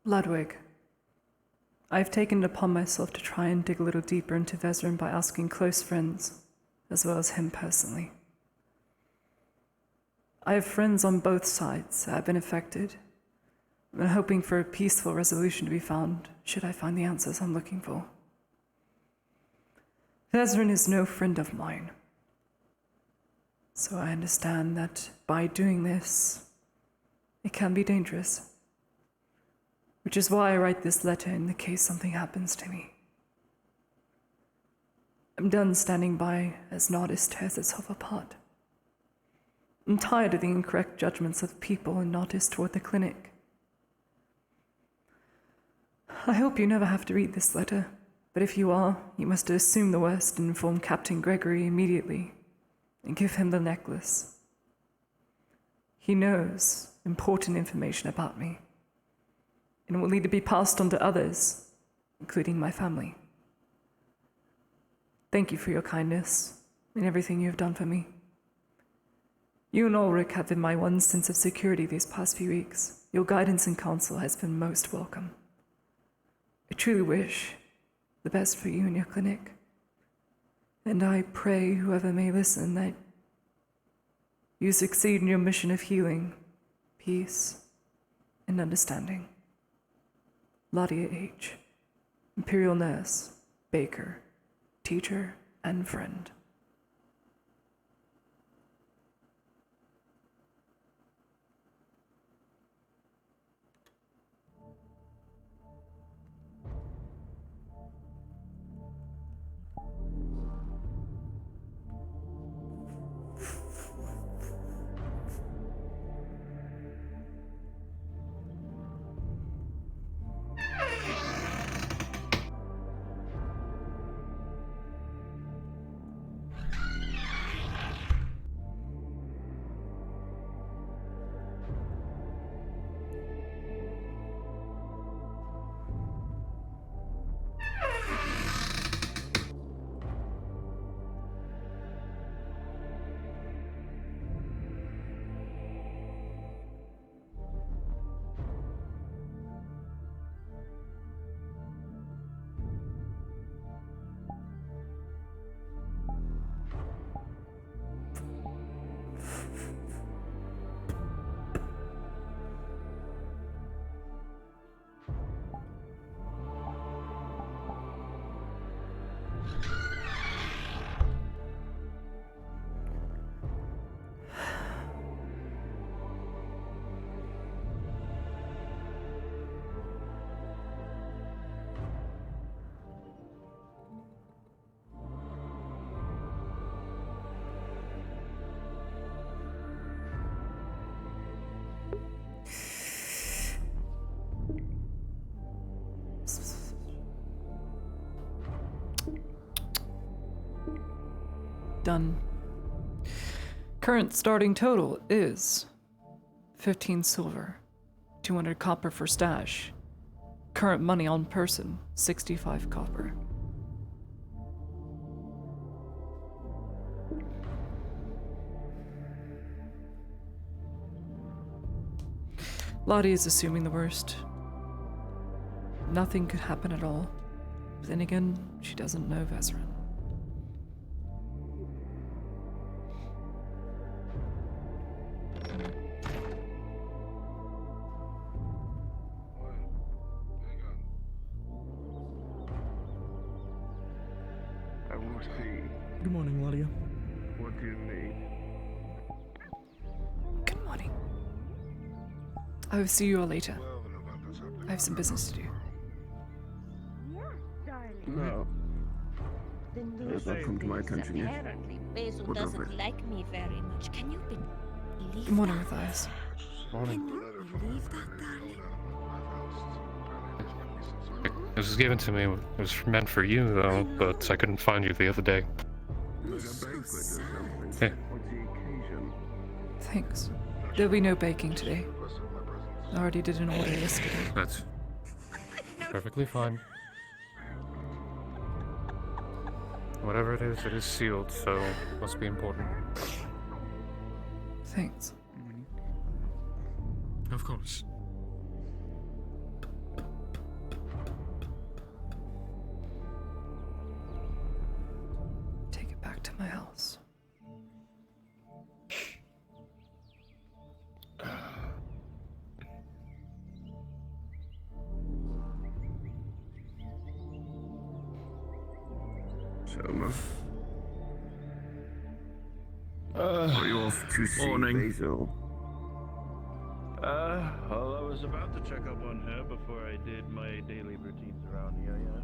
Ludwig, I've taken it upon myself to try and dig a little deeper into Vezrin by asking close friends, as well as him personally. I have friends on both sides that have been affected. I'm hoping for a peaceful resolution to be found, should I find the answers I'm looking for. Vezrin is no friend of mine, so I understand that by doing this, it can be dangerous. Which is why I write this letter in the case something happens to me. I'm done standing by as Nardis tears itself apart. I'm tired of the incorrect judgments of people and Nardis toward the clinic. I hope you never have to read this letter, but if you are, you must assume the worst and inform Captain Gregory immediately, and give him the necklace. He knows important information about me, and will need to be passed on to others, including my family. Thank you for your kindness and everything you have done for me. You and Ulrich have been my one sense of security these past few weeks. Your guidance and counsel has been most welcome. I truly wish the best for you and your clinic. And I pray whoever may listen that you succeed in your mission of healing, peace, and understanding. Ladia H., Imperial Nurse, Baker, Teacher, and Friend. Done. Current starting total is 15 silver, 200 copper for stash. Current money on person, 65 copper. Lottie is assuming the worst. Nothing could happen at all. But then again, she doesn't know Vezrin. Good morning, Ladia. What do you need? Good morning. I will see you all later. I have some business to do. No. The Has not come to my attention yet. Apparently, Basil What of doesn't it? like me very much. Can you believe Good morning, that? Matthias. Morning. Can you believe that, darling? This was given to me. It was meant for you, though, but I couldn't find you the other day. I'm so sad. Hey, What's the occasion? Thanks. There'll be no baking today. I already did an order yesterday. that's perfectly fine. Whatever it is sealed, so must be important. Thanks. Of course. my house. Selma. Are you off to see Morning. Basil? Well, I was about to check up on her before I did my daily routines around here, yeah.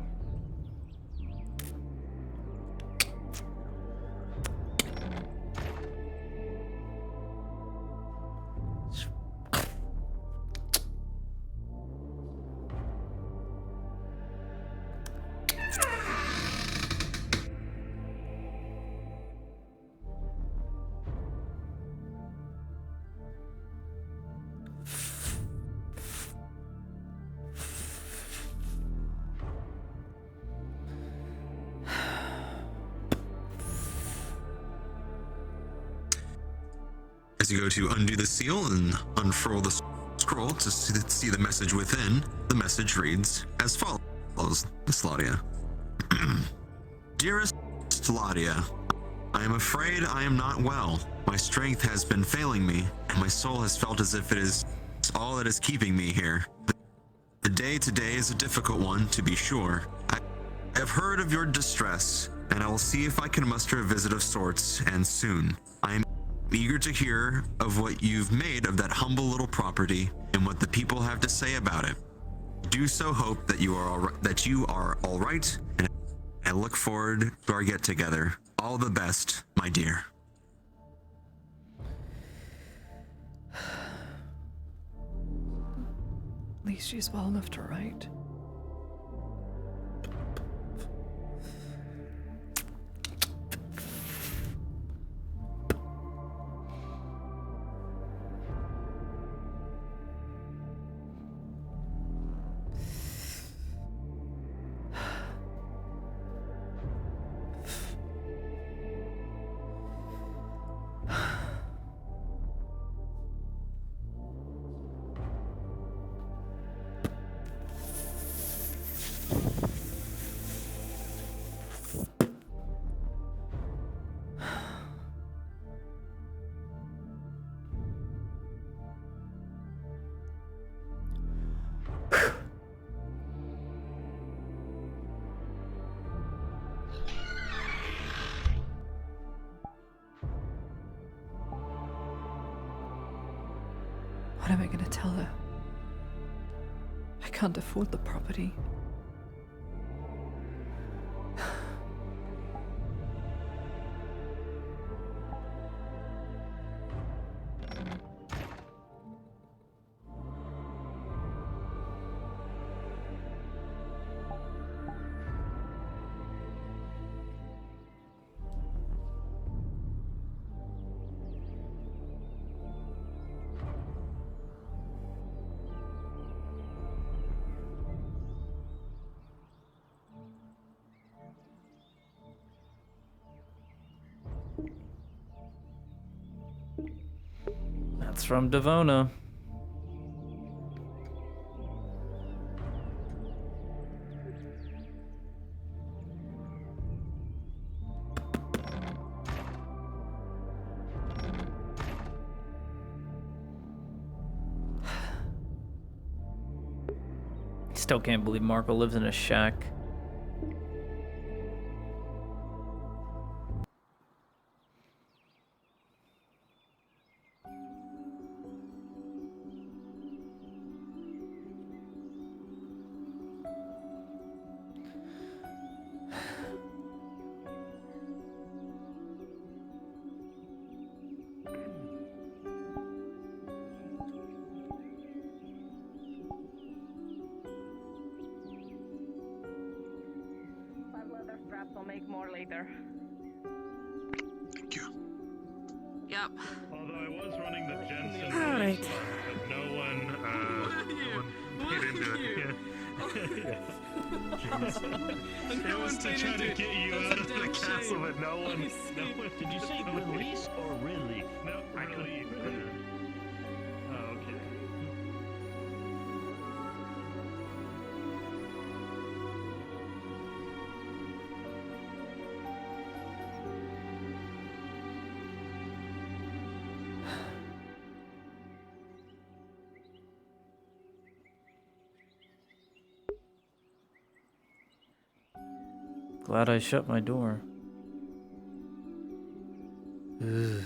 As you go to undo the seal and unfurl the scroll to see the message within, the message reads as follows, Miss Laudia. Dearest Laudia, I am afraid I am not well. My strength has been failing me, and my soul has felt as if it is all that is keeping me here. The day today is a difficult one, to be sure. I have heard of your distress, and I will see if I can muster a visit of sorts, and soon. I am eager to hear of what you've made of that humble little property and what the people have to say about it. Do so hope that you are all right, and I look forward to our get together. All the best, my dear. At least she's well enough to write. What am I gonna tell her? I can't afford the property. That's from Devona. Still can't believe Marco lives in a shack. Leather straps, I'll make more later. Thank you. Yep. Although I was running the Jensen All right. but no one paid into it. Yeah. It was to try to get you out of the castle, but no one. Did you say release or really? No, relieve. Oh, okay. Glad I shut my door. Ugh.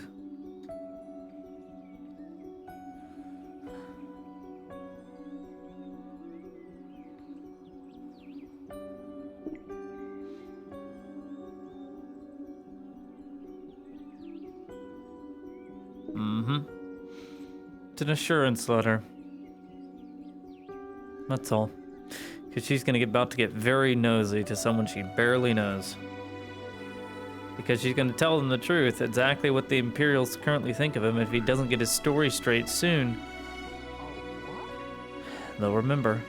It's an assurance letter. That's all. Because she's about to get very nosy to someone she barely knows. Because she's going to tell them the truth, exactly what the Imperials currently think of him. If he doesn't get his story straight soon, they'll remember.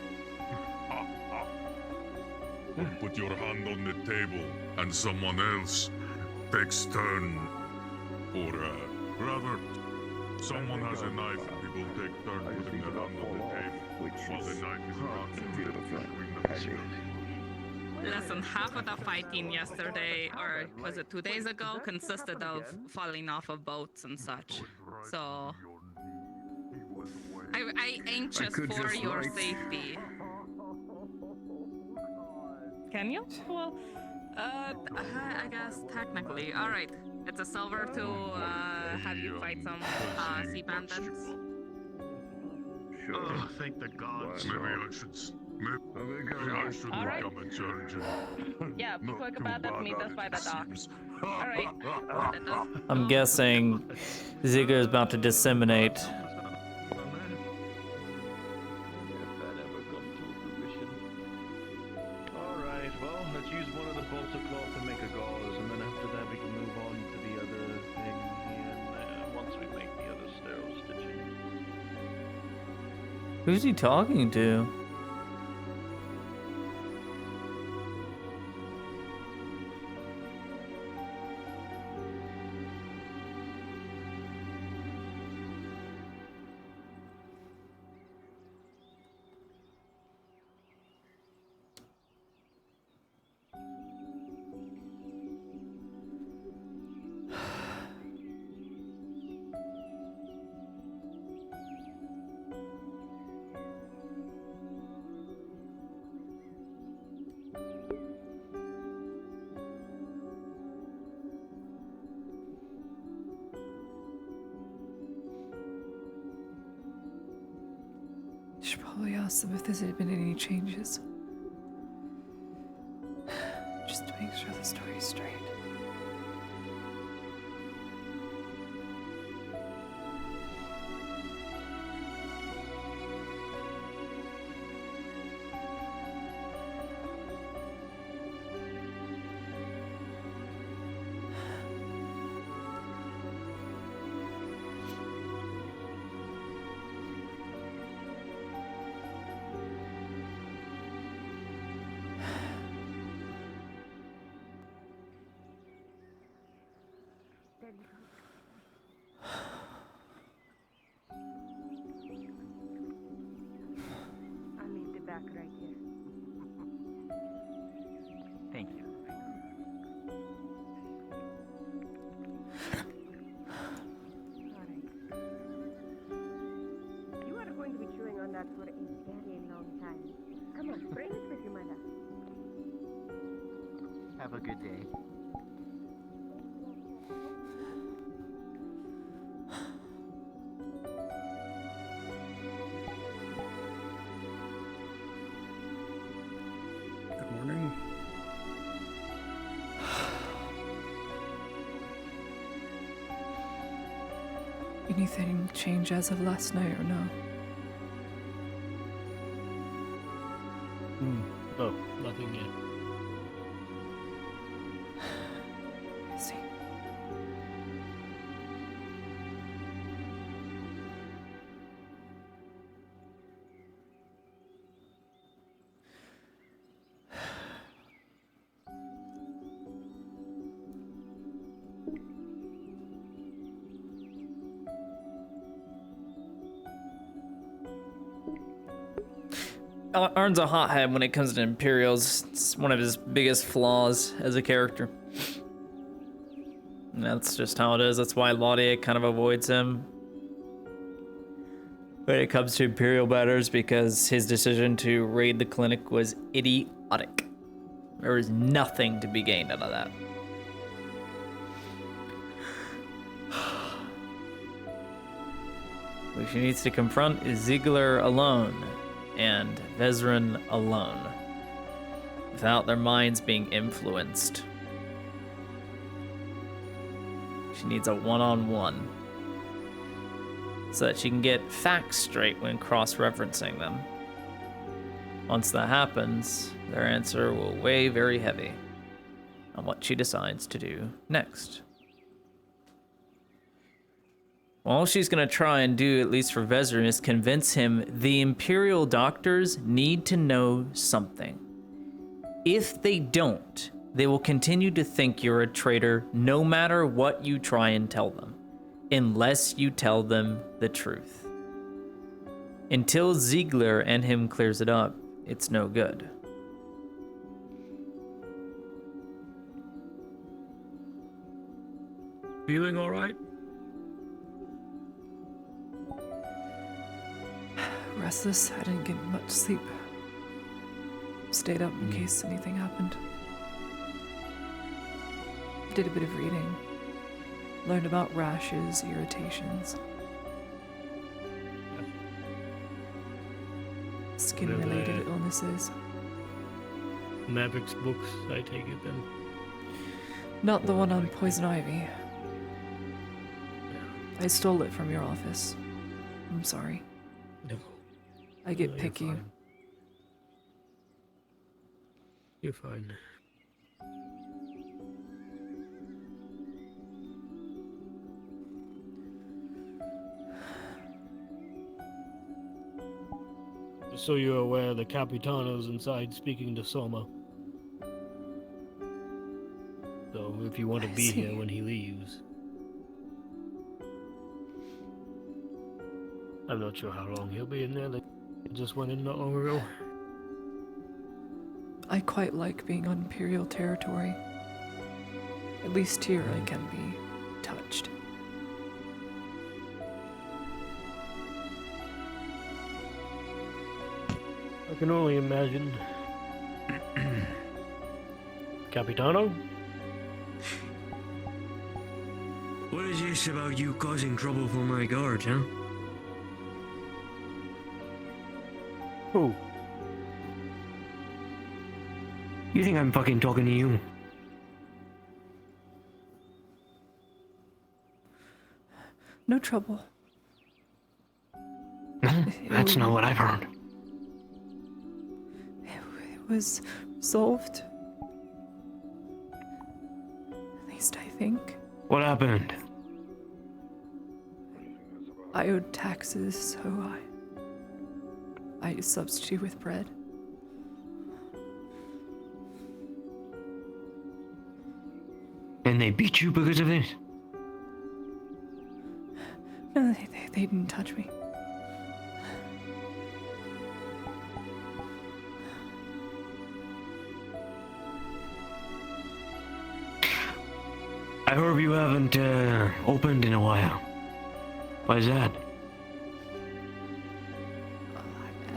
Put your hand on the table and someone else takes turn. Or rather, someone has a knife and people take turn putting their hand on the table while the knife is around between the fingers. Listen, half of the fighting yesterday, or was it 2 days ago, consisted of falling off of boats and such. So, I anxious for your safety. Can you? Well, I guess technically. All right, it's a silver to have you fight some sea bandits. Oh, thank the gods. Maybe I should All right. become a surgeon. Yeah, quick about that. Meet us by the dock. All right. Let us I'm go. guessing Ziegler is about to disseminate. If that ever come to fruition. Alright, well, let's use one of the bolts of cloth to make a gauze, and then after that we can move on to the other thing here, and once we make the other sterile stitching. Who's he talking to? You should probably ask them if there's been any changes. Just to make sure the story's straight. I'll leave the back right here. Thank you. Alright. You are going to be chewing on that for a very long time. Come on, bring it with you, my love. Have a good day. Good morning. Anything change as of last night or no? Oh, nothing yet. I see. Arn's a hothead when it comes to Imperials. It's one of his biggest flaws as a character. And that's just how it is. That's why Lottie kind of avoids him when it comes to Imperial matters, because his decision to raid the clinic was idiotic. There is nothing to be gained out of that. What she needs to confront is Ziegler alone and Vezran alone, without their minds being influenced. She needs a one-on-one so that she can get facts straight when cross-referencing them. Once that happens, their answer will weigh very heavy on what she decides to do next. All she's going to try and do, at least for Vezran, is convince him the Imperial doctors need to know something. If they don't, they will continue to think you're a traitor no matter what you try and tell them, unless you tell them the truth. Until Ziegler and him clears it up, it's no good. Feeling all right? Restless. I didn't get much sleep. Stayed up in case anything happened. Did a bit of reading. Learned about rashes, irritations. Skin-related illnesses. Maverick's books, I take it then. Not the one on poison ivy. I stole it from your office. I'm sorry. No. I get No, picky. You're fine. So you're aware the Capitano's inside speaking to Soma. So if you want to be here when he leaves. I'm not sure how long he'll be in there. They just went in not long ago. I quite like being on Imperial territory. At least here I can be touched. I can only imagine. Capitano? What is this about you causing trouble for my guards, huh? Who? You think I'm fucking talking to you? No trouble. That's not what I've heard. It was resolved. At least I think. What happened? I owed taxes, so I substitute with bread. And they beat you because of this? No, they didn't touch me. I heard you haven't opened in a while. Why is that?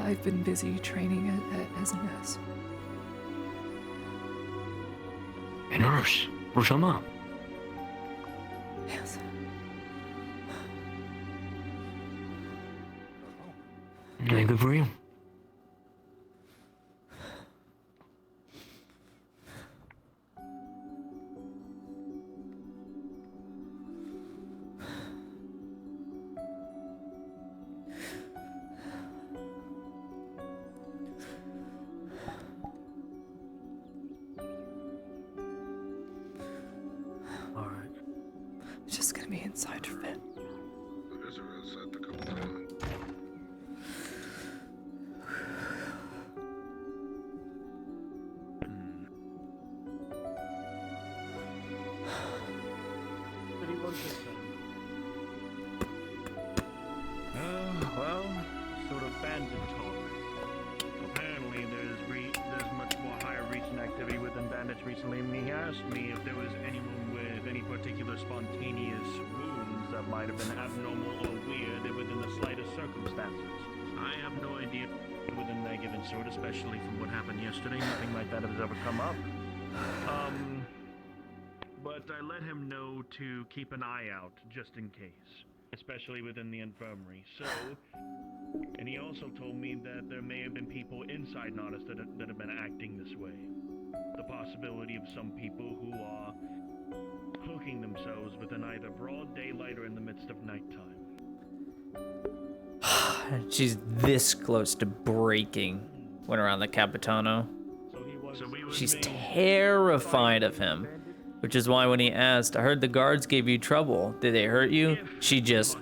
I've been busy training as a nurse. A nurse? For Soma? Yes. Good for you. It's just gonna be inside for a bit. Well, sort of bandit talk. Apparently there's much more higher recent activity within bandits recently, and he asked me if there was anyone with any particular spontaneous wounds that might have been abnormal or weird within the slightest circumstances. I have no idea within that given sort, especially from what happened yesterday. Nothing like that has ever come up. But I let him know to keep an eye out, just in case. Especially within the infirmary. So, and he also told me that there may have been people inside Nodus that have been acting this way. The possibility of some people who are cloaking themselves within either broad daylight or in the midst of nighttime. She's this close to breaking when around the Capitano. She's terrified of him, which is why when he asked, I heard the guards gave you trouble. Did they hurt you? She just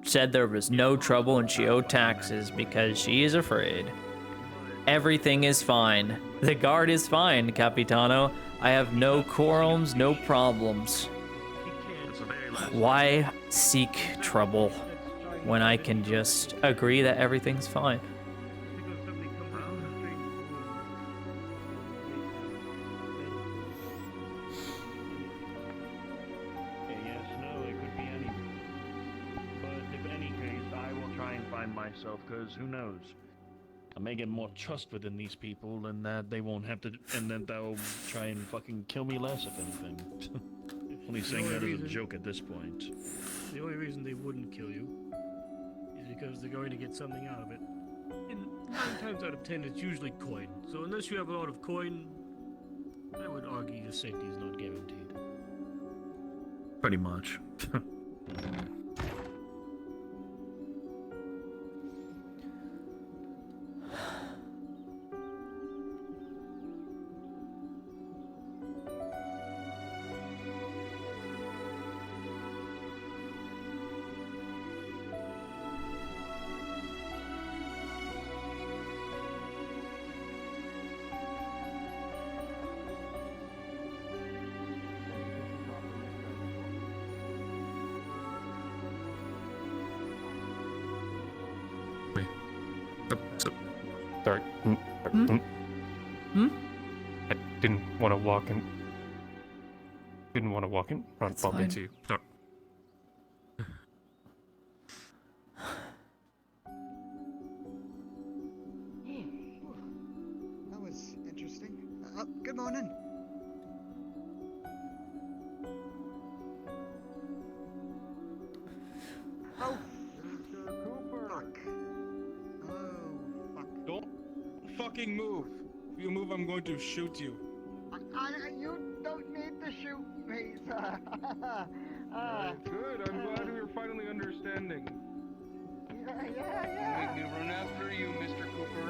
said there was no trouble and she owed taxes because she is afraid. Everything is fine. The guard is fine, Capitano. I have no quorums, no problems. Why seek trouble when I can just agree that everything's fine? Because who knows? I may get more trust within these people, and that they won't have to, and then they'll try and fucking kill me less, if anything. Only saying that as a joke at this point. The only reason they wouldn't kill you is because they're going to get something out of it. And 9 times out of 10, it's usually coin. So unless you have a lot of coin, I would argue your safety is not guaranteed. Pretty much. Sorry. I didn't want to walk in. Didn't want to walk in front, bump into you. Sorry. That was interesting. Good morning. Oh, fuck. Oh, fuck. Don't fucking move. If you move, I'm going to shoot you. You don't need to shoot me, sir. Good. I'm glad we are finally understanding. Yeah. Make me run after you, Mr. Cooper.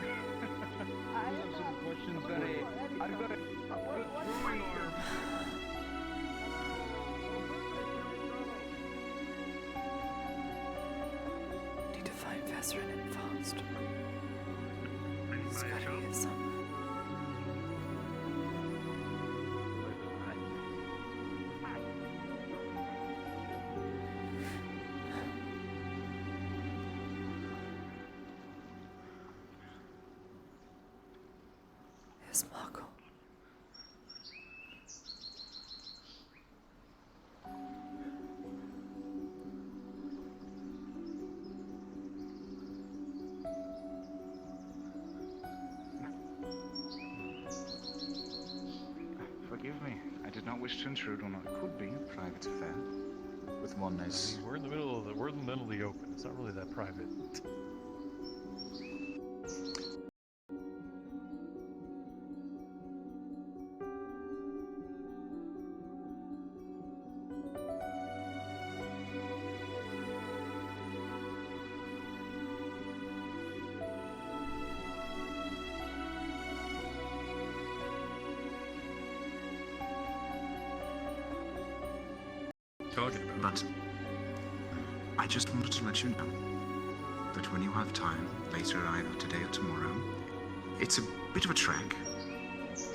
I have some questions that I've got a good throwing arm. Need to find Vesrin and Faust. He's gotta get some. Here's Marco. Forgive me. I did not wish to intrude on what could be a private affair with one as... We're in the middle of the open. It's not really that private. But I just wanted to let you know that when you have time, later either today or tomorrow, it's a bit of a trek,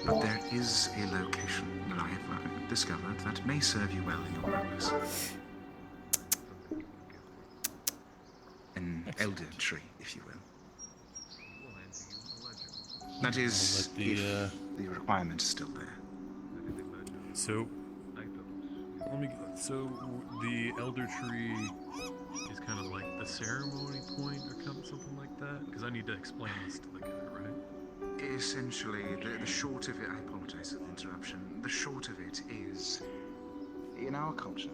but there is a location that I have discovered that may serve you well in your progress. An elder tree, if you will. That is, if the requirement is still there. So, let me. So the elder tree is kind of like the ceremony point or something like that? Because I need to explain this to the guy, right? Essentially, the short of it, I apologize for the interruption. The short of it is, in our culture,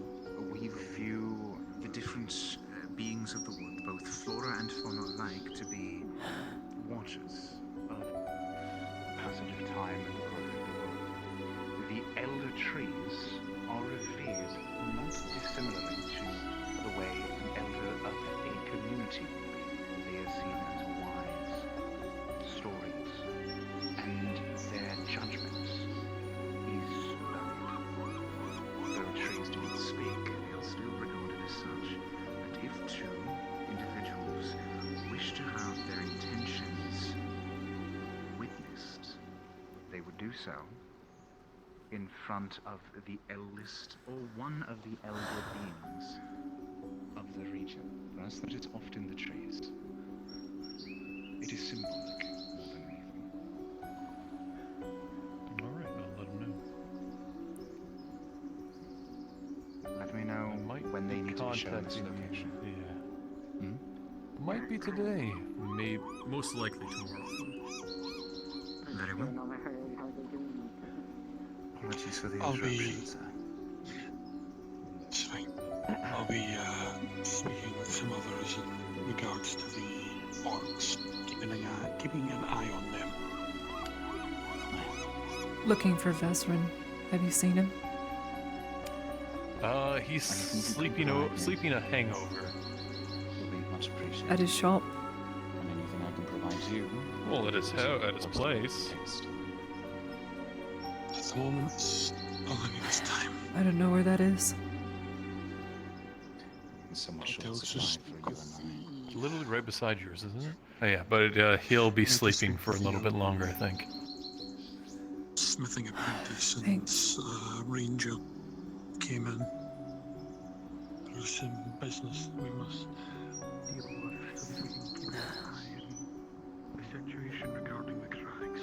we view the different beings of the wood, both flora and fauna alike, to be watchers of the passage of time and the growth of the world. The elder trees are revered not dissimilarly to the way an elder of a community would be. They are seen as wise stories, and their judgment is valued. Though trees do not speak, they are still regarded as such, and if two individuals wish to have their intentions witnessed, they would do so in front of the eldest, or one of the elder beings of the region. For us, that is often the trees. It is symbolic more than anything. Alright, I'll let him know. Let me know when they need to be shown this location. Yeah. Might be today. Maybe, most likely tomorrow. Very well. Apologies for the I'll interruption, be- sir. It's fine. I'll be speaking with some others in regards to the orcs, keeping an eye on them. Looking for Vesrin. Have you seen him? He's sleeping a hangover. Will be much appreciated. At his shop? And anything I can provide you. Well, at his place. At the moment, it's only this time. I don't know where that is. Somewhat Hotels short supply just for you with and I. Literally right beside yours, isn't it? Oh yeah, but he'll be sleeping for a little bit longer, I think. Smithing apprentice and ranger came in. There's some business we must deal with, so that we can keep an eye on the situation regarding the crags.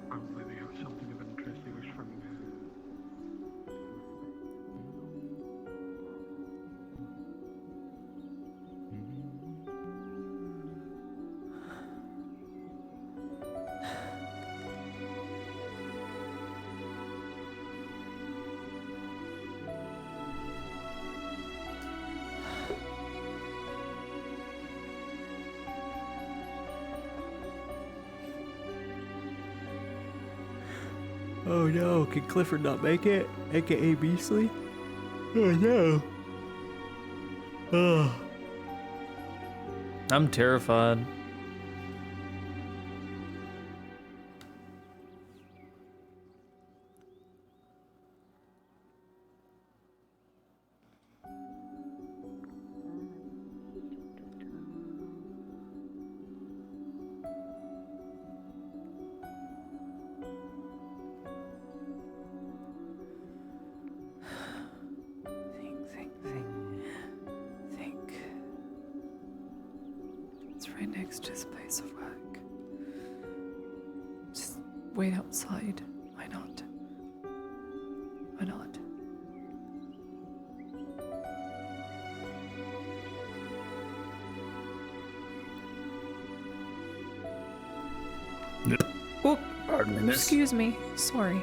Probably they have something of interest they wish from Oh no, can Clifford not make it? AKA Beastly? Oh no. Ugh. I'm terrified. Think. It's right next to his place of work. Just wait outside. Why not? Why not? Oh, pardon me, miss. Excuse me. Sorry.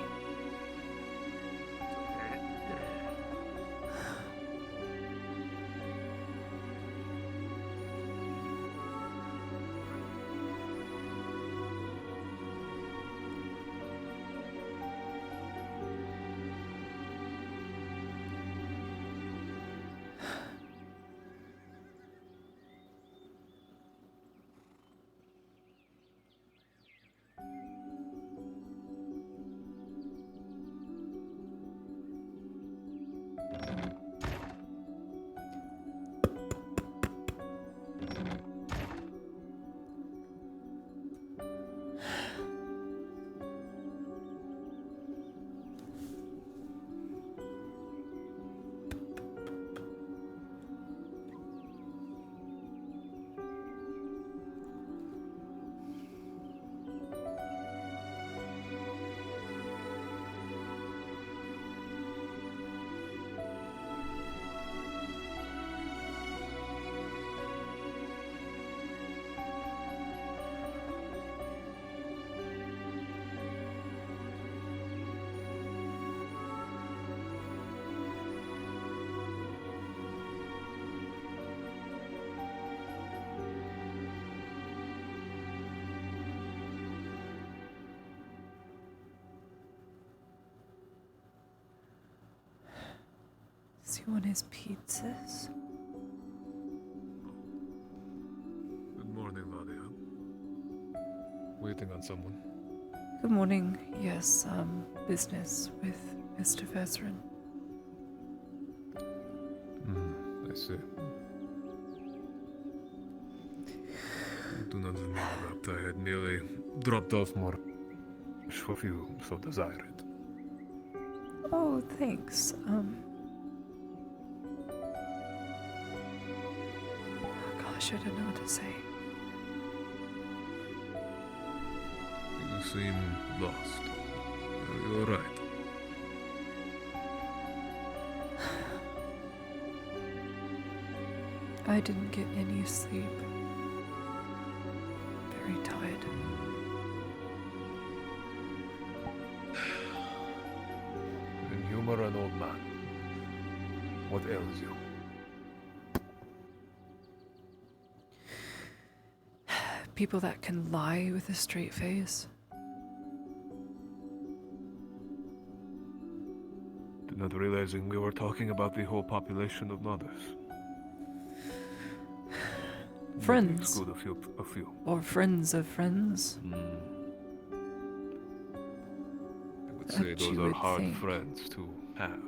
Everyone has pizzas. Good morning, Nadia. Waiting on someone. Good morning. Yes, business with Mr. Veteran. I see. Do not interrupt. I had merely dropped off more if you so desire it. Oh, thanks. Gosh, I don't know what to say. You seem lost. Are you alright? I didn't get any sleep. Very tired. And humor an old man. What ails you? People that can lie with a straight face. Did not realizing we were talking about the whole population of mothers. Friends. Exclude a few. Or friends of friends. I would say those are hard friends to have.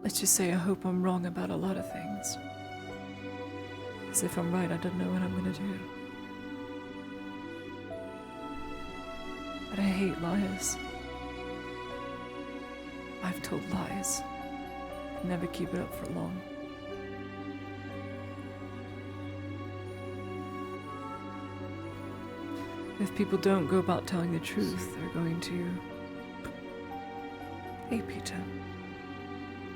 Let's just say I hope I'm wrong about a lot of things. Because if I'm right, I don't know what I'm gonna do. But I hate liars. I've told lies. I never keep it up for long. If people don't go about telling the truth, they're going to... Hey, Peter.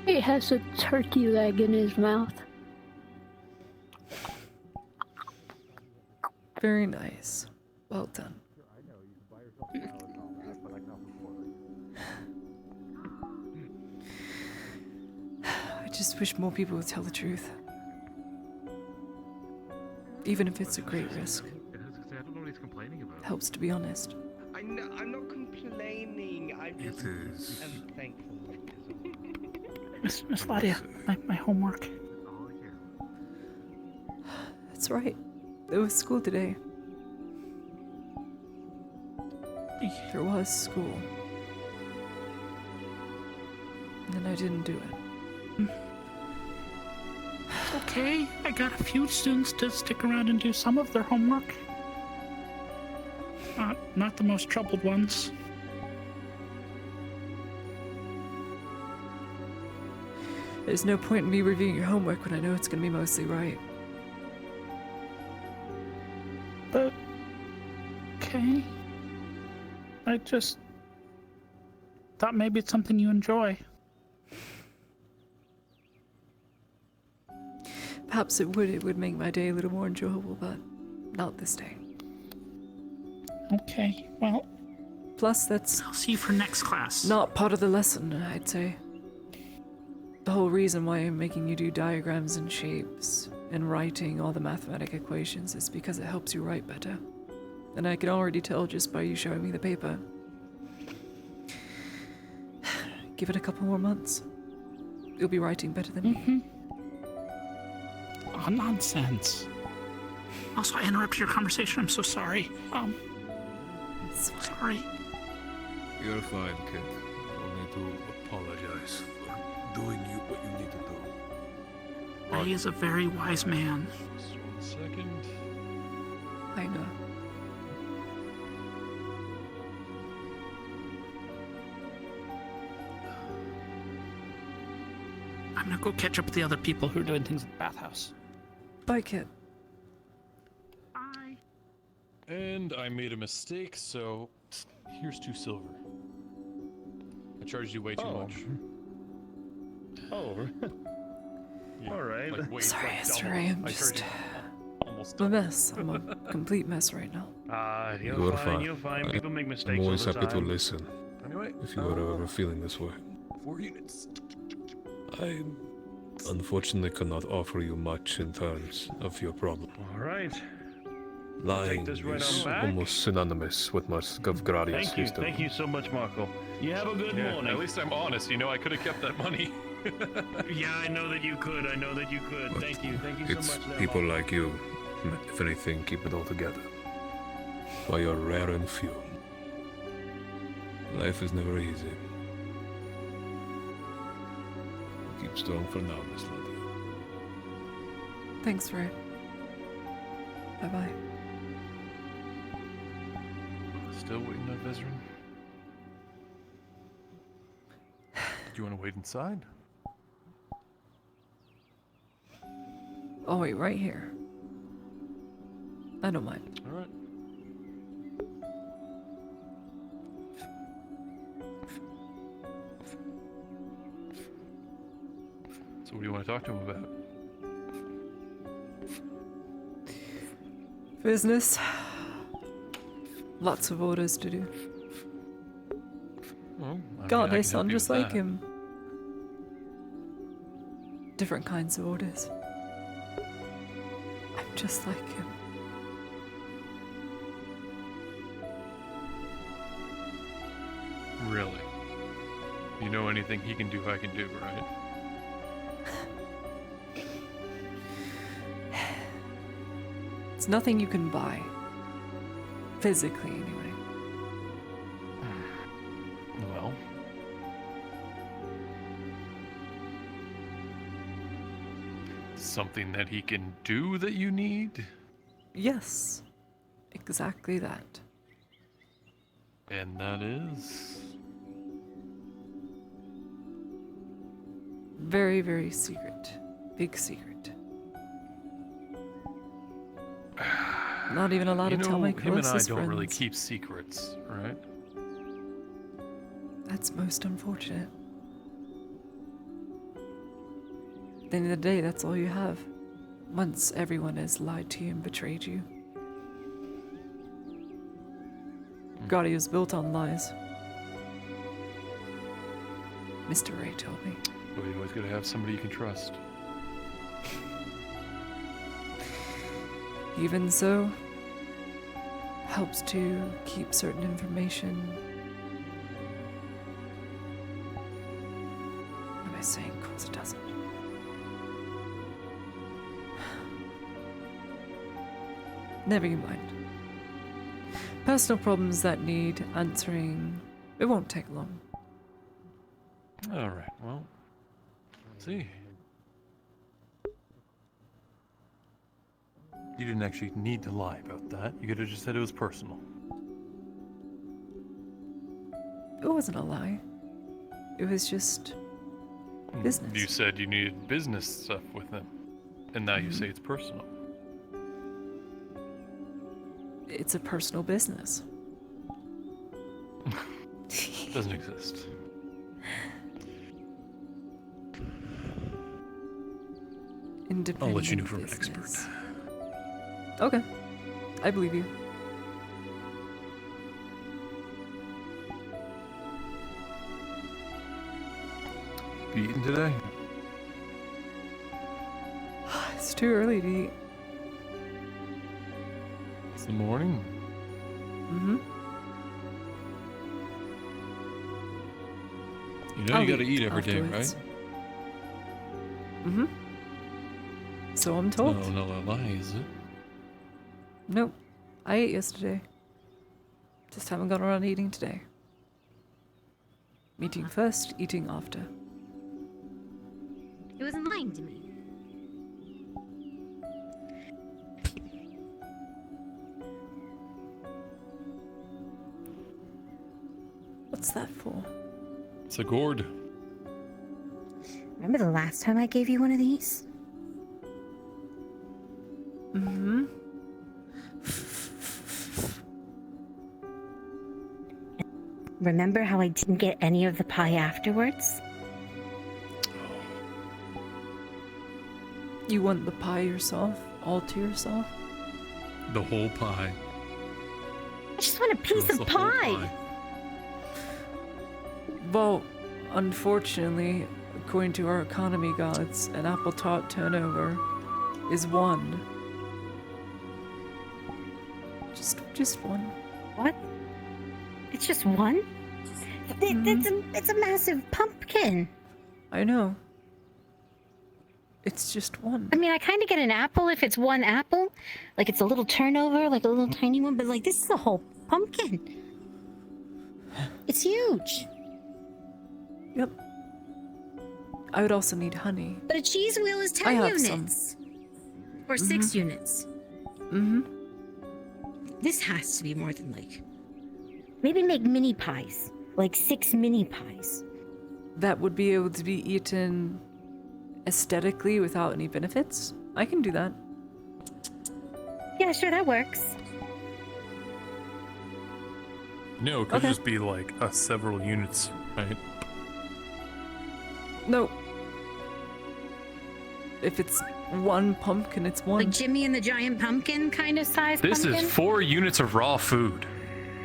He has a turkey leg in his mouth. Very nice. Well done. I just wish more people would tell the truth. Even if it's a great risk. I don't know what he's complaining about. Helps to be honest. I'm not complaining. I just am thankful. Miss Ladia, my homework. That's right. There was school today. There was school. And then I didn't do it. It's okay. I got a few students to stick around and do some of their homework. Not the most troubled ones. There's no point in me reviewing your homework when I know it's gonna be mostly right. But... okay. I just... thought maybe it's something you enjoy. Perhaps it would make my day a little more enjoyable, but not this day. Okay, well... Plus, that's... I'll see you for next class. Not part of the lesson, I'd say. The whole reason why I'm making you do diagrams and shapes and writing all the mathematic equations is because it helps you write better. And I can already tell just by you showing me the paper. Give it a couple more months. You'll be writing better than me. Oh, nonsense. Also, I interrupted your conversation. I'm so sorry. Sorry. You're fine, kid. No need to apologize for doing what you need to do. Ray is a very wise man. Just 1 second. I know. I'm gonna go catch up with the other people who are doing things at the bathhouse. Bye, kid. Bye. And I made a mistake, so here's 2 silver. I charged you way too much. Oh. Yeah, Alright. like, way, Sorry, like Esther, double. I am I just... charged you almost a mess. I'm a complete mess right now. You're fine, you're fine. People make mistakes I'm always all the happy to time. listen. Anyway, If you are ever feeling this way. 4 units. I unfortunately cannot offer you much in terms of your problem. Alright. Lying this right is on back. almost synonymous with my Gradius history. Thank you so much, Marco. You have a good morning. At least I'm honest. You know, I could have kept that money. Yeah, I know that you could. Thank you It's so much. there, people Marco. like you that, if anything, keep it all together. Why you're rare and few. Life is never easy. Keep strong for now, Miss Lydia. Thanks, Ray. Bye-bye. Still waiting on Vezrin? Do you want to wait inside? Oh, wait, right here. I don't mind. All right. So what do you want to talk to him about? Business. Lots of orders to do. Well, I God, mean, I can sound help you just with like that. him. Different kinds of orders. I'm just like him. Really? You know anything he can do, I can do, right? It's nothing you can buy. Physically, anyway. Well. Something that he can do that you need? Yes. Exactly that. And that is... Very, very secret. Big secret. Not even allowed to tell my him and I closest don't really friends. keep secrets, right? That's most unfortunate. At the end of the day, that's all you have. Once everyone has lied to you and betrayed you. Gotti was built on lies. Mr. Ray told me. But you always gotta have somebody you can trust. Even so, helps to keep certain information. What am I saying? Of course it doesn't. Never you mind. Personal problems that need answering. It won't take long. Alright, well, let's see. You didn't actually need to lie about that. You could have just said it was personal. It wasn't a lie. It was just business. You said you needed business stuff with him. And now you say it's personal. It's a personal business. Doesn't exist. Independent I'll let you know from an business. expert. Okay. I believe you. You eating today? It's too early to eat. It's the morning. Mm-hmm. You know you gotta eat every day, right? Mm-hmm. So I'm told. No, no lie, is it? Nope. I ate yesterday. Just haven't got around to eating today. Eating first, eating after. He wasn't lying to me. What's that for? It's a gourd. Remember the last time I gave you one of these? Mm-hmm. Remember how I didn't get any of the pie afterwards? You want the pie yourself? All to yourself? The whole pie. I just want a piece Give us of the whole pie. Well, unfortunately, according to our economy gods, an apple tart turnover is 1. Just one. What? It's just one? It's a massive pumpkin. I know. It's just one. I mean, I kind of get an apple if it's one apple. Like, it's a little turnover, like a little tiny one, but, like, this is a whole pumpkin. It's huge. Yep. I would also need honey. But a cheese wheel is 10 units. Or 6 units. Mm-hmm. This has to be more than, like... Maybe make mini pies. Like 6 mini pies. That would be able to be eaten aesthetically without any benefits? I can do that. Yeah, sure, that works. No, it could just be like several units, right? No. If it's one pumpkin, it's one. Like Jimmy and the Giant Pumpkin kind of size This pumpkin? is 4 units of raw food.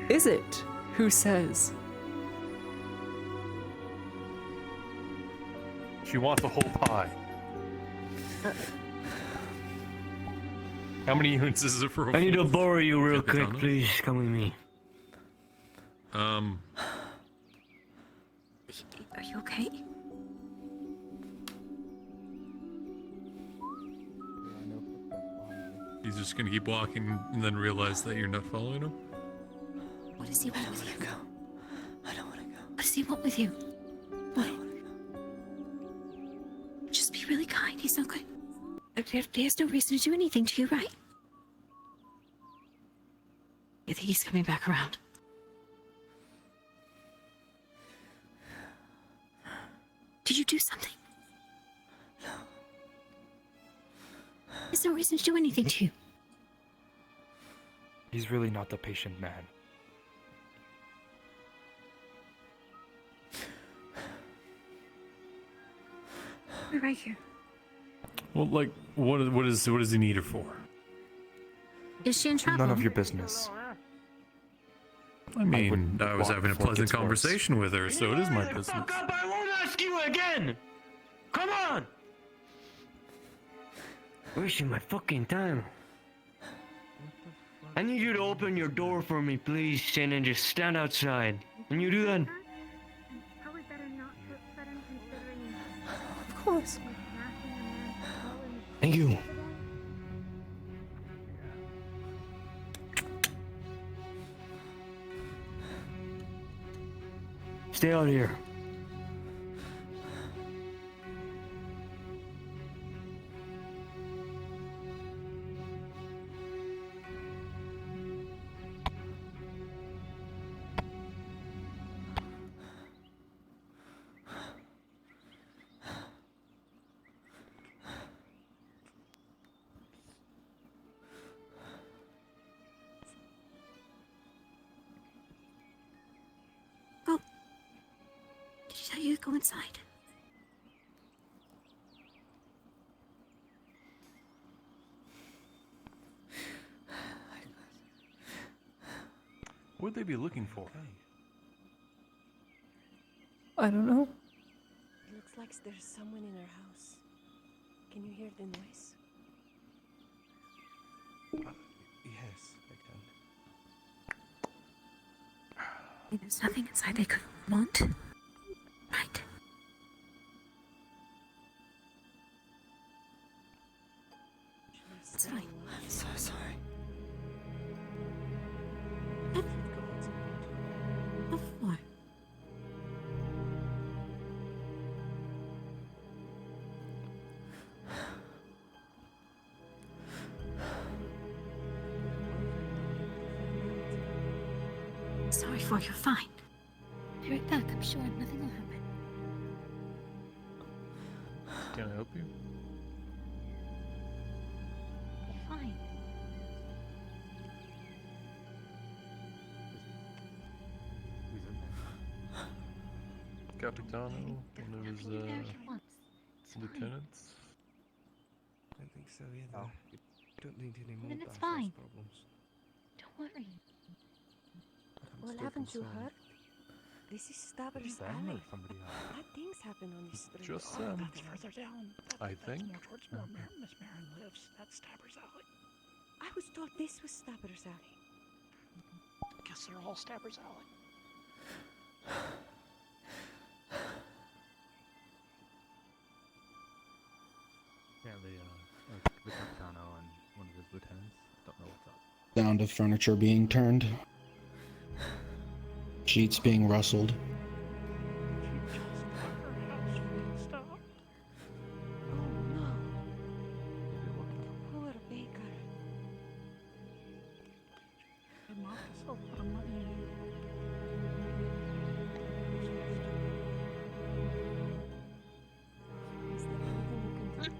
Is it? Who says? She wants a whole pie. How many units is it for a I need to full- borrow you real quick, Katana? please. Come with me. Are you okay? He's just gonna keep walking and then realize that you're not following him? What does he want with you? I don't want to go. What does he want with you? What? Just be really kind. He's not good. He has no reason to do anything to you, right? You think he's coming back around? Did you do something? No. There's no reason to do anything to you. He's really not the patient man. We're right here. Well, like, what does he need her for? Is she in trouble? None of your business. I mean, I was walk having a before it pleasant gets worse. conversation with her, so it is my business. Fuck up! I won't ask you again! Come on! Wasting my fucking time. I need you to open your door for me, please, Sin, and just stand outside. Can you do that? Probably better not to upset him considering. Of course. Thank you. Stay out here. Did he tell you to go inside? What would they be looking for? I don't know. It looks like there's someone in our house. Can you hear the noise? Yes, I can. There's nothing inside they could want. Right. It's fine. I'm so sorry. What for? Sorry for you're fine. Be right back, I'm sure nothing will happen. Can I help you? Fine. Capitano, one of his lieutenants. I think so either. We don't need any more Then it's Bathurst fine. problems. Don't worry. What still happened to concerned. her? This is Stabber's Sam alley. or somebody else? Bad things happen on this street. Just Sam. That's further down. I think. More towards where Miss Marin lives. That's Stabber's alley. I was told this was Stabber's alley. guess they're all Stabber's Alley. Apparently, the Capitano and one of his lieutenants don't know what's up. Sound of furniture being turned. Sheets being rustled. Poor baker. They mocked us a lot of money. Is there anything you can do?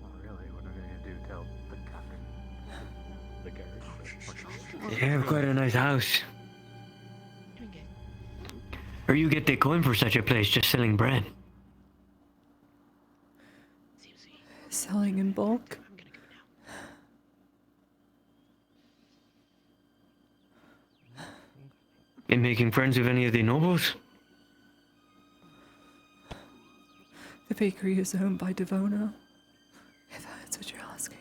Not really. What are we gonna do? Tell the captain? The guard? You have quite a nice house. Where you get the coin for such a place, just selling bread? Selling in bulk? In making friends with any of the nobles? The bakery is owned by Devono, if that's what you're asking.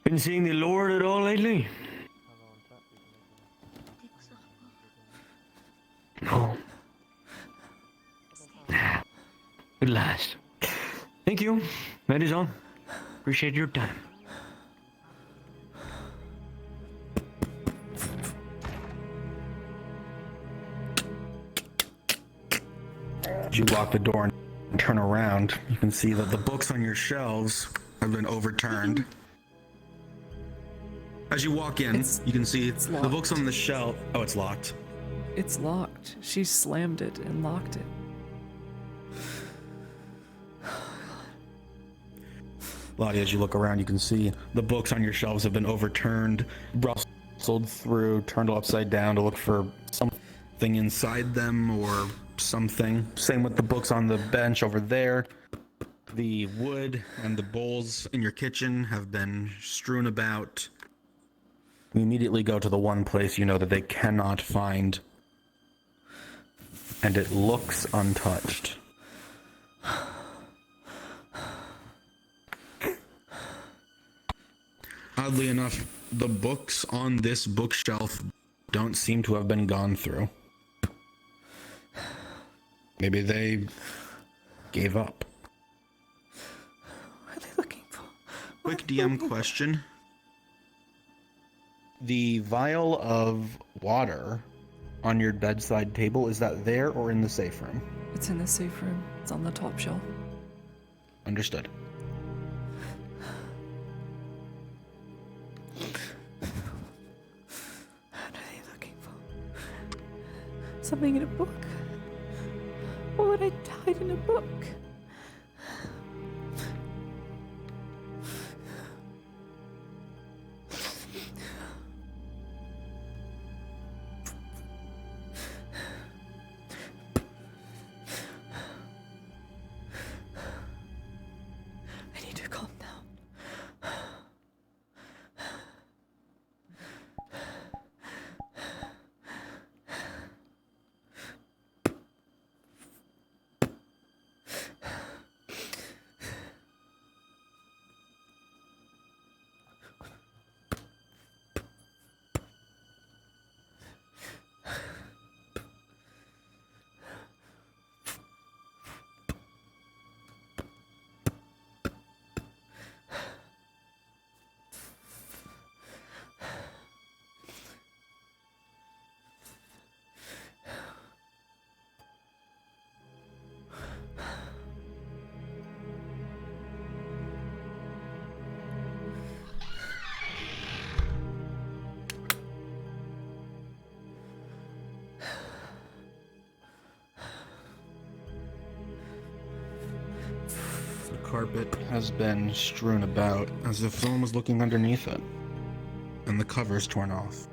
Been seeing the Lord at all lately? No. Nah. At last. Thank you. That is all. Appreciate your time. As you lock the door and turn around, you can see that the books on your shelves have been overturned. As you walk in, you can see the books on the shelf. Oh, it's locked. It's locked. She slammed it and locked it. Lottie, as you look around, you can see the books on your shelves have been overturned, rustled through, turned upside down to look for something inside them or something. Same with the books on the bench over there. The wood and the bowls in your kitchen have been strewn about. You immediately go to the one place you know that they cannot find, and it looks untouched. Oddly enough, the books on this bookshelf don't seem to have been gone through. Maybe they gave up. What are they looking for? Quick DM question. The vial of water on your bedside table, is that there or in the safe room? It's in the safe room. It's on the top shelf. Understood. What are they looking for? Something in a book? What would I hide in a book? I need to calm down. The carpet has been strewn about as if someone was looking underneath it, and the cover's torn off.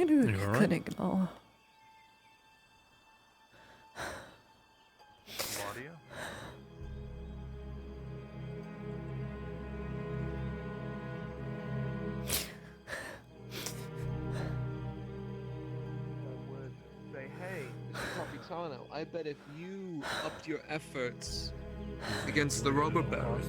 I knew You I all couldn't right? ignore. Claudia? Would say, hey, Mr. Capitano, I bet if you upped your efforts against the robber baron,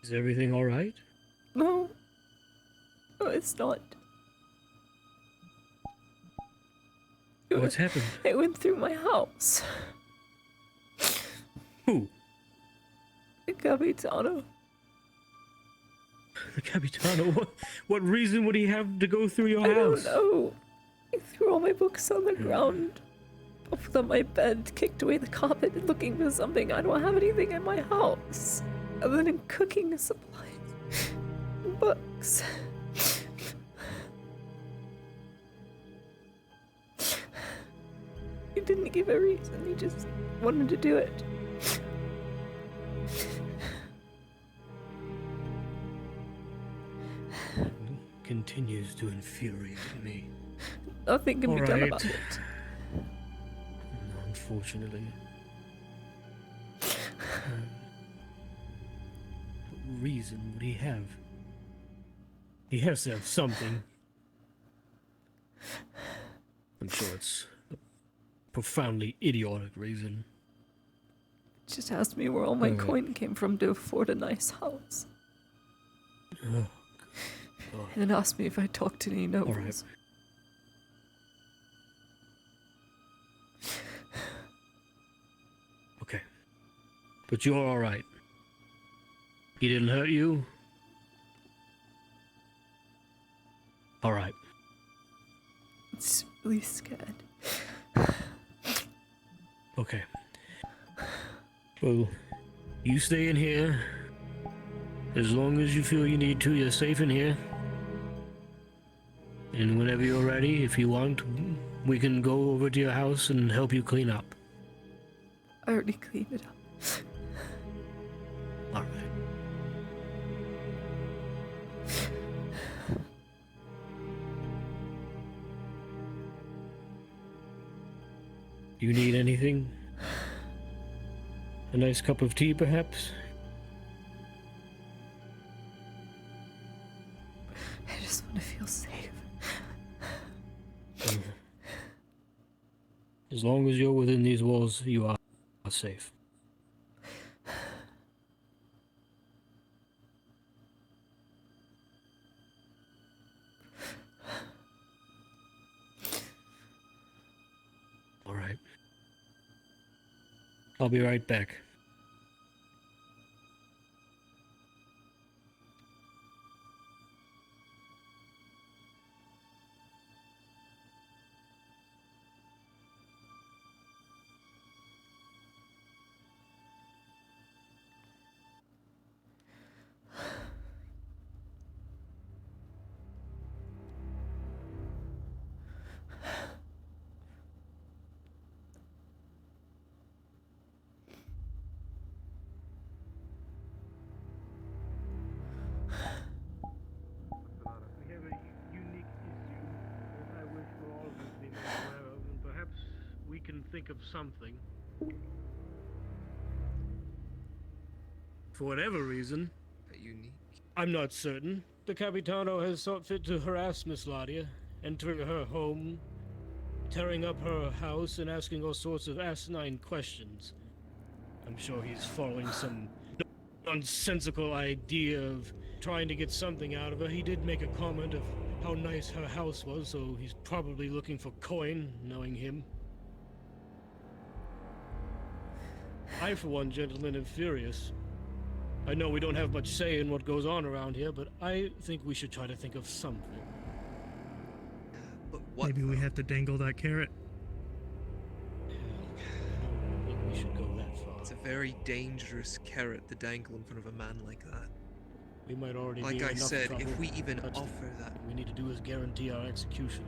Is everything all right? No. No, it's not. What's happened? It went through my house. Who? The Capitano. The Capitano? What reason would he have to go through your I house? don't know. He threw all my books on the ground. Off on my bed, kicked away the carpet, looking for something. I don't have anything in my house other than cooking supplies and books. He didn't give a reason, he just wanted to do it. Continues to infuriate me. Nothing can be done about it. Unfortunately. What reason would he have? He has to have something. I'm sure it's a profoundly idiotic reason. Just asked me where all my Alright. coin came from to afford a nice house. Oh, And then asked me if I talked to any nobles. Alright. Okay. But you're alright. He didn't hurt you? Alright. It's really scared. Okay. Well, you stay in here. As long as you feel you need to, you're safe in here. And whenever you're ready, if you want, we can go over to your house and help you clean up. I already cleaned it up. Alright. You need anything? A nice cup of tea, perhaps? I just want to feel safe. As long as you're within these walls, you are safe. All right. I'll be right back. We have a unique issue that I wish for all of you to be made aware of, and perhaps we can think of something. For whatever reason, unique. I'm not certain, the Capitano has thought fit to harass Miss Ladia, entering her home, tearing up her house, and asking all sorts of asinine questions. I'm sure he's following some nonsensical idea of trying to get something out of her. He did make a comment of how nice her house was, so he's probably looking for coin, knowing him. I, for one, gentlemen, am furious. I know we don't have much say in what goes on around here, but I think we should try to think of something. But what? Maybe we have to dangle that carrot. I think we should go that far. It's a very dangerous carrot to dangle in front of a man like that. We might already Like be in I enough said, trouble. if we even That's offer that, what we need to do is guarantee our execution.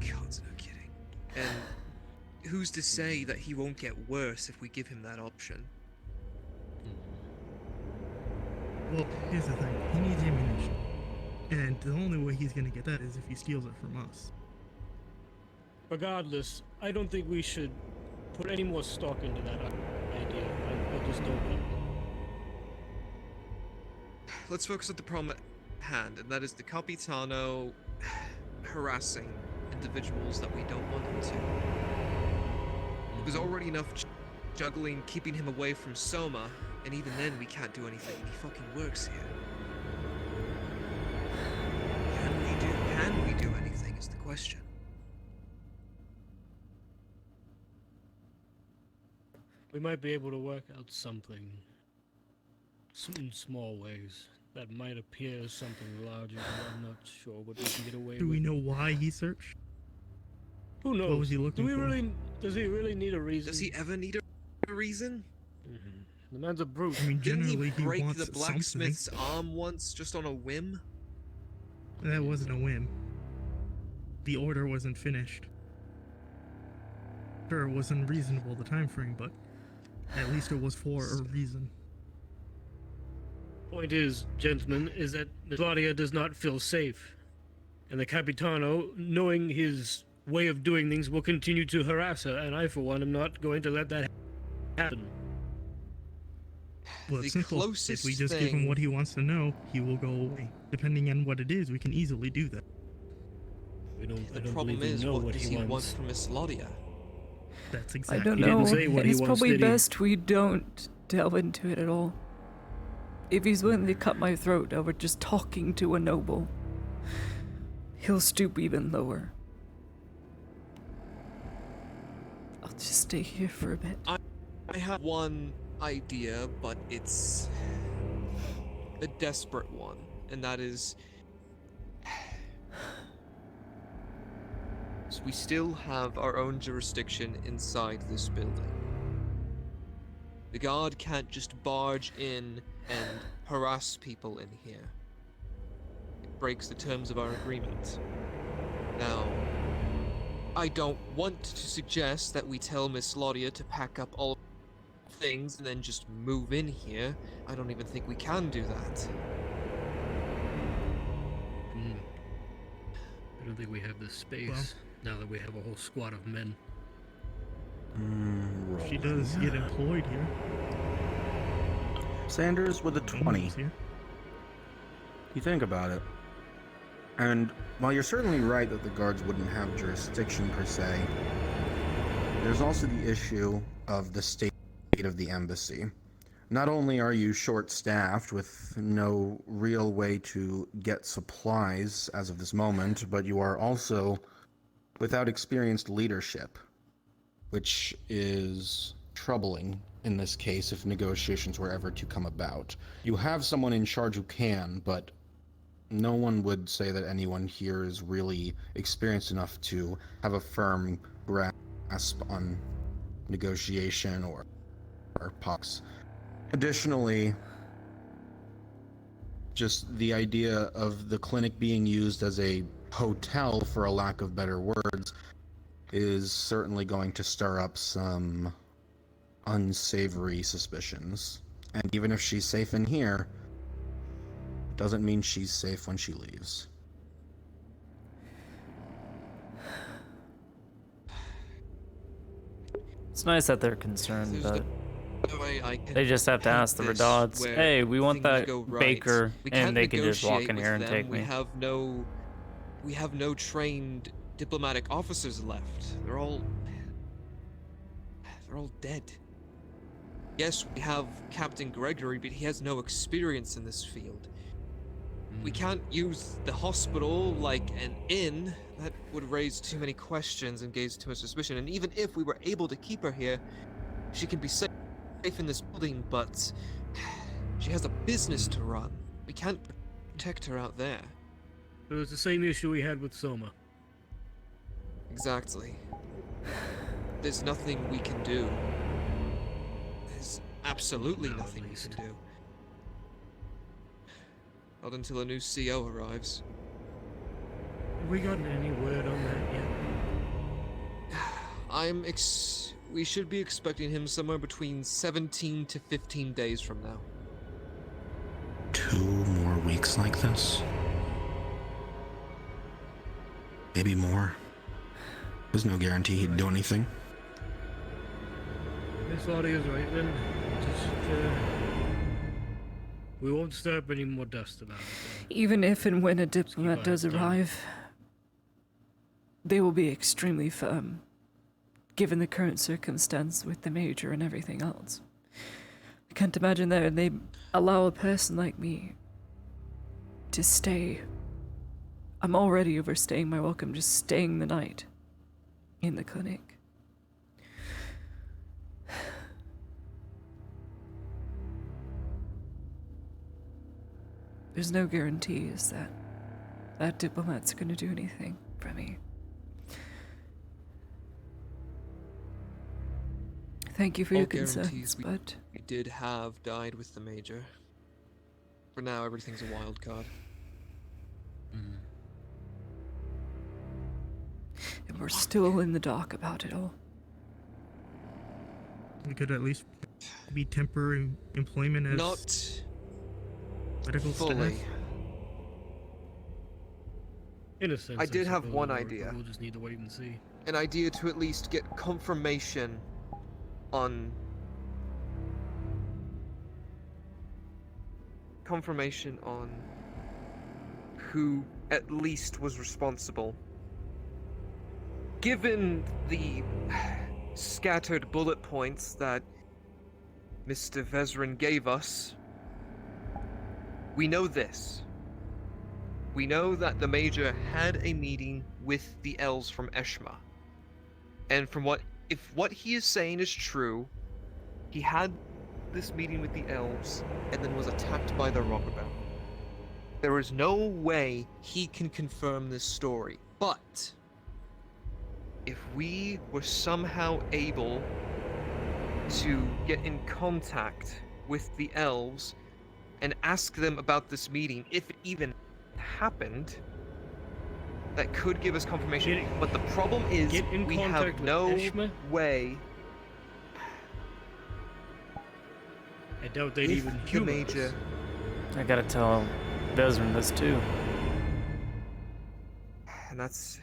God's no kidding. And who's to say that he won't get worse if we give him that option? Well, here's the thing. He needs ammunition. And the only way he's gonna get that is if he steals it from us. Regardless, I don't think we should put any more stock into that idea. I just don't know. Let's focus on the problem at hand, and that is the Capitano harassing individuals that we don't want him to. It was already enough juggling, keeping him away from Soma, and even then we can't do anything. He fucking works here. Can we do anything is the question. We might be able to work out something. In small ways. That might appear as something larger, but I'm not sure what we can get away with. Do we know why he searched? Who knows? What was he looking for? Does he really need a reason? Does he ever need a reason? The man's a brute. I mean, Didn't generally he break wants the blacksmith's arm once just on a whim? That wasn't a whim. The order wasn't finished. Sure, it was unreasonable, the time frame, but at least it was for a reason. Point is, gentlemen, is that Claudia does not feel safe. And the Capitano, knowing his way of doing things, will continue to harass her, and I, for one, am not going to let that happen. Well, it's simple. If we just give him what he wants to know, he will go away. Depending on what it is, we can easily do that. The problem is, what does he want from Miss Claudia? That's I exactly. don't He didn't know. say what And he it's wants, probably did he? best we don't delve into it at all. If he's willing to cut my throat over just talking to a noble, he'll stoop even lower. I'll just stay here for a bit. I have one idea, but it's a desperate one, and that is so we still have our own jurisdiction inside this building. The guard can't just barge in and harass people in here. It breaks the terms of our agreement. Now, I don't want to suggest that we tell Miss Claudia to pack up all things and then just move in here. I don't even think we can do that. I don't think we have the space now that we have a whole squad of men. She does get employed here. Sanders with a 20. You think about it. And while you're certainly right that the guards wouldn't have jurisdiction per se, there's also the issue of the state of the embassy. Not only are you short-staffed with no real way to get supplies as of this moment, but you are also without experienced leadership, which is troubling in this case if negotiations were ever to come about. You have someone in charge who can, but no one would say that anyone here is really experienced enough to have a firm grasp on negotiation or pox. Additionally, just the idea of the clinic being used as a hotel, for a lack of better words, is certainly going to stir up some unsavory suspicions. And even if she's safe in here, doesn't mean she's safe when she leaves. It's nice that they're concerned, but No way I can they just have to ask the this Redots, where hey, we want things that go right. baker, We and can't they can just walk negotiate in with here and them. take We me. have no trained diplomatic officers left. They're all dead. Yes, we have Captain Gregory, but he has no experience in this field. We can't use the hospital like an inn. That would raise too many questions and gaze too much suspicion. And even if we were able to keep her here, She can be safe in this building, but she has a business to run. We can't protect her out there. It was the same issue we had with Soma. Exactly. There's nothing we can do. There's absolutely nothing we can do. Not until a new CO arrives. Have we gotten any word on that yet? We should be expecting him somewhere between 17 to 15 days from now. 2 more weeks like this? Maybe more. There's no guarantee he'd do anything. Miss Audio's right then. Just, we won't stir up any more dust about it. Even if and when a diplomat does arrive, they will be extremely firm, given the current circumstance with the Major and everything else. I can't imagine that they allow a person like me to stay. I'm already overstaying my welcome, just staying the night in the clinic. There's no guarantees that that diplomat's gonna do anything for me. Thank you for your concerns, but we did have died with the Major. For now, everything's a wild card. and we're still in the dark about it all. We could at least be temporary employment as Not medical fully. staff. In a sense, I did have suppose, one or idea. We'll just need to wait and see. An idea to at least get confirmation on who at least was responsible. Given the scattered bullet points that Mr. Vezrin gave us, we know this. We know that the Major had a meeting with the elves from Eshma. And if what he is saying is true, he had this meeting with the elves and then was attacked by the robber baron. There is no way he can confirm this story. But if we were somehow able to get in contact with the elves and ask them about this meeting, if it even happened, that could give us confirmation. But the problem is we have no way. I doubt they'd If even the humor Major. us. I gotta tell Vezrin this too. And that's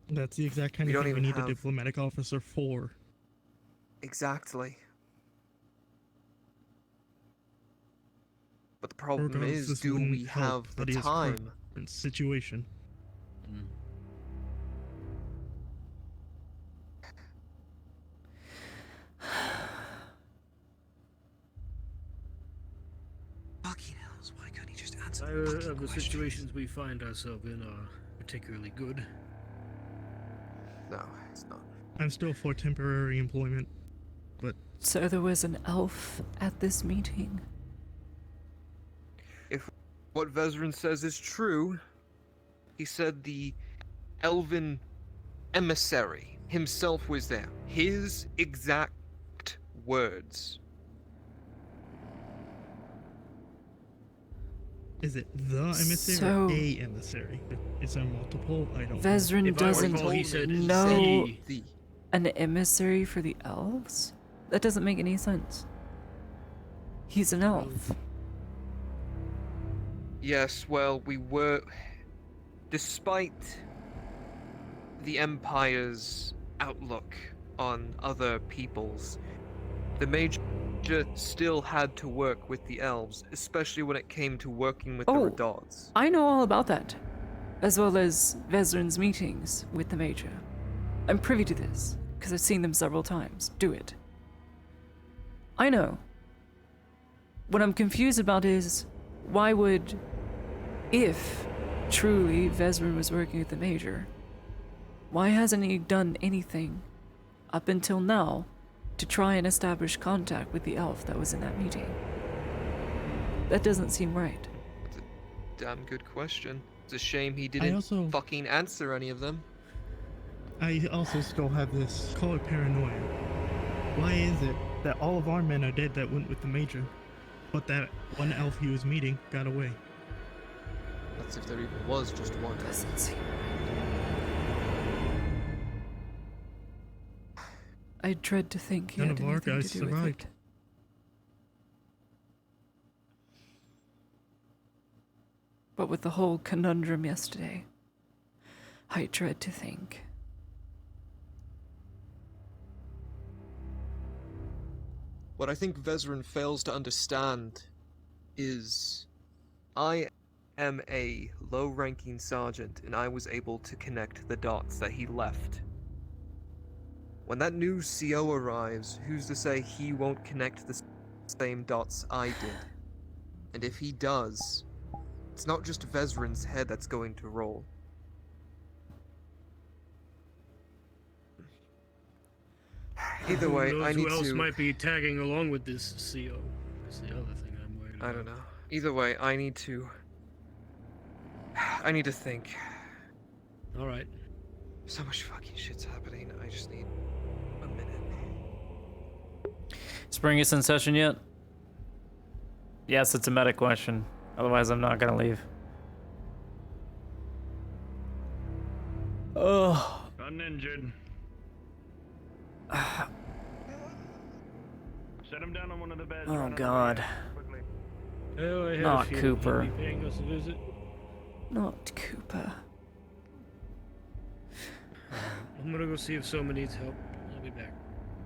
the exact kind We of don't thing we even need a have- diplomatic officer for. exactly. But the problem Regardless, is, this do wouldn't we help have the Lydia's time? current situation. Fucking hells, why couldn't he just answer the Neither fucking of the question? situations we find ourselves in are particularly good. No, it's not. I'm still for temporary employment, but So there was an elf at this meeting. If what Vezrin says is true, he said the elven emissary himself was there. His exact words. is it the emissary So- or a emissary? Is there multiple? I don't Vezrin know. doesn't know the. an emissary for the elves? That doesn't make any sense. He's an elf. Yes, well, we were. Despite the Empire's outlook on other peoples, the Major still had to work with the elves, especially when it came to working with the Oh. Redauds. I know all about that, as well as Vezrin's meetings with the Major. I'm privy to this, because I've seen them several times do it. I know. What I'm confused about is, why would, if truly Vezrin was working with the Major, why hasn't he done anything up until now to try and establish contact with the elf that was in that meeting? That doesn't seem right. That's a damn good question. It's a shame he didn't fucking answer any of them. I also still have this, call it paranoia. Why is it that all of our men are dead that went with the Major, but that one elf he was meeting got away? That's if there even was just one. Doesn't seem right. I dread to think he None had of our anything guys to do with survived. it. But with the whole conundrum yesterday, I dread to think. What I think Vezran fails to understand is I am a low-ranking sergeant, and I was able to connect the dots that he left. When that new CO arrives, who's to say he won't connect the same dots I did? And if he does, it's not just Vezran's head that's going to roll. Either way, Who knows I need who else to... might be tagging along with this CO? That's the other thing I'm worried about. I don't know. Either way, I need to think. Alright. So much fucking shit's happening, I just need a minute. Spring is in session yet? Yes, it's a meta question. Otherwise, I'm not gonna leave. Oh. Uninjured. Set him down on one of the beds. Oh God. Oh, I had Not a feeling Cooper. he'd be paying us a visit. Not Cooper. I'm gonna go see if Soma needs help. I'll be back.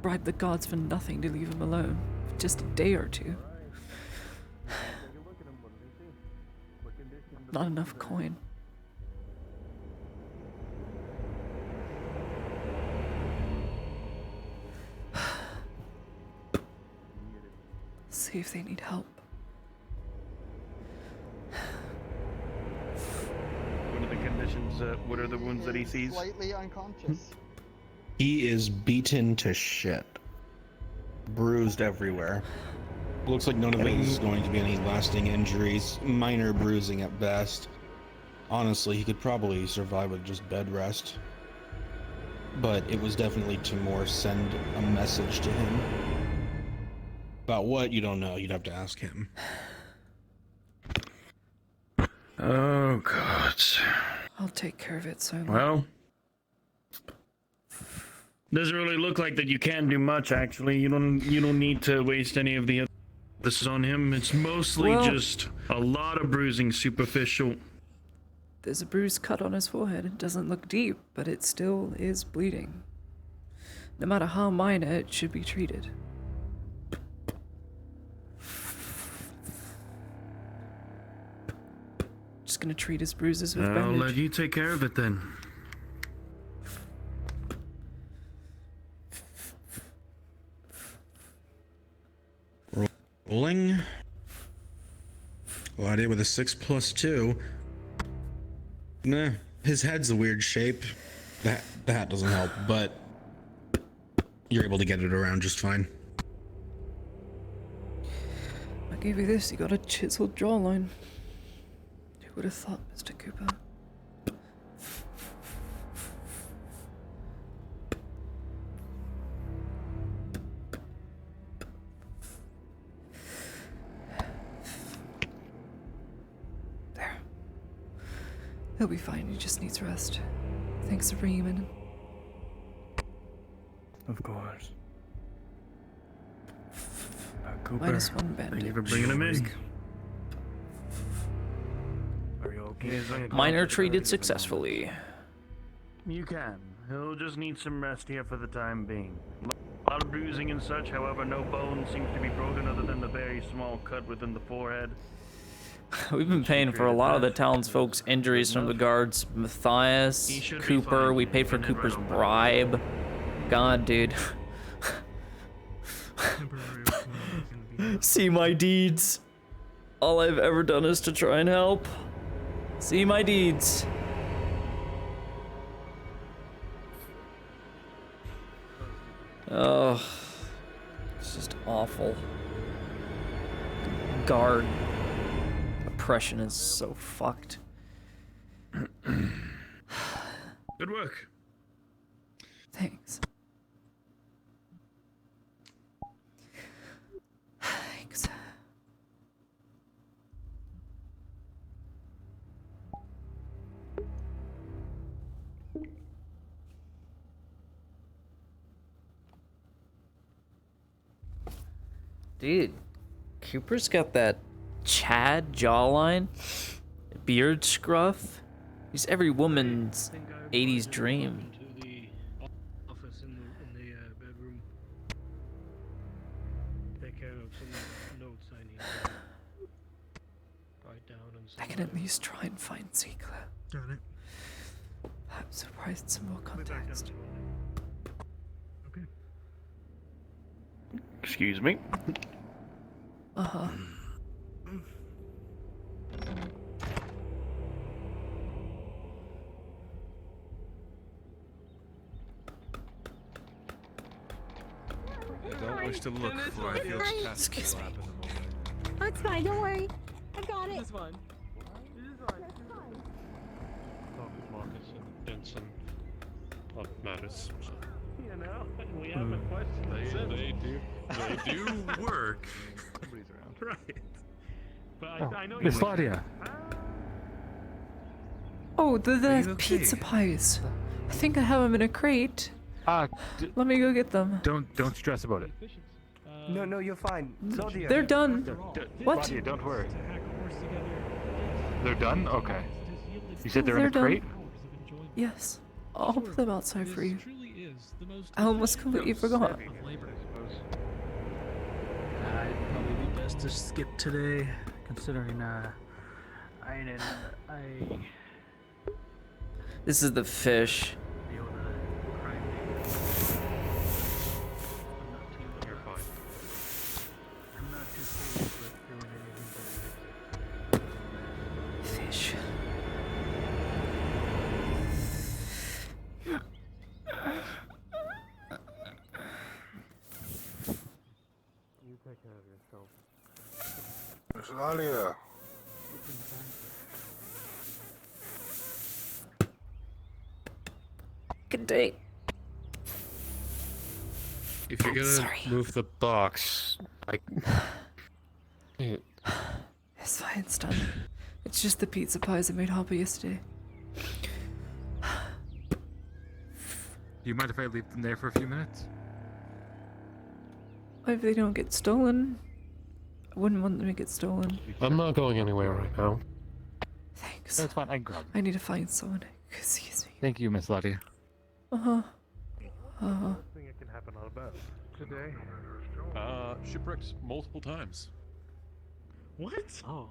Bribe the gods for nothing to leave him alone. For just a day or two. Not enough coin. See if they need help. What are the conditions? What are the wounds that he sees? Slightly unconscious. He is beaten to shit. Bruised everywhere. Looks like none of it is going to be any lasting injuries. Minor bruising at best. Honestly, he could probably survive with just bed rest. But it was definitely to more send a message to him. About what, you don't know. You'd have to ask him. Oh God. I'll take care of it, Soma. Well, doesn't really look like that you can do much. Actually, you don't need to waste any of the. This is on him. It's mostly just a lot of bruising, superficial. There's a bruise cut on his forehead. It doesn't look deep, but it still is bleeding. No matter how minor, it should be treated. Just gonna treat his bruises with I'll bandage. let you take care of it then. Rolling. Well, I did with a 6+2. Nah, his head's a weird shape. The hat doesn't help, but you're able to get it around just fine. I gave you this, you got a chiseled jawline. Who would have thought, Mr. Cooper? There. He'll be fine, he just needs rest. Thanks for bringing him in. Of course. Cooper, -1 bandage. thank you for bringing him in. Are you okay? Minor treated successfully. You can. He'll just need some rest here for the time being. A lot of bruising and such, however, no bone seems to be broken other than the very small cut within the forehead. We've been paying for a lot of the townsfolk's injuries from the guards. Matthias, Cooper, we paid for Cooper's bribe. God, dude. See my deeds. All I've ever done is to try and help. See my deeds. Oh. It's just awful. Guard oppression is so fucked. Good work. Thanks. Thanks. Dude, Cooper's got that Chad jawline, beard scruff. He's every woman's 80s dream. To the office in the bedroom. Take care of some notes I need to write down and I send can at to- least try and find Ziegler. Got it. I'm surprised some more context. Okay. Excuse me. Uh-huh. I don't wish to look for I feel Excuse me. Oh, it's fine. Don't worry. I got it. It's fine. Talk with Marcus and Benson of matters. You know, we have a question. They do work. Somebody's around. Right. But I know Miss you. Claudia. Oh, the Are you okay? pizza pies. I think I have them in a crate. Let me go get them. Don't stress about it. No, you're fine. Claudia. They're done. What? Claudia, don't worry. They're done? Okay. You said they're in They're a done. crate? Yes. I'll put them outside for you. I almost completely forgot. It'd probably be best to skip today, considering This is the fish. You're fine. I'm not too pleased with doing anything but Fish. you take care of yourself. Miss Lalia. Good day. If you're gonna Sorry. move the box, like, It's fine, it's done. It's just the pizza pies I made Hopper yesterday. Do you mind if I leave them there for a few minutes? If they don't get stolen, I wouldn't want them to get stolen. I'm not going anywhere right now. Thanks. That's fine. I can grab them. I need to find someone. Excuse me. Thank you, Miss Claudia. Uh-huh. Uh-huh. Thing that can happen on a boat today. Shipwrecks multiple times. What? Oh.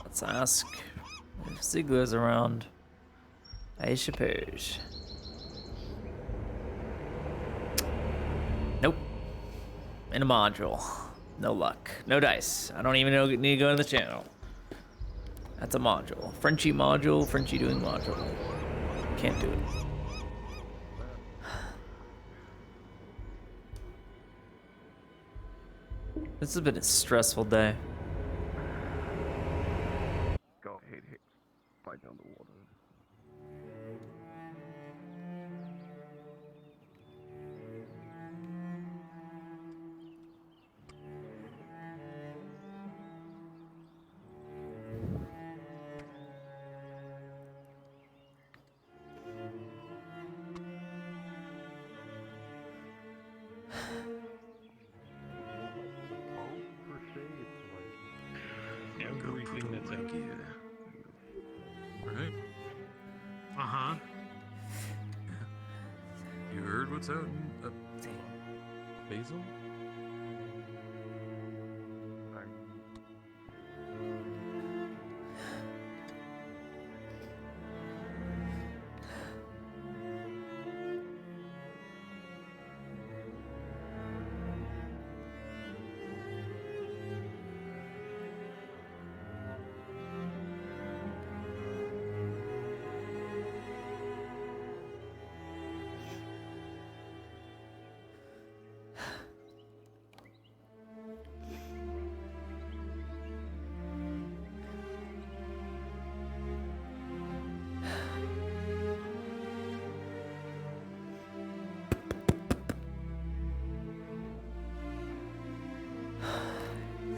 Let's ask if Ziegler's around. I suppose. Nope. In a module. No luck. No dice. I don't even need to go to the channel. That's a module. Frenchie module. Frenchie doing module. Can't do it. This has been a stressful day. Go ahead, fight down the water. everything that's out there. Right? Uh-huh. You heard what's out in Basil?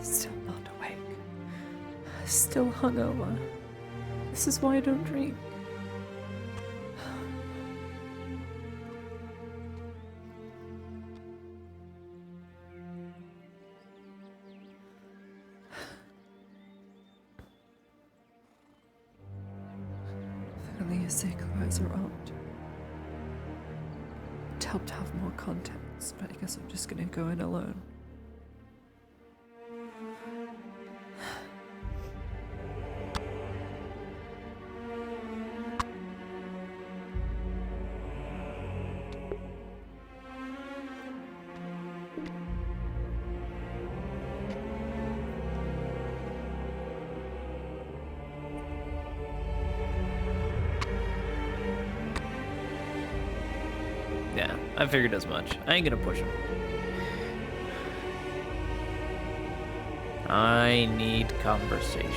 Still not awake. Still hungover. This is why I don't drink. If only a sacrifice around. It'd help to have more context, but I guess I'm just gonna go in alone. Yeah, I figured as much. I ain't gonna push him. I need conversation.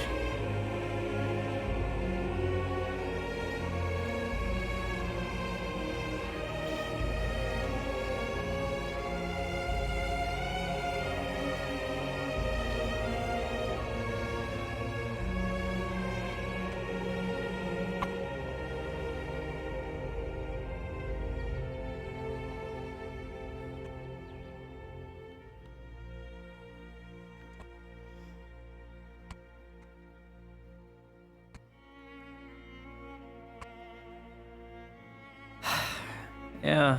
Yeah.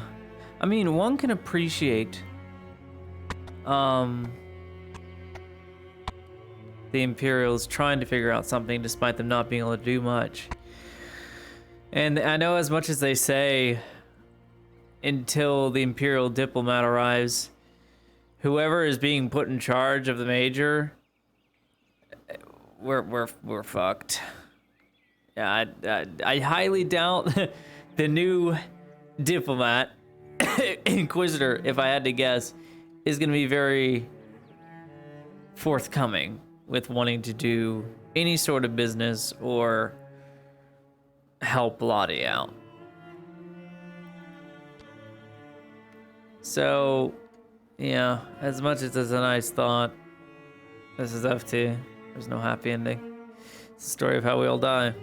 I mean, one can appreciate the Imperials trying to figure out something despite them not being able to do much. And I know as much as they say until the Imperial diplomat arrives, whoever is being put in charge of the major, we're fucked. Yeah, I highly doubt the new diplomat, Inquisitor, if I had to guess, is going to be very forthcoming with wanting to do any sort of business or help Lottie out. So, yeah, as much as it's a nice thought, this is FT. There's no happy ending. It's the story of how we all die.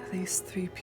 These three people.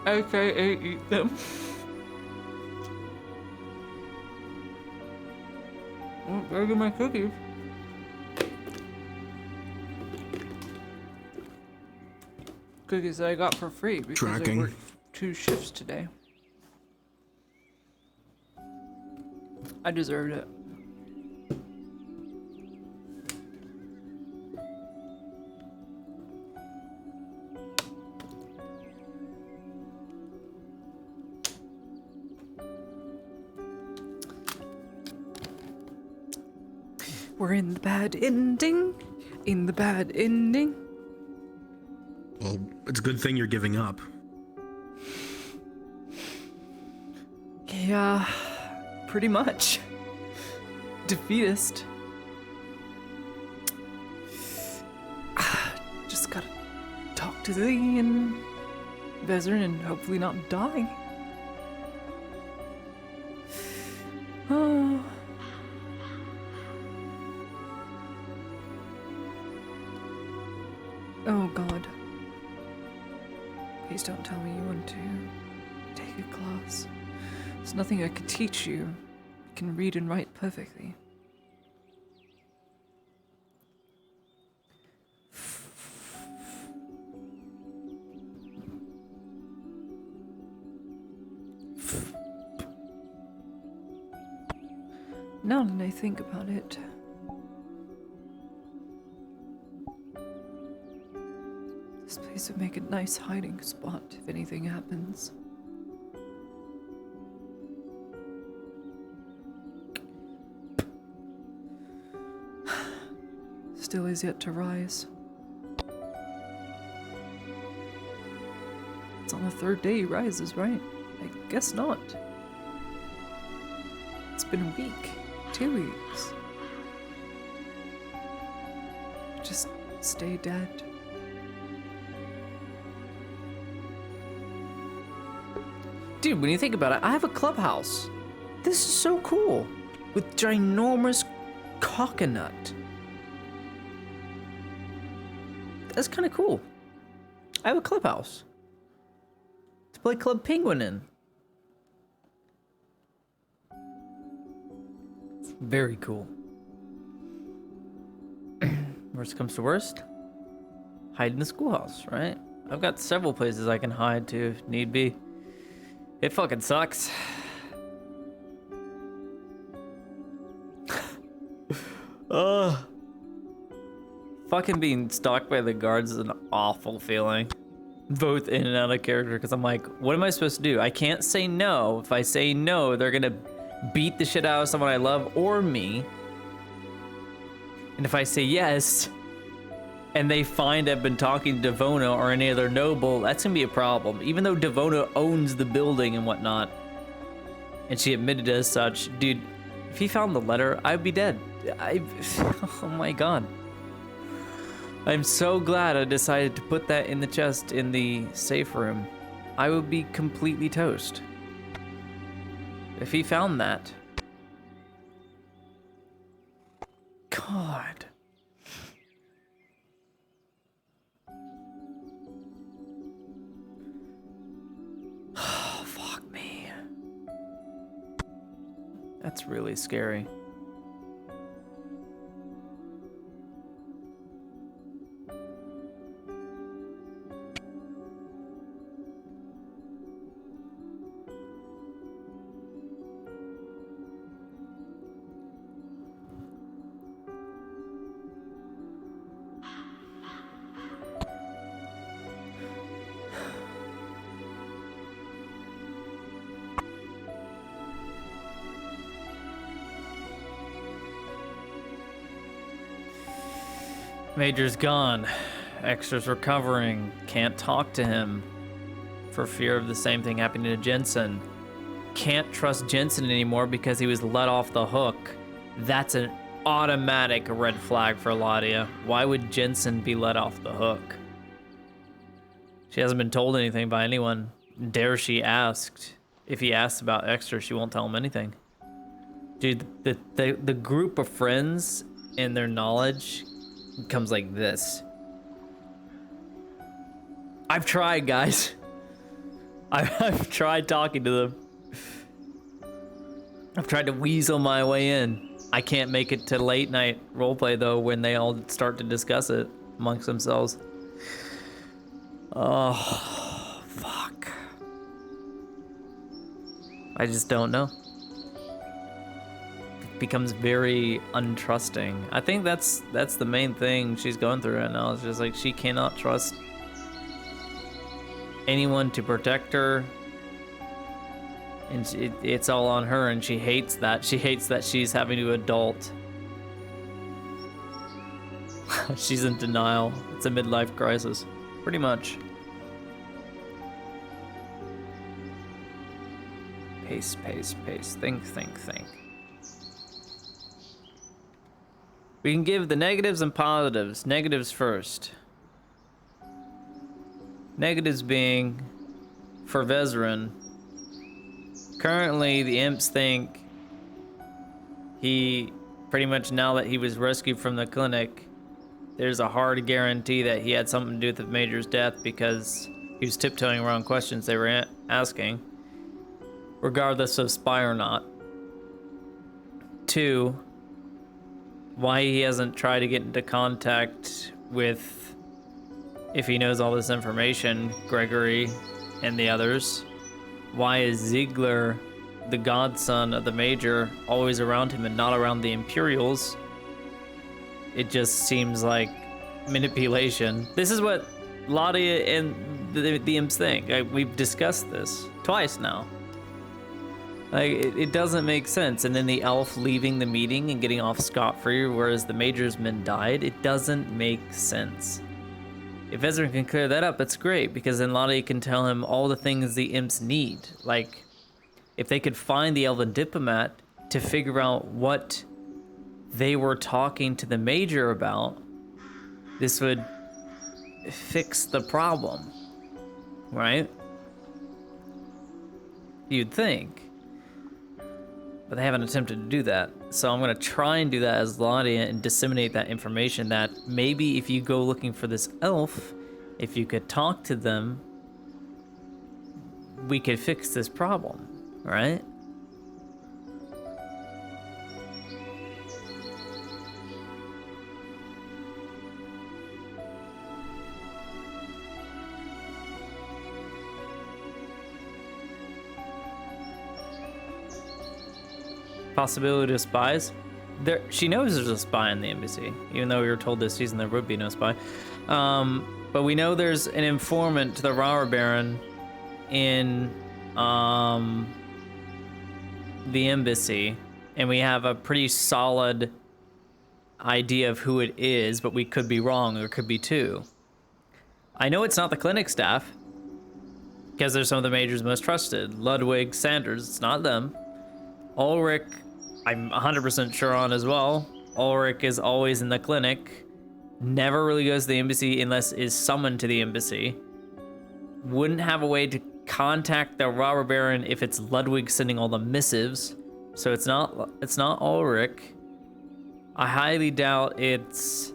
AKA eat them. Where are my cookies? Cookies that I got for free because Tracking. I worked 2 shifts today. I deserved it. We're in the bad ending. In the bad ending. Well, it's a good thing you're giving up. Yeah, pretty much. Defeatist. Just gotta talk to thee and Vezrin and hopefully not die. Oh. Oh God. Please don't tell me you want to take a class. There's nothing I could teach you. You can read and write perfectly. Now that I think about it, this place would make a nice hiding spot if anything happens. Still is yet to rise. It's on the 3rd day he rises, right? I guess not. It's been a week. 2 weeks. Just stay dead. Dude, when you think about it, I have a clubhouse. This is so cool. With ginormous coconut. That's kind of cool. I have a clubhouse to play Club Penguin in. Very cool. Worst comes to worst, hide in the schoolhouse, right? I've got several places I can hide to if need be. It fucking sucks. Fucking being stalked by the guards is an awful feeling. Both in and out of character, because I'm like, what am I supposed to do? I can't say no. If I say no, they're gonna beat the shit out of someone I love or me. And if I say yes, and they find I've been talking to Devona or any other noble, that's gonna be a problem. Even though Devona owns the building and whatnot, and she admitted as such, dude, if he found the letter, I'd be dead. Oh my god. I'm so glad I decided to put that in the chest in the safe room. I would be completely toast if he found that. God. Oh, fuck me. That's really scary. Major's gone. Extra's recovering. Can't talk to him for fear of the same thing happening to Jensen. Can't trust Jensen anymore because he was let off the hook. That's an automatic red flag for Ladia. Why would Jensen be let off the hook? She hasn't been told anything by anyone. Dare she asked? If he asks about Extra, she won't tell him anything. Dude, the group of friends and their knowledge comes like this. I've tried, guys. I've tried talking to them. I've tried to weasel my way in. I can't make it to late night roleplay though when they all start to discuss it amongst themselves. Oh, fuck. I just don't know. It becomes very untrusting. I think that's the main thing she's going through right now. It's just like she cannot trust anyone to protect her. And it's all on her, and she hates that. She hates that she's having to adult. She's in denial. It's a midlife crisis, pretty much. Pace, pace, pace. Think, think, think. We can give the negatives and positives. Negatives first. Negatives being, for Vezran, currently the imps think he, pretty much now that he was rescued from the clinic, there's a hard guarantee that he had something to do with the Major's death because he was tiptoeing around questions they were asking, regardless of spy or not. 2, why he hasn't tried to get into contact with, if he knows all this information, Gregory and the others. Why is Ziegler, the godson of the Major, always around him and not around the Imperials? It just seems like manipulation. This is what Ladia and the imps think. We've discussed this twice now. Like, it doesn't make sense. And then the elf leaving the meeting and getting off scot-free, whereas the Major's men died, it doesn't make sense. If Ezra can clear that up, that's great, because then Lottie can tell him all the things the imps need. Like, if they could find the elven diplomat to figure out what they were talking to the Major about, this would fix the problem, right? You'd think. But they haven't attempted to do that. So I'm gonna try and do that as Lottie and disseminate that information that maybe if you go looking for this elf, if you could talk to them, we could fix this problem, right? Possibility of spies. She knows there's a spy in the embassy, even though we were told this season there would be no spy. But we know there's an informant to the Rauer Baron in the embassy, and we have a pretty solid idea of who it is, but we could be wrong, or could be two. I know it's not the clinic staff, because they're some of the Major's most trusted. Ludwig, Sanders, it's not them. Ulrich, I'm 100% sure on as well. Ulrich is always in the clinic. Never really goes to the embassy unless is summoned to the embassy. Wouldn't have a way to contact the robber baron if it's Ludwig sending all the missives. So it's not Ulrich. I highly doubt it's...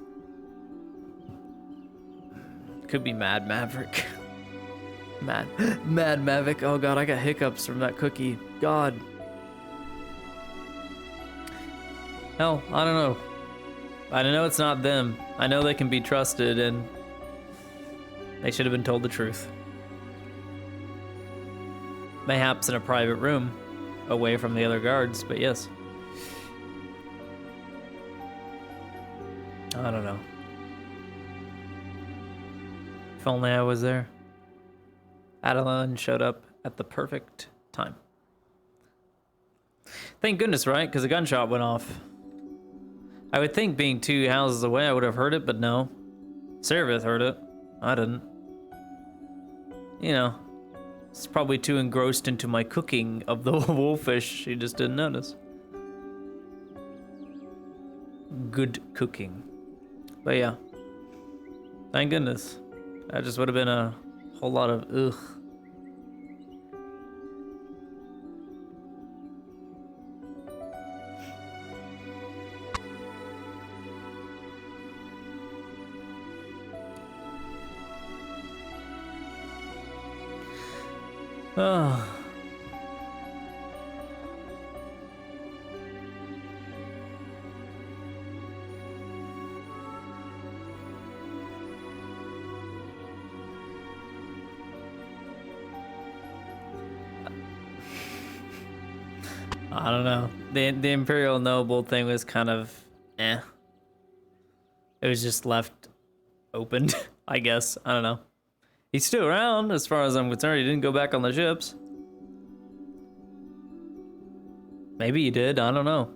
Could be Mad Maverick. Mad Maverick. Oh god, I got hiccups from that cookie. God. Hell, I don't know. I know it's not them. I know they can be trusted, and they should have been told the truth. Mayhaps in a private room, away from the other guards, but yes. I don't know. If only I was there. Adeline showed up at the perfect time. Thank goodness, right? Because a gunshot went off. I would think being 2 houses away I would have heard it, but no. Servith heard it. I didn't. You know, it's probably too engrossed into my cooking of the wolfish, she just didn't notice. Good cooking. But yeah. Thank goodness. That just would have been a whole lot of ugh. Oh. I don't know. The Imperial Noble thing was kind of eh. It was just left opened, I guess. I don't know. He's still around, as far as I'm concerned. He didn't go back on the ships. Maybe he did. I don't know.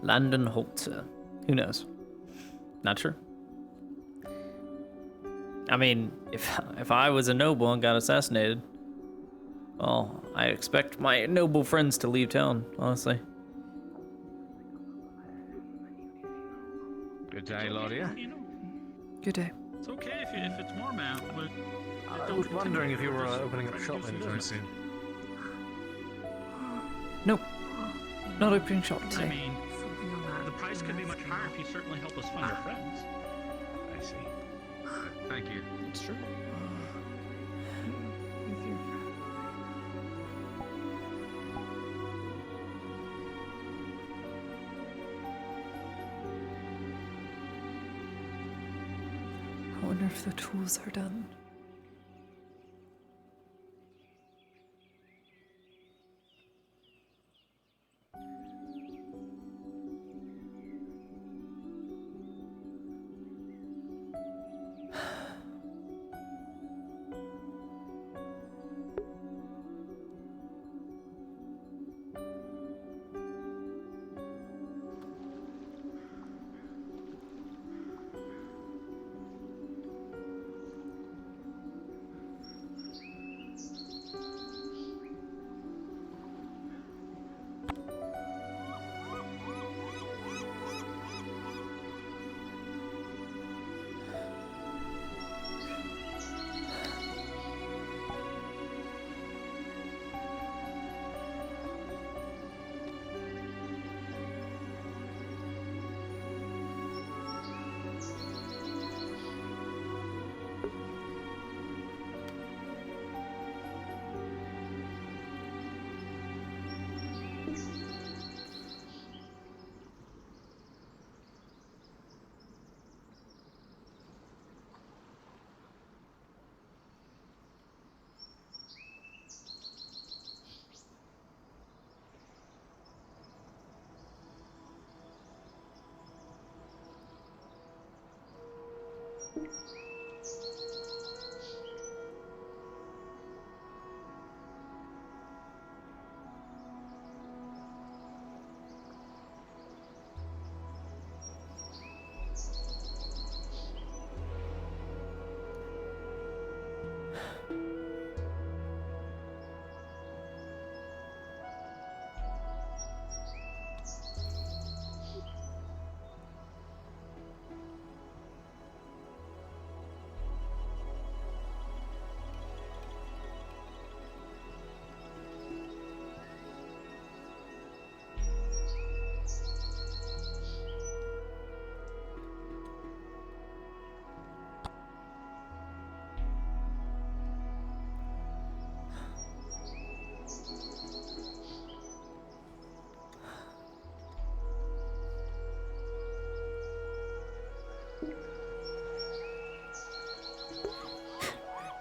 Landon Holzer. Who knows? Not sure. I mean, if I was a noble and got assassinated, well, I expect my noble friends to leave town, honestly. Good day, Laudia. You know, Good day. it's okay if it's warm out, but I was wondering if you were opening up shop anytime soon. Nope. Not opening shop I today. mean, the price could be much higher if you certainly help us find our friends. I see. Thank you. It's true. I wonder if the tools are done.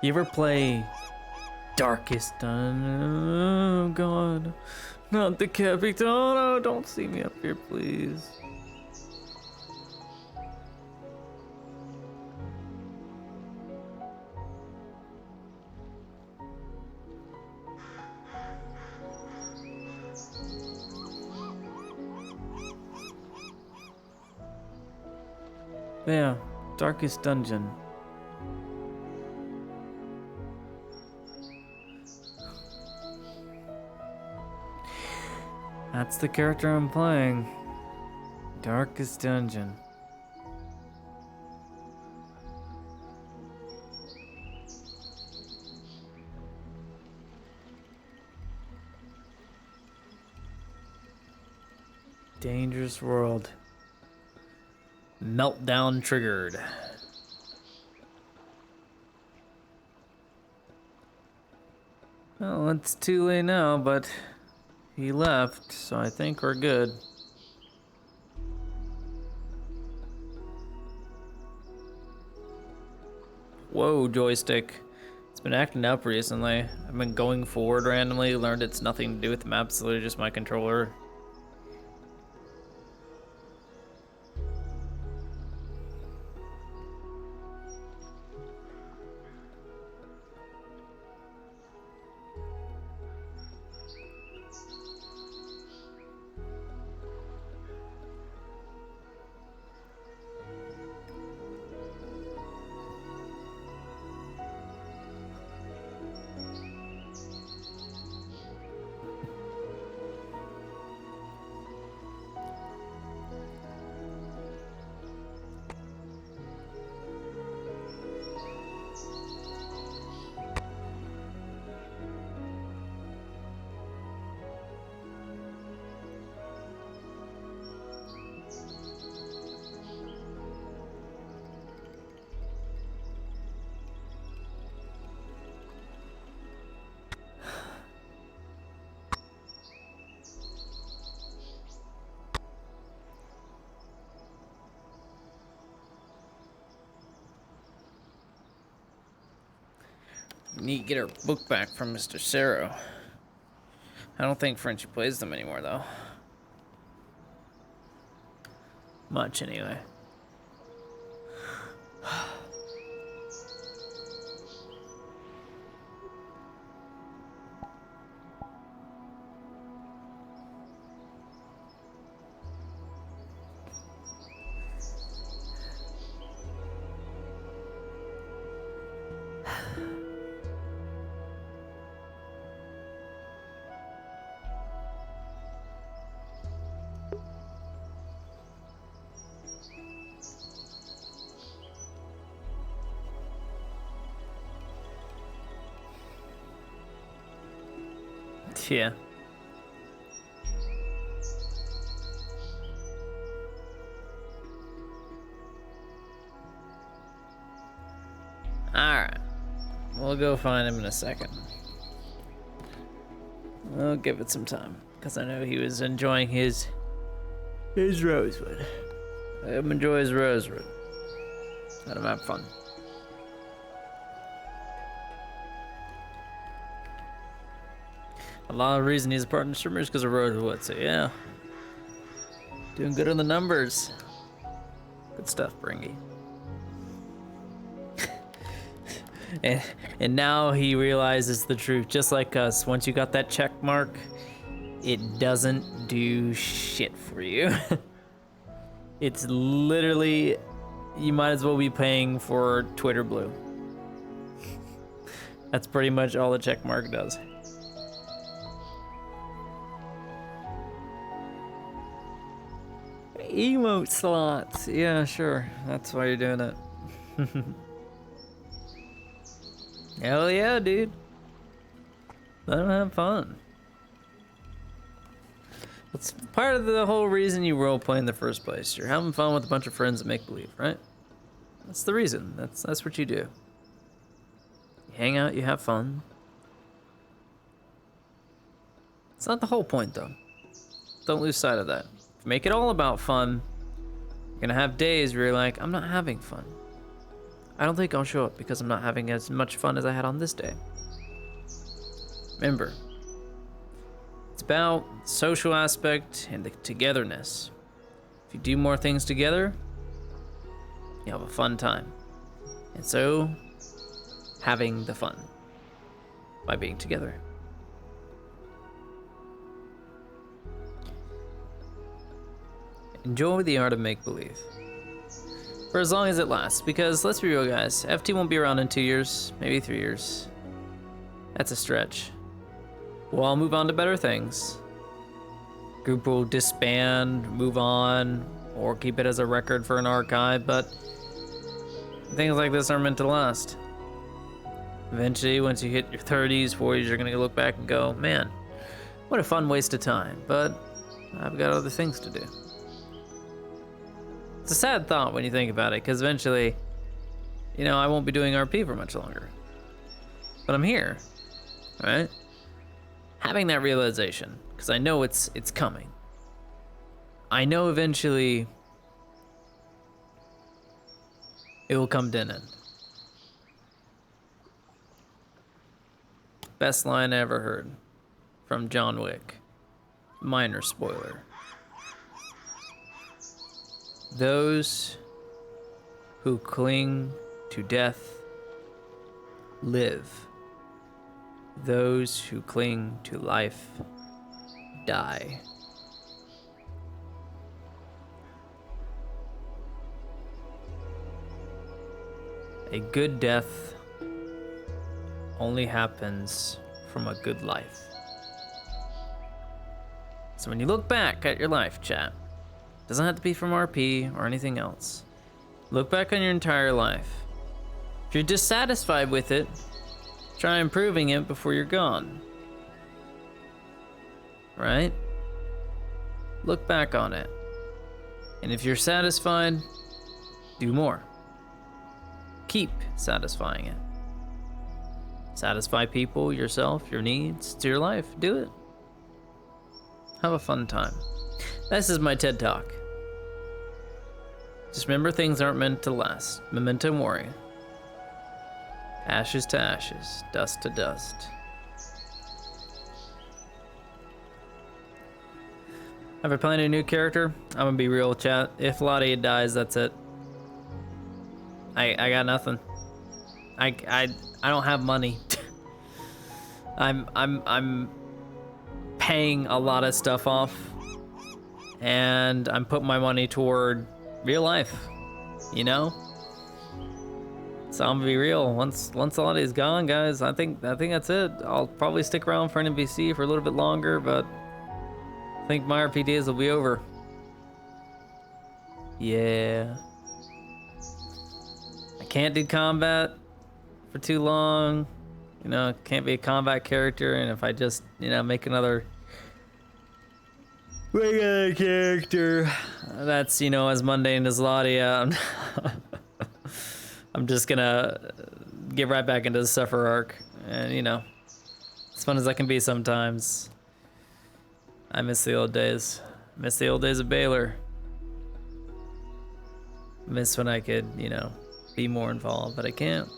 You ever play Darkest Dun? Oh god. Not the Capitano. Don't see me up here, please. Yeah, Darkest Dungeon. That's the character I'm playing. Darkest Dungeon. Dangerous world. Meltdown triggered. Well, it's too late now, but he left, so I think we're good. Whoa, joystick. It's been acting up recently. I've been going forward randomly, learned it's nothing to do with the map, it's literally just my controller. Need to get our book back from Mr. Sarrow. I don't think Frenchie plays them anymore, though. Much, anyway. Yeah. Alright. We'll go find him in a second. I'll give it some time, because I know he was enjoying his rosewood. Let him enjoy his rosewood. Let him have fun. A lot of reason he's a partner streamer is because of rosewood, so yeah. Doing good on the numbers. Good stuff, Bringy. and now he realizes the truth, just like us. Once you got that check mark, it doesn't do shit for you. It's literally, you might as well be paying for Twitter Blue. That's pretty much all the check mark does. Emote slots. Yeah, sure. That's why you're doing it. Hell yeah, dude. Let them have fun. It's part of the whole reason you roleplay in the first place. You're having fun with a bunch of friends that make believe, right? That's the reason. That's what you do. You hang out, you have fun. It's not the whole point, though. Don't lose sight of that. If you make it all about fun, you're gonna have days where you're like, I'm not having fun. I don't think I'll show up because I'm not having as much fun as I had on this day. Remember, it's about the social aspect and the togetherness. If you do more things together, you have a fun time. And so, having the fun by being together. Enjoy the art of make-believe. For as long as it lasts, because let's be real, guys, FT won't be around in 2 years, maybe 3 years. That's a stretch. We'll all move on to better things. Group will disband, move on, or keep it as a record for an archive, but things like this aren't meant to last. Eventually, once you hit your 30s, 40s, you're gonna look back and go, man, what a fun waste of time, but I've got other things to do. It's a sad thought when you think about it, because eventually, you know, I won't be doing RP for much longer. But I'm here, right? having that realization, because I know it's coming. I know eventually it will come to an end. Best line I ever heard from John Wick. Minor spoiler. Those who cling to death live. Those who cling to life die. A good death only happens from a good life. So when you look back at your life, chat, doesn't have to be from RP or anything else. Look back on your entire life. If you're dissatisfied with it, try improving it before you're gone. Right? Look back on it. And if you're satisfied, do more. Keep satisfying it. Satisfy people, yourself, your needs, to your life. Do it. Have a fun time. This is my TED Talk. Just remember, things aren't meant to last. Memento mori. Ashes to ashes, dust to dust. Have I planned a new character? I'm gonna be real, chat. If Lottie dies, that's it. I got nothing. I don't have money. I'm paying a lot of stuff off, and I'm putting my money toward real life, you know? So I'm gonna be real. Once Lottie's gone, guys, I think that's it. I'll probably stick around for an NPC for a little bit longer, but I think my RP days will be over. Yeah. I can't do combat for too long. You know, can't be a combat character, and if I just, you know, make another regular character that's, you know, as mundane as Ladia, I'm just gonna get right back into the Suffer arc, and, you know, as fun as I can be sometimes, I miss the old days. Miss the old days of Baylor. Miss when I could, you know, be more involved, but I can't.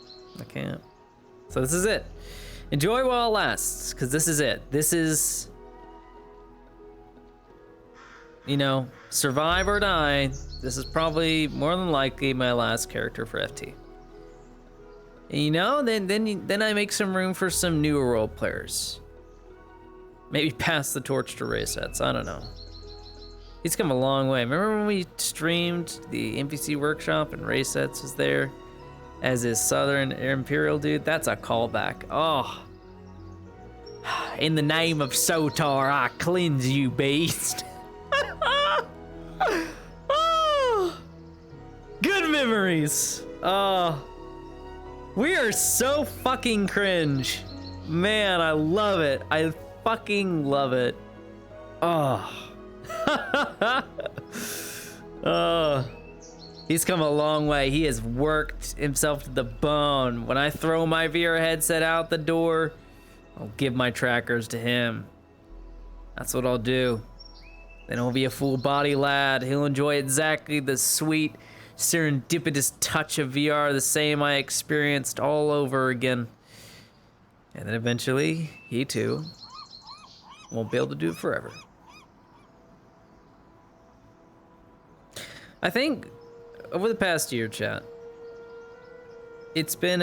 So this is it. Enjoy while it lasts, because this is it. This is, you know, survive or die. This is probably more than likely my last character for FT. And, you know, then I make some room for some newer role players. Maybe pass the torch to VRChat. I don't know. He's come a long way. Remember when we streamed the NPC workshop and VRChat was there as his Southern Imperial dude? That's a callback. Oh. In the name of Sotar, I cleanse you, beast. Oh. Good memories. Oh. We are so fucking cringe. Man, I love it. I fucking love it. Oh. Oh. He's come a long way. He has worked himself to the bone. When I throw my VR headset out the door, I'll give my trackers to him. That's what I'll do. Then he'll be a full body lad. He'll enjoy exactly the sweet, serendipitous touch of VR, the same I experienced all over again. And then eventually, he too won't be able to do it forever. I think over the past year, chat, it's been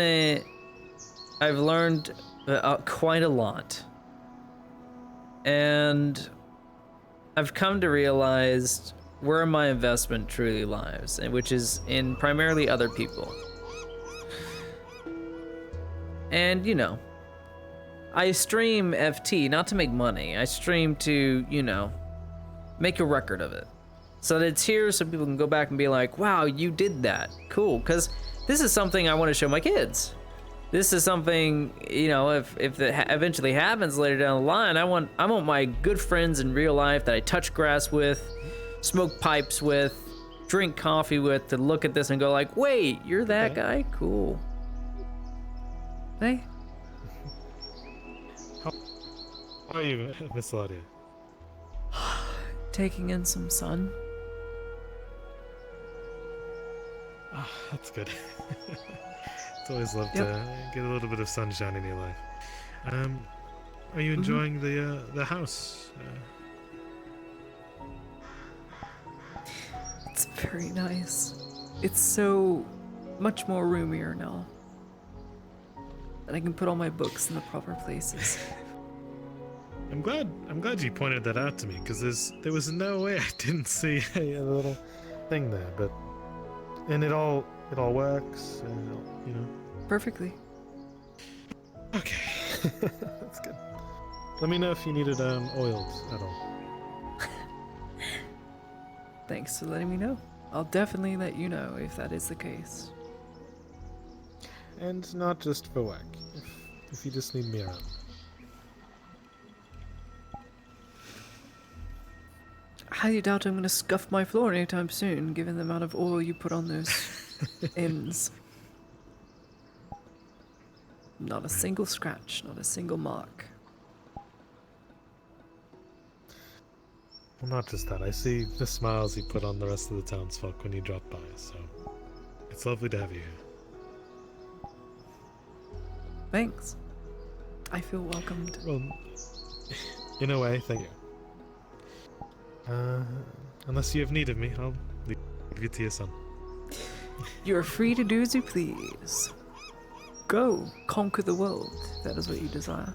I've learned quite a lot. And I've come to realize where my investment truly lies, and which is in primarily other people. And, you know, I stream FT not to make money. I stream to, you know, make a record of it. So that it's here so people can go back and be like, wow, you did that. Cool, because this is something I want to show my kids. This is something, you know, if it eventually happens later down the line, I want my good friends in real life that I touch grass with, smoke pipes with, drink coffee with, to look at this and go like, wait, you're that guy? Cool. Hey. How How are you, Miss Claudia? Taking in some sun. Ah, that's good. It's always loved to get a little bit of sunshine in your life. Are you enjoying the house? It's very nice. It's so much more roomier now. And I can put all my books in the proper places. I'm glad you pointed that out to me, because there was no way I didn't see a little thing there, and it all works, you know. Perfectly. Okay, that's good. Let me know if you needed oiled at all. Thanks for letting me know. I'll definitely let you know if that is the case. And not just for work, if you just need me around. I highly doubt I'm going to scuff my floor anytime soon, given the amount of oil you put on those ends. Not a single scratch, not a single mark. Well, not just that. I see the smiles you put on the rest of the townsfolk when you drop by, so it's lovely to have you here. Thanks. I feel welcomed. Well, in a way, thank you. Unless you have need of me, I'll leave you to your son. You're free to do as you please. Go, conquer the world. That is what you desire.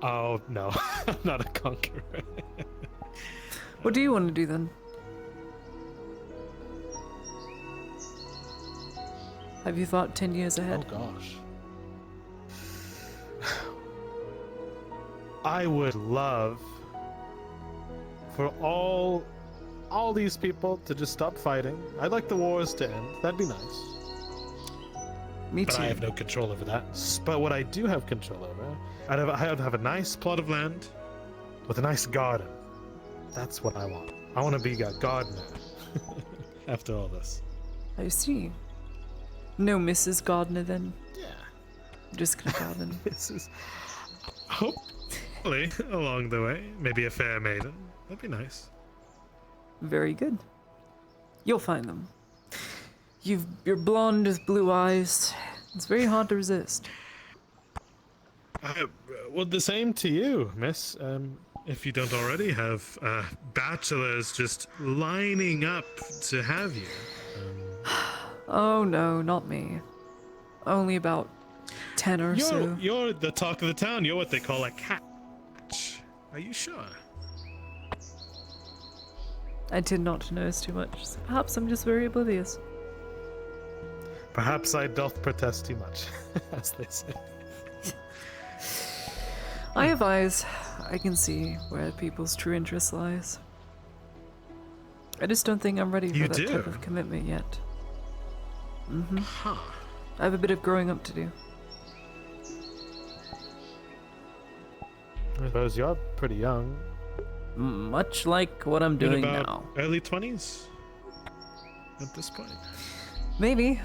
Oh, no. I'm not a conqueror. What do you want to do then? Have you thought 10 years ahead? Oh, gosh. I would love for all these people to just stop fighting. I'd like the wars to end. That'd be nice. Me too. But I have no control over that. But what I do have control over, I'd have a nice plot of land with a nice garden. That's what I want. I want to be a gardener after all this. I see. No Mrs. Gardner then? Yeah. Just gonna garden. Mrs. Hopefully, along the way, maybe a fair maiden. That'd be nice. Very good. You'll find them. You're blonde with blue eyes. It's very hard to resist. Well, the same to you, miss. If you don't already have bachelors just lining up to have you. Oh no, not me. Only about 10 or so. You're the talk of the town. You're what they call a catch. Are you sure? I tend not to notice too much. So perhaps I'm just very oblivious. Perhaps I doth protest too much, as they say. I have eyes. I can see where people's true interest lies. I just don't think I'm ready for that type of commitment yet. Mm-hmm. Huh. I have a bit of growing up to do. I suppose you're pretty young. Much like what I'm doing about now. Early 20s? At this point? Maybe.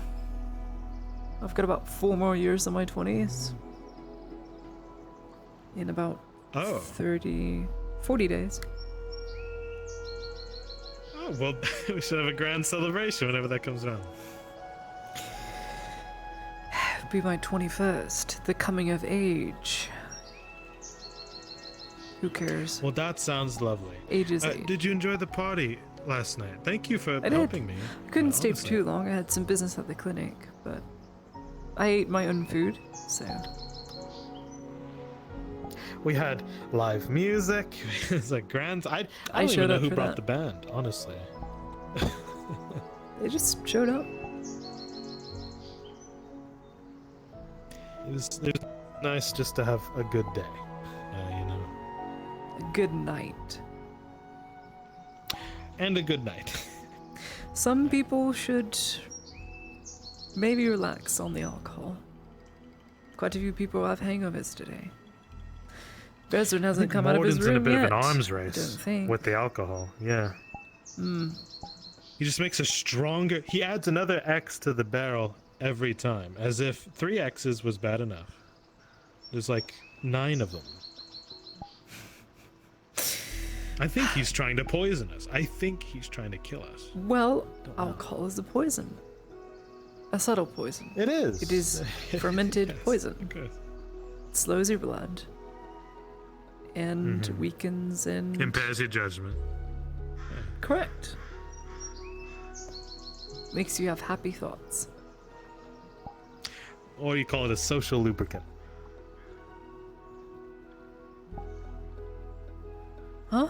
I've got about 4 more years of my 20s. In about 40 days. Oh, well, we should have a grand celebration whenever that comes around. It'll be my 21st, the coming of age. Who cares? Well, that sounds lovely. Age is age. Did you enjoy the party last night? Thank you for I helping did. me. I couldn't stay for too long. I had some business at the clinic, but I ate my own food, so. We had live music. It's a grand. I don't even know who brought the band, honestly. They just showed up. It was nice just to have a good day, you know. A good night. And a good night. Some people should maybe relax on the alcohol. Quite a few people have hangovers today. Besrin hasn't come out of his room in a bit yet. of an arms race Don't think. with the alcohol. Yeah. He just makes a stronger. He adds another X to the barrel every time, as if 3 X's was bad enough. There's like 9 of them. I think he's trying to poison us. I think he's trying to kill us. Well, alcohol is a poison. A subtle poison. It is. It is fermented Yes, poison. okay. It slows your blood and weakens and Impairs your judgment. correct. Makes you have happy thoughts. Or you call it a social lubricant. Huh?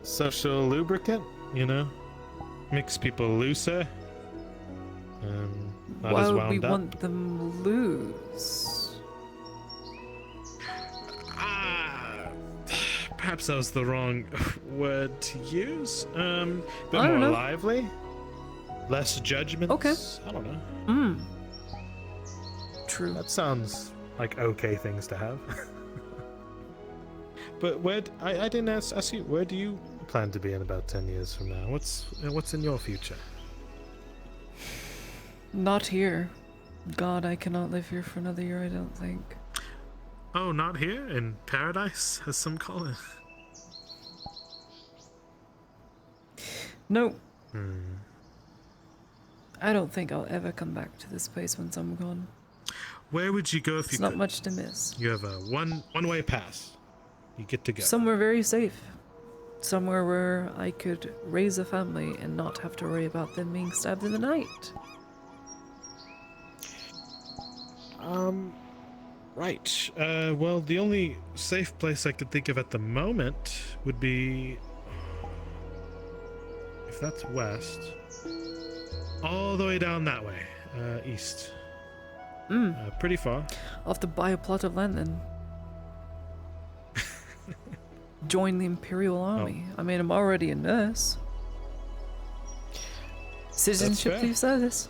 Social lubricant, you know? Makes people looser. Not as Why would wound we up. want them loose? Perhaps that was the wrong word to use. Bit I more don't know. lively. Less judgments. Okay. I don't know. True. That sounds like okay things to have. But I didn't ask you, where do you plan to be in about 10 years from now? What's in your future? Not here. God, I cannot live here for another year, I don't think. Oh, not here? In paradise, as some call it? No. I don't think I'll ever come back to this place once I'm gone. Where would you go if It's you not could? much to miss. You have a one-way pass. You get to go. Somewhere very safe. Somewhere where I could raise a family and not have to worry about them being stabbed in the night. Right. Well, the only safe place I could think of at the moment would be, if that's west, all the way down that way, east. Pretty far. I'll have to buy a plot of land then. Join the Imperial Army. I mean, I'm already a nurse. Citizenship fair. through service.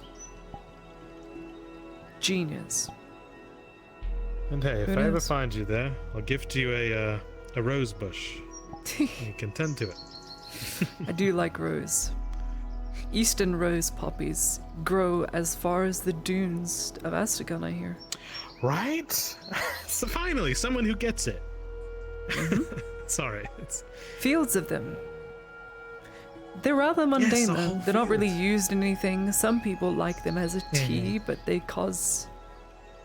Genius. And hey, if Who I ever knows? find you there, I'll gift you a rose bush. And you can tend to it. I do like rose. Eastern rose poppies grow as far as the dunes of Astragon, I hear. Right? So finally, someone who gets it. Sorry. Fields of them. They're rather mundane a though. whole They're not really used in anything. Some people like them as a tea, but they cause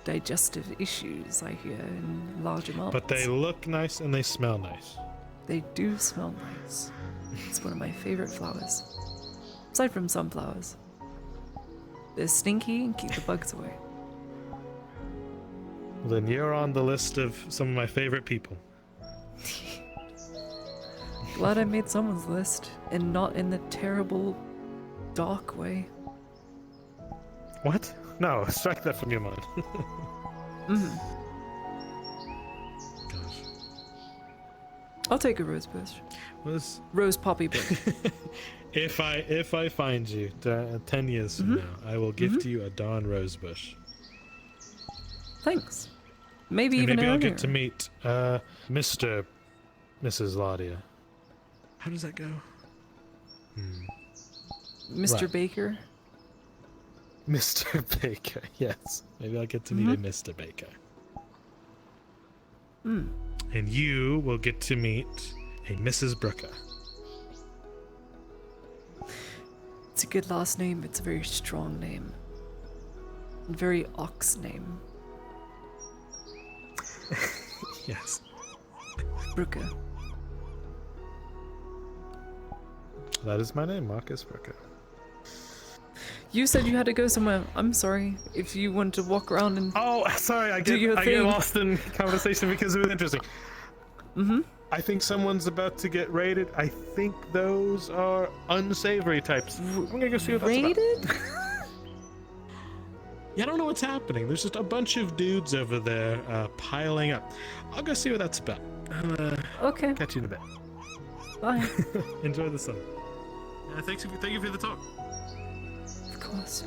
digestive issues, I hear, in large amounts. But they look nice and they smell nice. They do smell nice. It's one of my favorite flowers. Aside from sunflowers. They're stinky and keep the bugs away. Well, then you're on the list of some of my favorite people. Glad I made someone's list, and not in the terrible, dark way. What? No, strike that from your mind. I'll take a rose bush. Was Rose poppy bush. if I find you 10 years from now, I will gift you a darn rose bush. Thanks. Maybe And even maybe I'll earlier. get to meet Mrs. Ladia. How does that go? Mr. Right. Baker. Mr. Baker, yes. Maybe I'll get to meet a Mr. Baker. And you will get to meet a Mrs. Brooker. It's a good last name. It's a very strong name. And very ox name. Yes. Brooker. That is my name, Marcus Brooker. You said you had to go somewhere. I'm sorry. If you want to walk around and Oh, sorry, I get lost in conversation because it was interesting. I think someone's about to get raided. I think those are unsavory types. We're gonna go see what that's about. raided? Yeah, I don't know what's happening. There's just a bunch of dudes over there piling up. I'll go see what that's about. Okay. Catch you in a bit. Bye. Enjoy the sun. Thank you for the talk. Of course.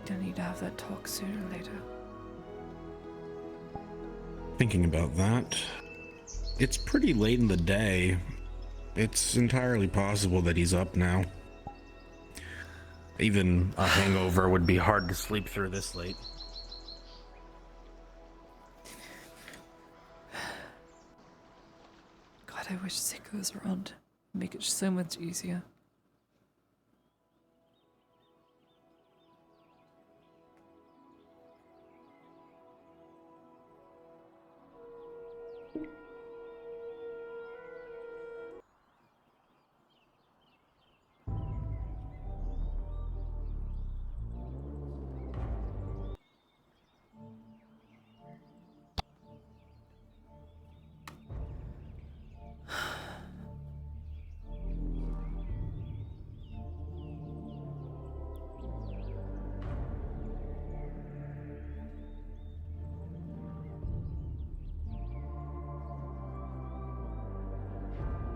Don't need to have that talk sooner or later. Thinking about that, it's pretty late in the day. It's entirely possible that he's up now. Even a hangover would be hard to sleep through this late. goes around. Make it so much easier.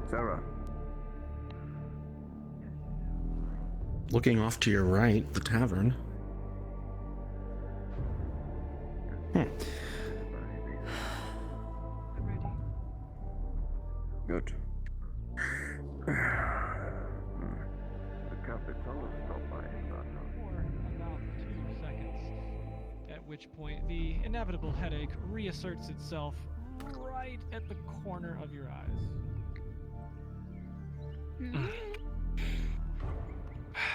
Sarah. Looking off to your right, the tavern. Good. The Capitol stopped by For about 2 seconds, at which point the inevitable headache reasserts itself right at the corner of your eyes.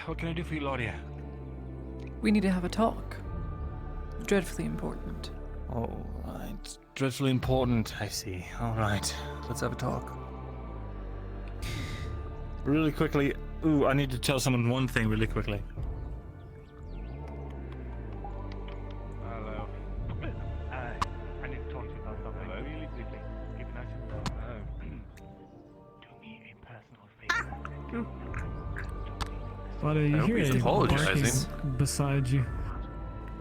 What can I do for you, Laudia? We need to have a talk. Dreadfully important. Oh, right. Dreadfully important, I see. All right. Let's have a talk. Really quickly. Ooh, I need to tell someone one thing really quickly. Hello. I need to talk to you about something really quickly. Keep it nice and low. Do me a personal favor. But you I hope hear he's a apologizing. barking beside you.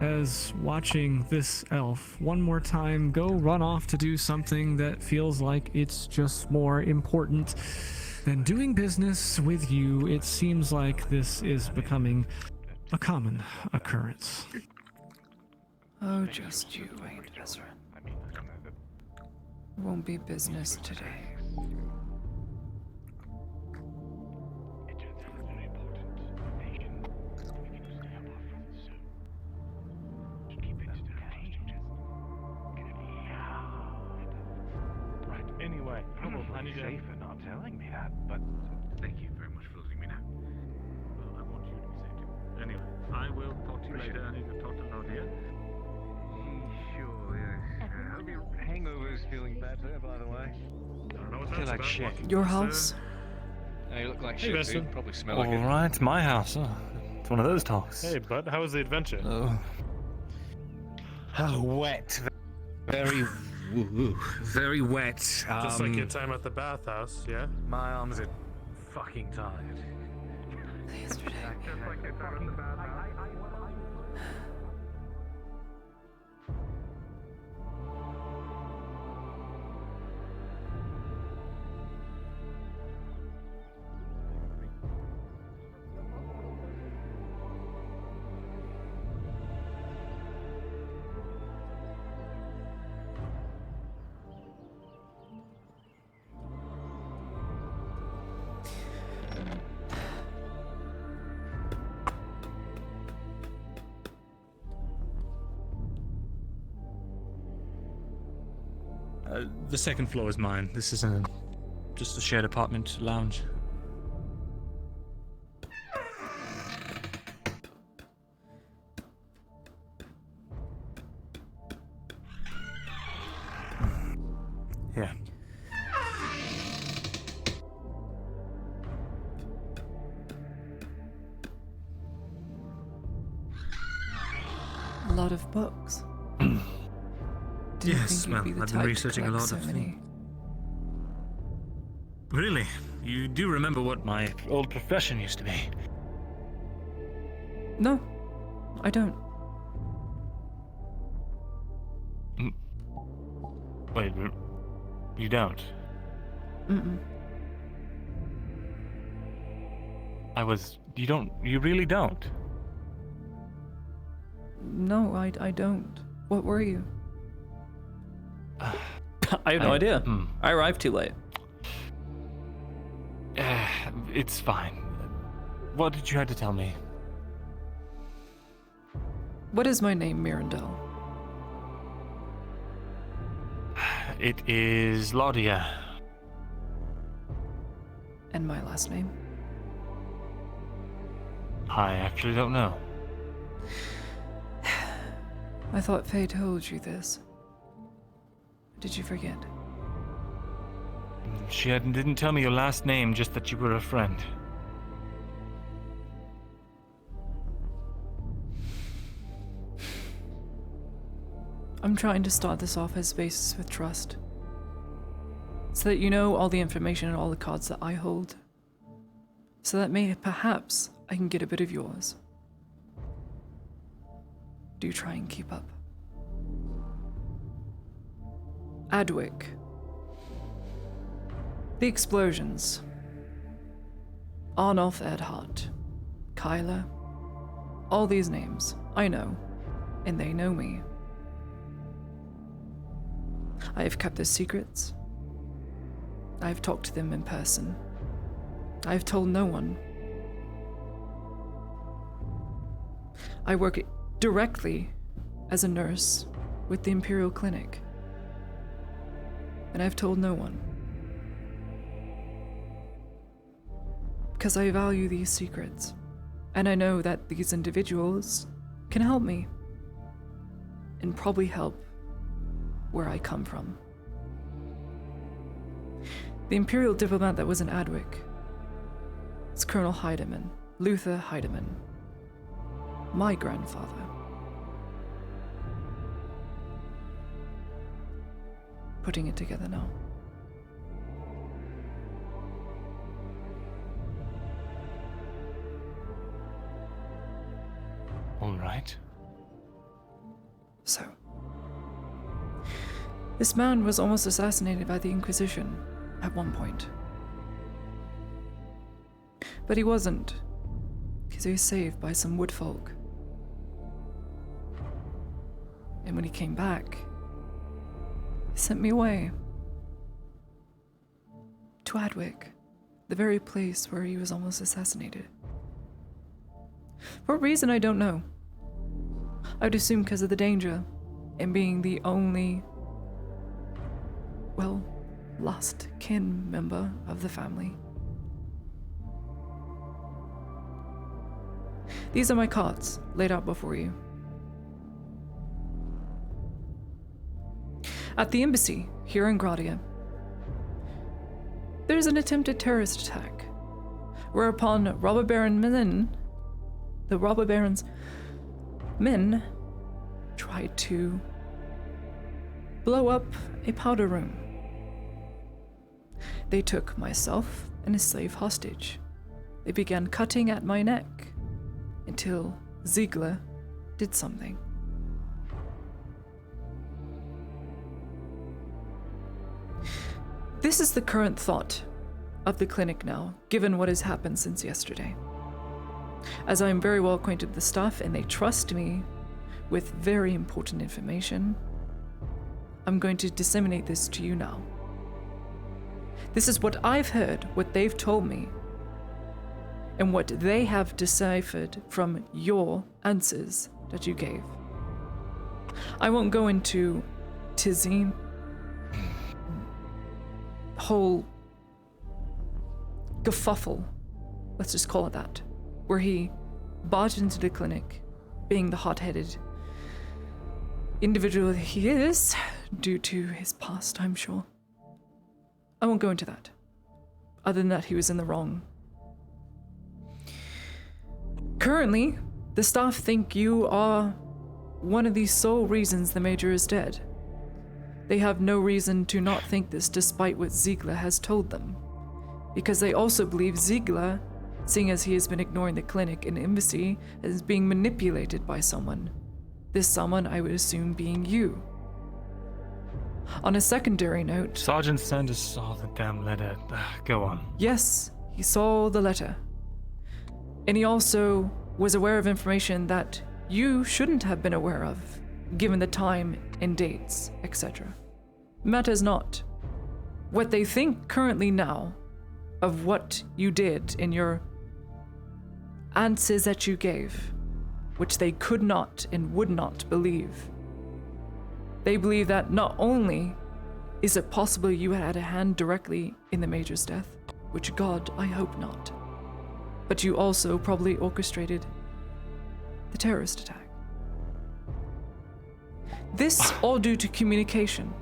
As watching this elf one more time go run off to do something that feels like it's just more important than doing business with you, it seems like this is becoming a common occurrence. Oh, just you wait, Ezra. Won't be business today. Anyway, I need safe for not telling me that, but Thank you very much for letting me know. well, I want you to be safe too. Anyway, I will talk to you later. I need to talk to Nadia. Sure, yes. I hope your hangover is feeling better, by the way. I don't know what I feel that's like about. shit. Welcome Your to house? You look like Hey, shit, Vesta. dude. Probably smell All like it. right, my house. Oh, it's one of those talks. Hey, bud, how was the adventure? Oh, wet. Very, very wet. Just like your time at the bathhouse, yeah? My arms are fucking tired. Yesterday. Just like I thought in the bad house. The second floor is mine. This is just a shared apartment lounge. Yeah. A lot of books. Didn't Yes, think you'd be well, the I've been type to researching a collect lot so of many. Really? You do remember what my old profession used to be? No, I don't. Wait, you don't? Mm-mm. You really don't? No, I don't. What were you? I have no idea. I arrived too late. It's fine. What did you have to tell me? What is my name, Mirandel? It is Laudia. And my last name? I actually don't know. I thought Faye told you this. Did you forget? She didn't tell me your last name, just that you were a friend. I'm trying to start this off as basis with trust. So that you know all the information and all the cards that I hold. So that perhaps I can get a bit of yours. Do try and keep up. Adwick. The explosions. Arnulf Edhart. Kyla. All these names, I know, and they know me. I have kept their secrets. I have talked to them in person. I have told no one. I work directly as a nurse with the Imperial Clinic. And I've told no one. Because I value these secrets. And I know that these individuals can help me. And probably help where I come from. The Imperial diplomat that was in Adwick is Colonel Heidemann, Luther Heidemann, my grandfather. Putting it together now. All right. So, this man was almost assassinated by the Inquisition at one point. But he wasn't, because he was saved by some woodfolk. And when he came back, he sent me away to Adwick, the very place where he was almost assassinated. For a reason I don't know. I'd assume because of the danger and being the only, well, last kin member of the family. These are my cards laid out before you. At the embassy here in Gradia, there's an attempted terrorist attack, whereupon Robber Baron Min, the Robber Baron's men, tried to blow up a powder room. They took myself and a slave hostage. They began cutting at my neck until Ziegler did something. This is the current thought of the clinic now, given what has happened since yesterday. As I am very well acquainted with the staff and they trust me with very important information, I'm going to disseminate this to you now. This is what I've heard, what they've told me, and what they have deciphered from your answers that you gave. I won't go into Tizine whole kerfuffle, let's just call it that, where he barged into the clinic, being the hot-headed individual that he is, due to his past, I'm sure. I won't go into that. Other than that, he was in the wrong. Currently, the staff think you are one of the sole reasons the Major is dead. They have no reason to not think this despite what Ziegler has told them. Because they also believe Ziegler, seeing as he has been ignoring the clinic and embassy, is being manipulated by someone. This someone I would assume being you. On a secondary note... Sergeant Sanders saw the damn letter. Go on. Yes, he saw the letter. And he also was aware of information that you shouldn't have been aware of, given the time and dates, etc. Matters not. What they think currently now of what you did in your answers that you gave, which they could not and would not believe. They believe that not only is it possible you had a hand directly in the Major's death, which God, I hope not. But you also probably orchestrated the terrorist attack. This all due to communication.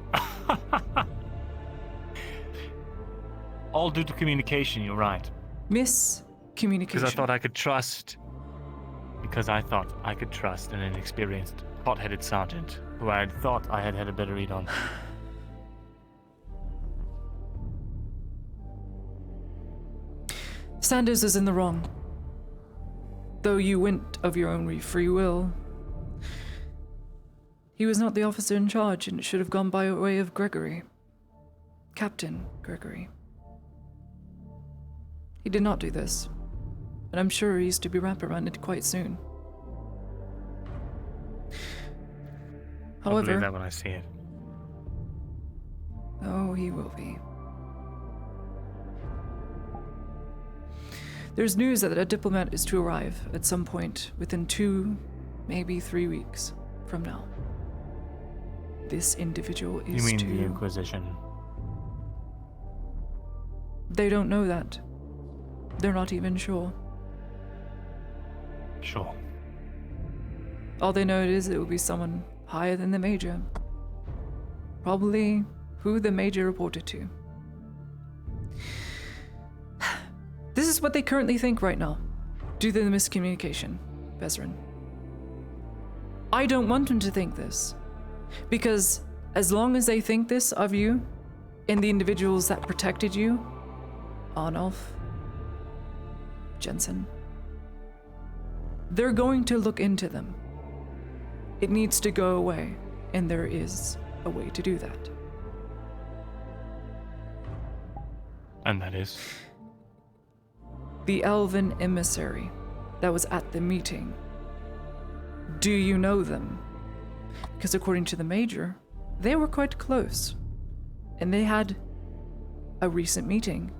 All due to communication, you're right. Miscommunication. Because I thought I could trust. Because I thought I could trust an inexperienced, hot-headed sergeant who I had thought I had had a better read on. Sanders is in the wrong. Though you went of your own free will, he was not the officer in charge, and it should have gone by way of Gregory. Captain Gregory. He did not do this, and I'm sure he's to be reprimanded quite soon. I'll believe However, that when I see it. oh, he will be. There's news that a diplomat is to arrive at some point within 2, maybe 3 weeks from now. This individual is You mean to... the Inquisition? They don't know that. They're not even sure. Sure. All they know is it will be someone higher than the Major. Probably who the Major reported to. This is what they currently think right now, due to the miscommunication, Bezrin. I don't want them to think this, because as long as they think this of you, and the individuals that protected you, Arnulf, Jensen, they're going to look into them. It needs to go away, and there is a way to do that. And that is? The elven emissary that was at the meeting. Do you know them? Because according to the Major, they were quite close. And they had a recent meeting.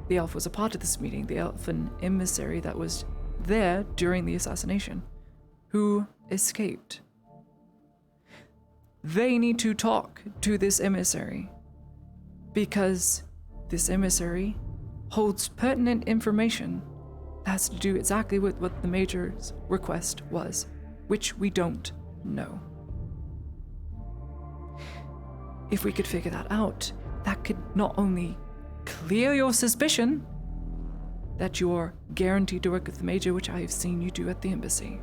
The elf was a part of this meeting, the elven emissary that was there during the assassination, who escaped. They need to talk to this emissary, because this emissary holds pertinent information that has to do exactly with what the Major's request was, which we don't know. If we could figure that out, that could not only clear your suspicion that you're guaranteed to work with the Major, which I have seen you do at the embassy,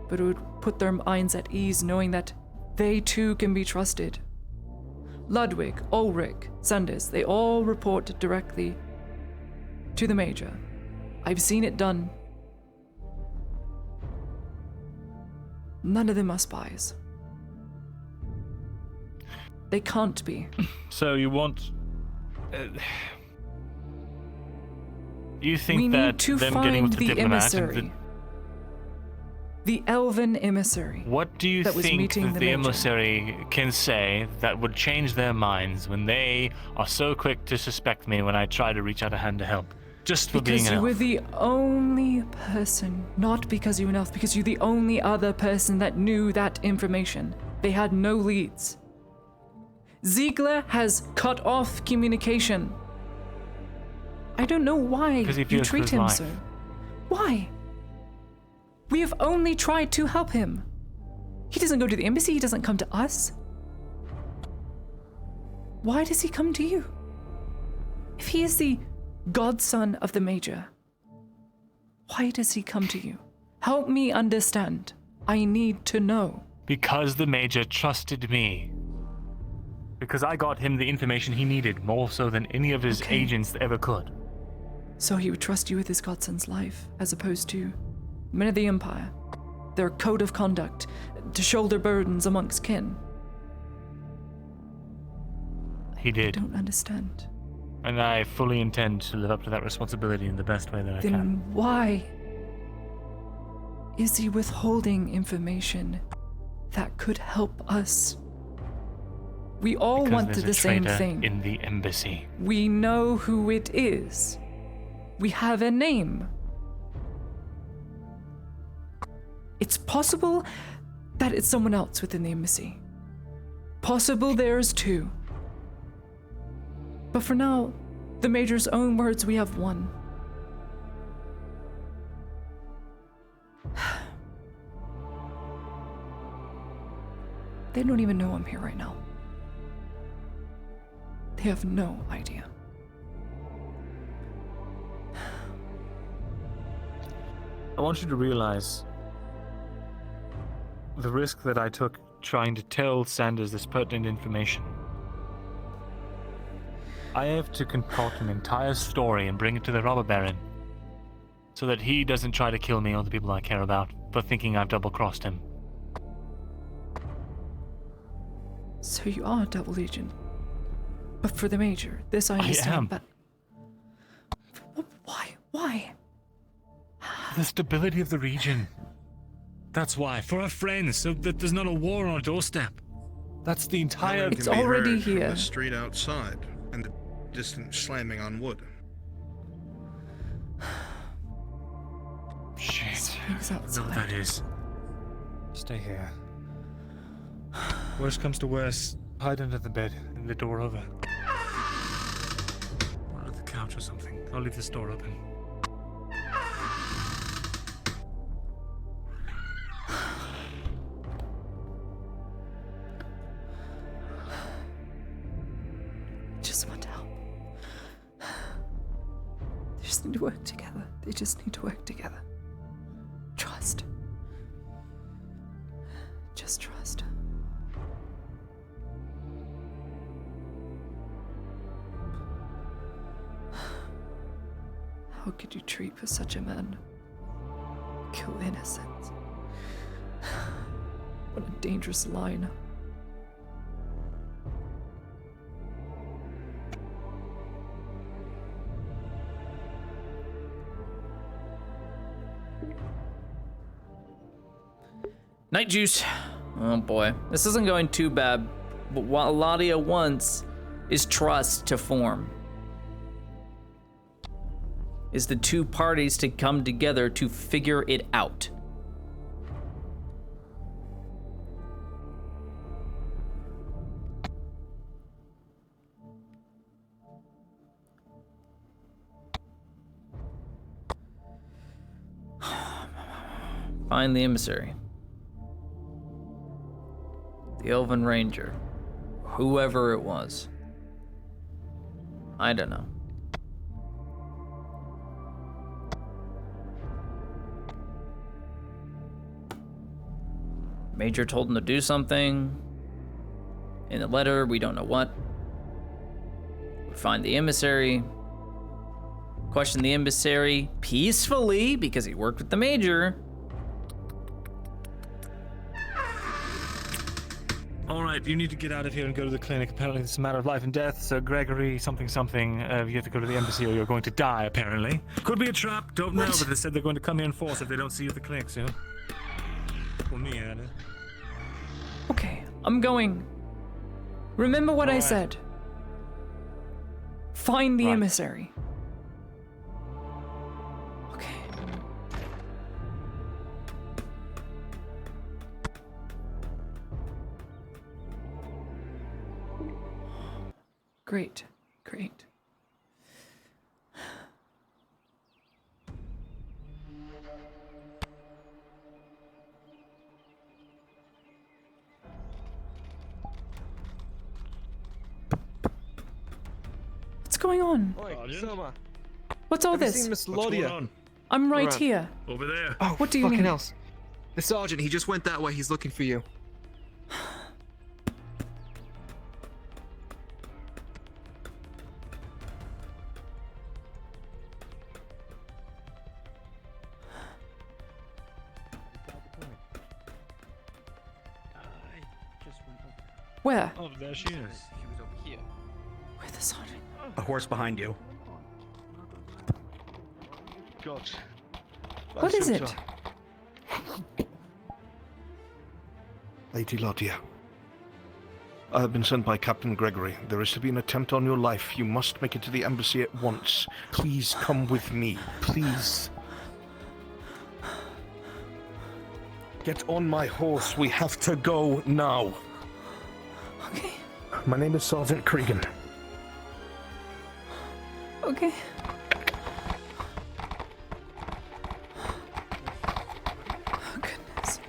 but it would put their minds at ease knowing that they too can be trusted. Ludwig, Ulrich, Sanders, they all report directly to the Major. I've seen it done. None of them are spies. They can't be. So you want... you think we that need to them find getting with the diplomat... emissary. The elven emissary. What do you that was think meeting that the Major. emissary can say that would change their minds when they are so quick to suspect me when I try to reach out a hand to help? Just for being Because an you elf. were the only person, not because you were an elf, because you're the only other person that knew that information. They had no leads. Ziegler has cut off communication. I don't know why Because he you fears for treat his him life. so. Why? We have only tried to help him. He doesn't go to the embassy, he doesn't come to us. Why does he come to you? If he is the godson of the Major, why does he come to you? Help me understand. I need to know. Because the Major trusted me. Because I got him the information he needed, more so than any of his agents ever could. So he would trust you with his godson's life, as opposed to men of the Empire, their code of conduct, to shoulder burdens amongst kin. He did. I don't understand. And I fully intend to live up to that responsibility in the best way that I Then can. why is he withholding information that could help us? We all Because want there's a the same traitor thing. in the embassy. We know who it is. We have a name. It's possible that it's someone else within the embassy. Possible there's two. But for now, the Major's own words, we have won. They don't even know I'm here right now. They have no idea. I want you to realize the risk that I took trying to tell Sanders this pertinent information. I have to concoct an entire story and bring it to the robber baron so that he doesn't try to kill me or the people I care about for thinking I've double-crossed him. So you are a double agent. But for the Major, this I understand, am. but... Why? The stability of the region. That's why. For our friends, so that there's not a war on our doorstep. That's the entire... It's already From here. the street outside and the distant slamming on wood. Shit. Things I know what outside. that is. Stay here. Worst comes to worst, hide under the bed and the door over. Or under the couch or something. I'll leave this door open. Just want to help. They just need to work together. They just need to work together. Trust. Just trust. How could you treat for such a man? Kill innocents. What a dangerous line. Night juice. Oh boy. This isn't going too bad. But what Ladia wants is trust to form. Is the two parties to come together to figure it out. Find the emissary. The Elven Ranger. Whoever it was. I don't know. Major told him to do something. In the letter, we don't know what. We find the emissary. Question the emissary peacefully because he worked with the Major. Alright, you need to get out of here and go to the clinic. Apparently it's a matter of life and death, so Gregory something. You have to go to the embassy or you're going to die, apparently. Could be a trap, don't know, but they said they're going to come here in force if they don't see you at the clinic soon. Okay, I'm going. Remember what I Alright. said. Find the Right. emissary. Okay. Great. What's going on? Oi, Soma. What's all Have you this? seen Miss What's going Lodia? on? I'm right Right. here. Over there. Oh, What do you fucking mean? else? The sergeant, he just went that way. He's looking for you. Where? Oh, there she is. He was over here. Where the sergeant? A horse behind you. God. What is it? Lady Lodia, I have been sent by Captain Gregory. There is to be an attempt on your life. You must make it to the embassy at once. Please come with me. Please. Get on my horse. We have to go now. Okay. My name is Sergeant Cregan. Okay. Oh, goodness.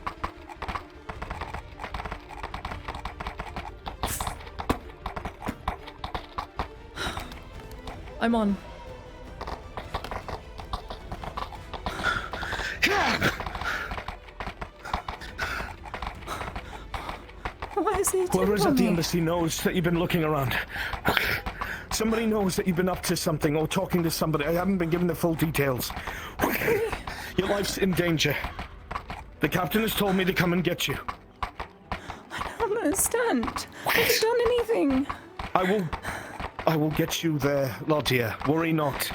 I'm on. Why is he Whoever is on at the me? embassy knows that you've been looking around. Somebody knows that you've been up to something or talking to somebody. I haven't been given the full details. Your life's in danger. The captain has told me to come and get you. I don't understand. I haven't done anything. I will get you there, Lottia. Worry not.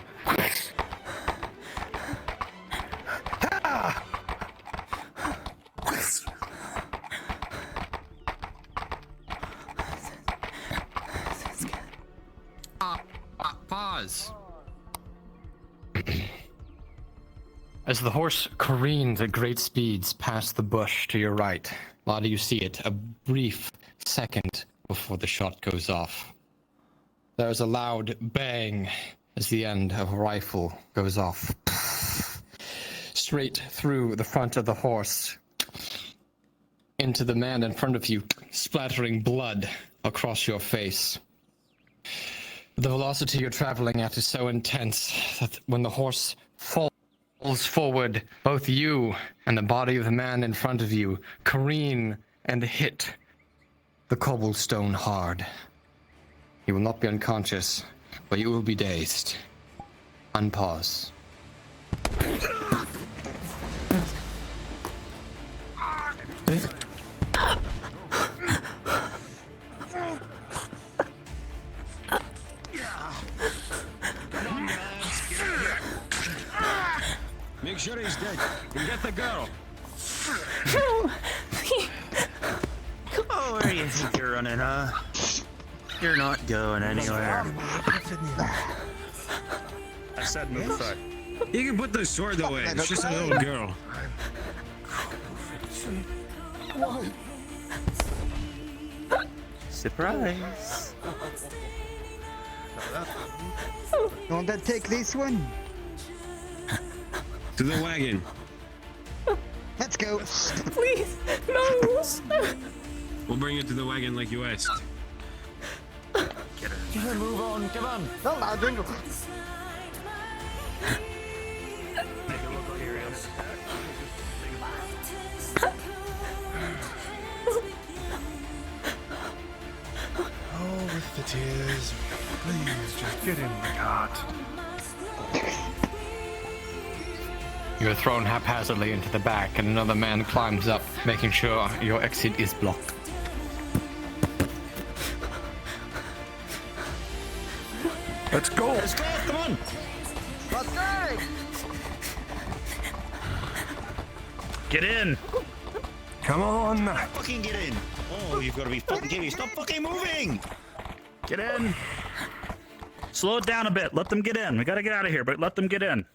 Pause. As the horse careens at great speeds past the bush to your right, Lottie, you see it a brief second before the shot goes off. There is a loud bang as the end of a rifle goes off. Straight through the front of the horse, into the man in front of you, splattering blood across your face. The velocity you're traveling at is so intense that when the horse falls forward, both you and the body of the man in front of you careen and hit the cobblestone hard. You will not be unconscious, but you will be dazed. Unpause. Make sure he's dead. And get the girl. No! Oh, where do you think you're running, huh? You're not going anywhere. I said move aside. You can put the sword away. It's just a little girl. Surprise. Don't I take this one? To the wagon. Let's go. Please, no. We'll bring it to the wagon like you asked. Move on, come on. No, I'll drink. Oh, with the tears. Please, just get in the cart. You're thrown haphazardly into the back, and another man climbs up, making sure your exit is blocked. Let's go! Let's go, come on! Let's go! Get in! Come on! Fucking get in! Oh, you've got to be fucking kidding me. Stop fucking moving! Get in! Slow it down a bit. Let them get in. We gotta get out of here, but let them get in.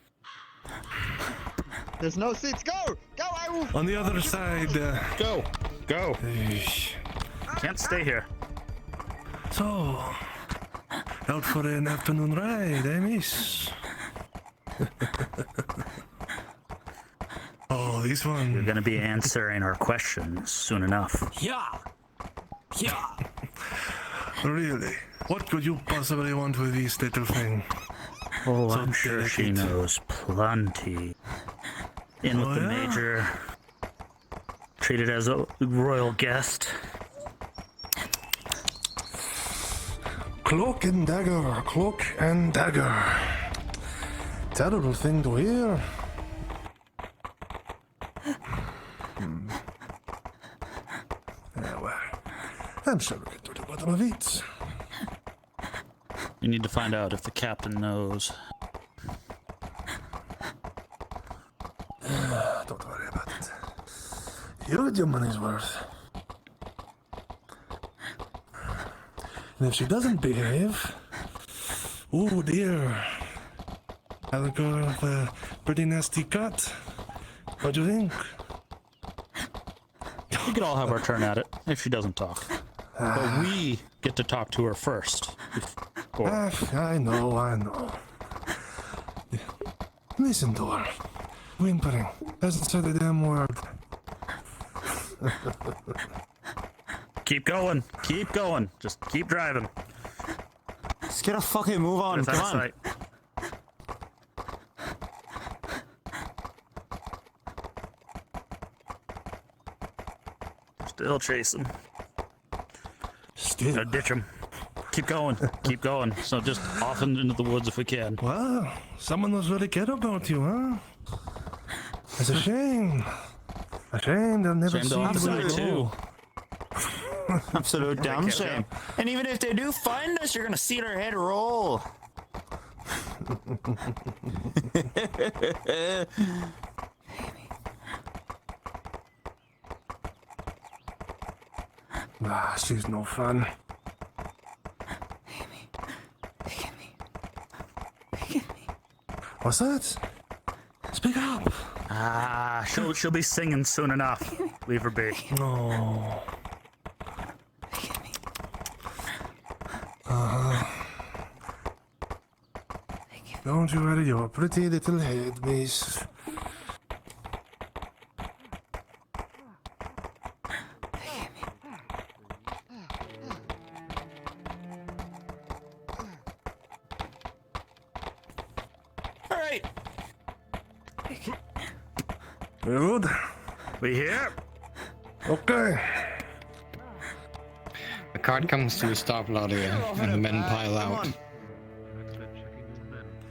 There's no seats. Go! Go! I will. On the other side. Go! Go! Can't stay here. So, out for an afternoon ride, eh, miss? Oh, this one. You're gonna be answering our questions soon enough. Yeah! Yeah! Really? What could you possibly want with this little thing? Oh, So I'm sure she delicate. knows plenty. In with Oh, the yeah? major. Treated as a royal guest. Cloak and dagger, cloak and dagger. Terrible thing to hear. Yeah, well, I'm sure we get to the bottom of it. You need to find out if the captain knows. Don't worry about it. You'll get your money's worth. And if she doesn't behave, oh dear, I'll go have a pretty nasty cut. What do you think? We could all have our turn at it if she doesn't talk. But we get to talk to her first. I know. listen to her. Whimpering. Hasn't said a damn word. Keep going. Keep going. Just keep driving. Just get a fucking move on. There's Come on. eyesight. Still chasing. Still. Gotta ditch him. Keep going. Keep going. So just off into the woods if we can. Well, someone was really care about you, huh? It's a shame. A shame they'll never Shame see they'll have to you die too. Absolute damn shame. And even if they do find us, you're gonna see their head roll. Ah, she's no fun. What's that? Speak up. Ah, she'll be singing soon enough. Leave her be. No. Don't you worry your pretty little head, miss. All right. Good. We here? Okay. The cart comes to a stop, Laudia, and the men pile out.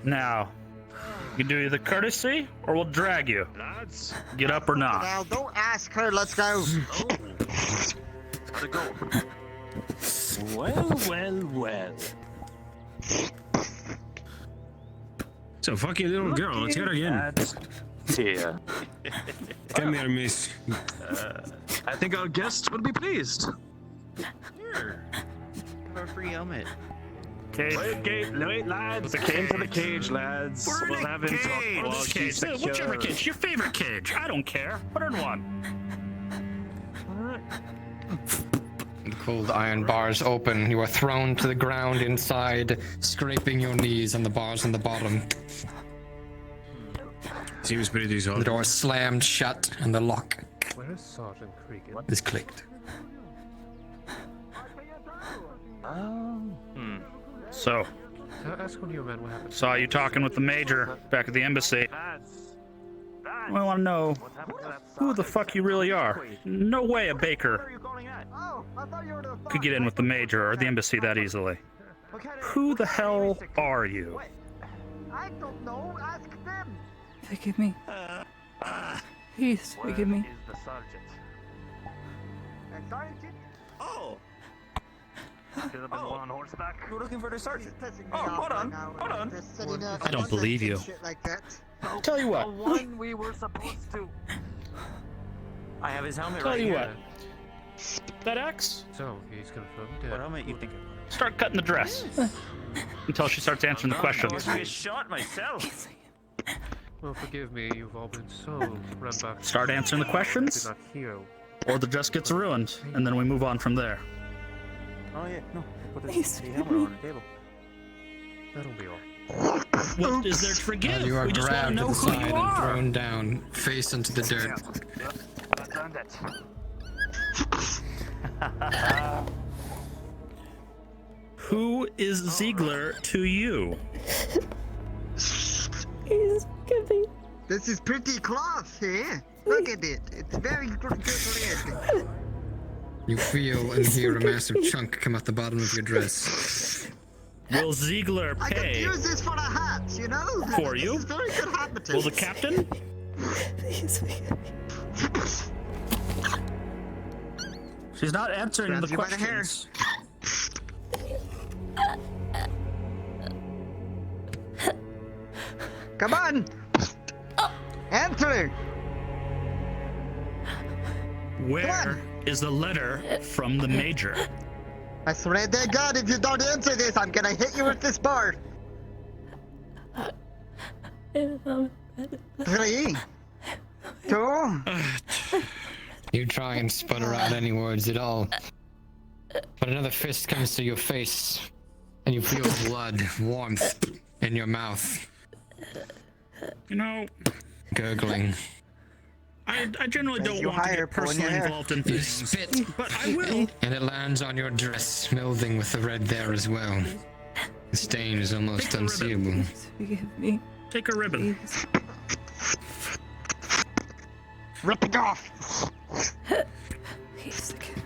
Now, you can do either courtesy or we'll drag you. Lads, Get up or not. Now, don't ask her. Let's go. gotta go. Well. So fuck you, little girl. Let's hit her again. Yeah. Come here, miss. I think our guests would be pleased. Here. Have a free helmet. Wait, lads. Came to the cage, lads. We're We'll in a have him talk cage. while This she's cage. Whichever secure. cage. Your favorite cage. I don't care. Put her in one. The cold iron bars open. You are thrown to the ground inside, scraping your knees on the bars on the bottom. Seems pretty solid. The door is slammed shut, and the lock Where is Sergeant Cregan? is clicked. So, Ask one of your men what happened. saw you talking with the major back at the embassy. I want to know who the fuck you really are. No way a baker could get in with the major or the embassy that easily. Who the hell are you? I don't know. Ask them. Forgive me. Please, forgive me. Sergeant? Oh. Could have been one on horseback. We're looking for the sergeant. Oh, hold on. I don't believe you. Like that. Tell you what. One we were supposed to. I have his helmet Tell right you here. what. That axe? So, he's confirmed dead. What helmet you thinking? Start cutting the dress. Until she starts answering the questions. I was shot myself. Well, forgive me, you've all been so run back. Start answering the questions, Did not hear. or the dress gets ruined, and then we move on from there. Oh yeah, no. Put the Please, helmet on the table. That'll be all. What is there to forgive? You are We just want to grabbed know to the who side you and are. thrown down, face into the dirt. Who is Ziegler to you? Please, forgive me. This is pretty cloth here. Look at it. It's very good red. You feel and hear a massive chunk come out the bottom of your dress. Will Ziegler I could pay use this for a hat, you know? for This you? is very good hat Will the material. captain? Please, forgive me. She's not answering Grabs the you by the hair. questions. Come on! Answer! Where is the letter from the major? I swear to God, if you don't answer this, I'm gonna hit you with this bar. 3, 2. You try and sputter out any words at all. But another fist comes to your face, and you feel blood, warmth in your mouth. You know, Gurgling. I generally As don't you want to hire, get pulling your personally hair. involved in You things, spit. but I will. And it lands on your dress, melding with the red there as well. The stain is almost unseeable. Forgive me. Take a ribbon. Rip it off! Please forgive me.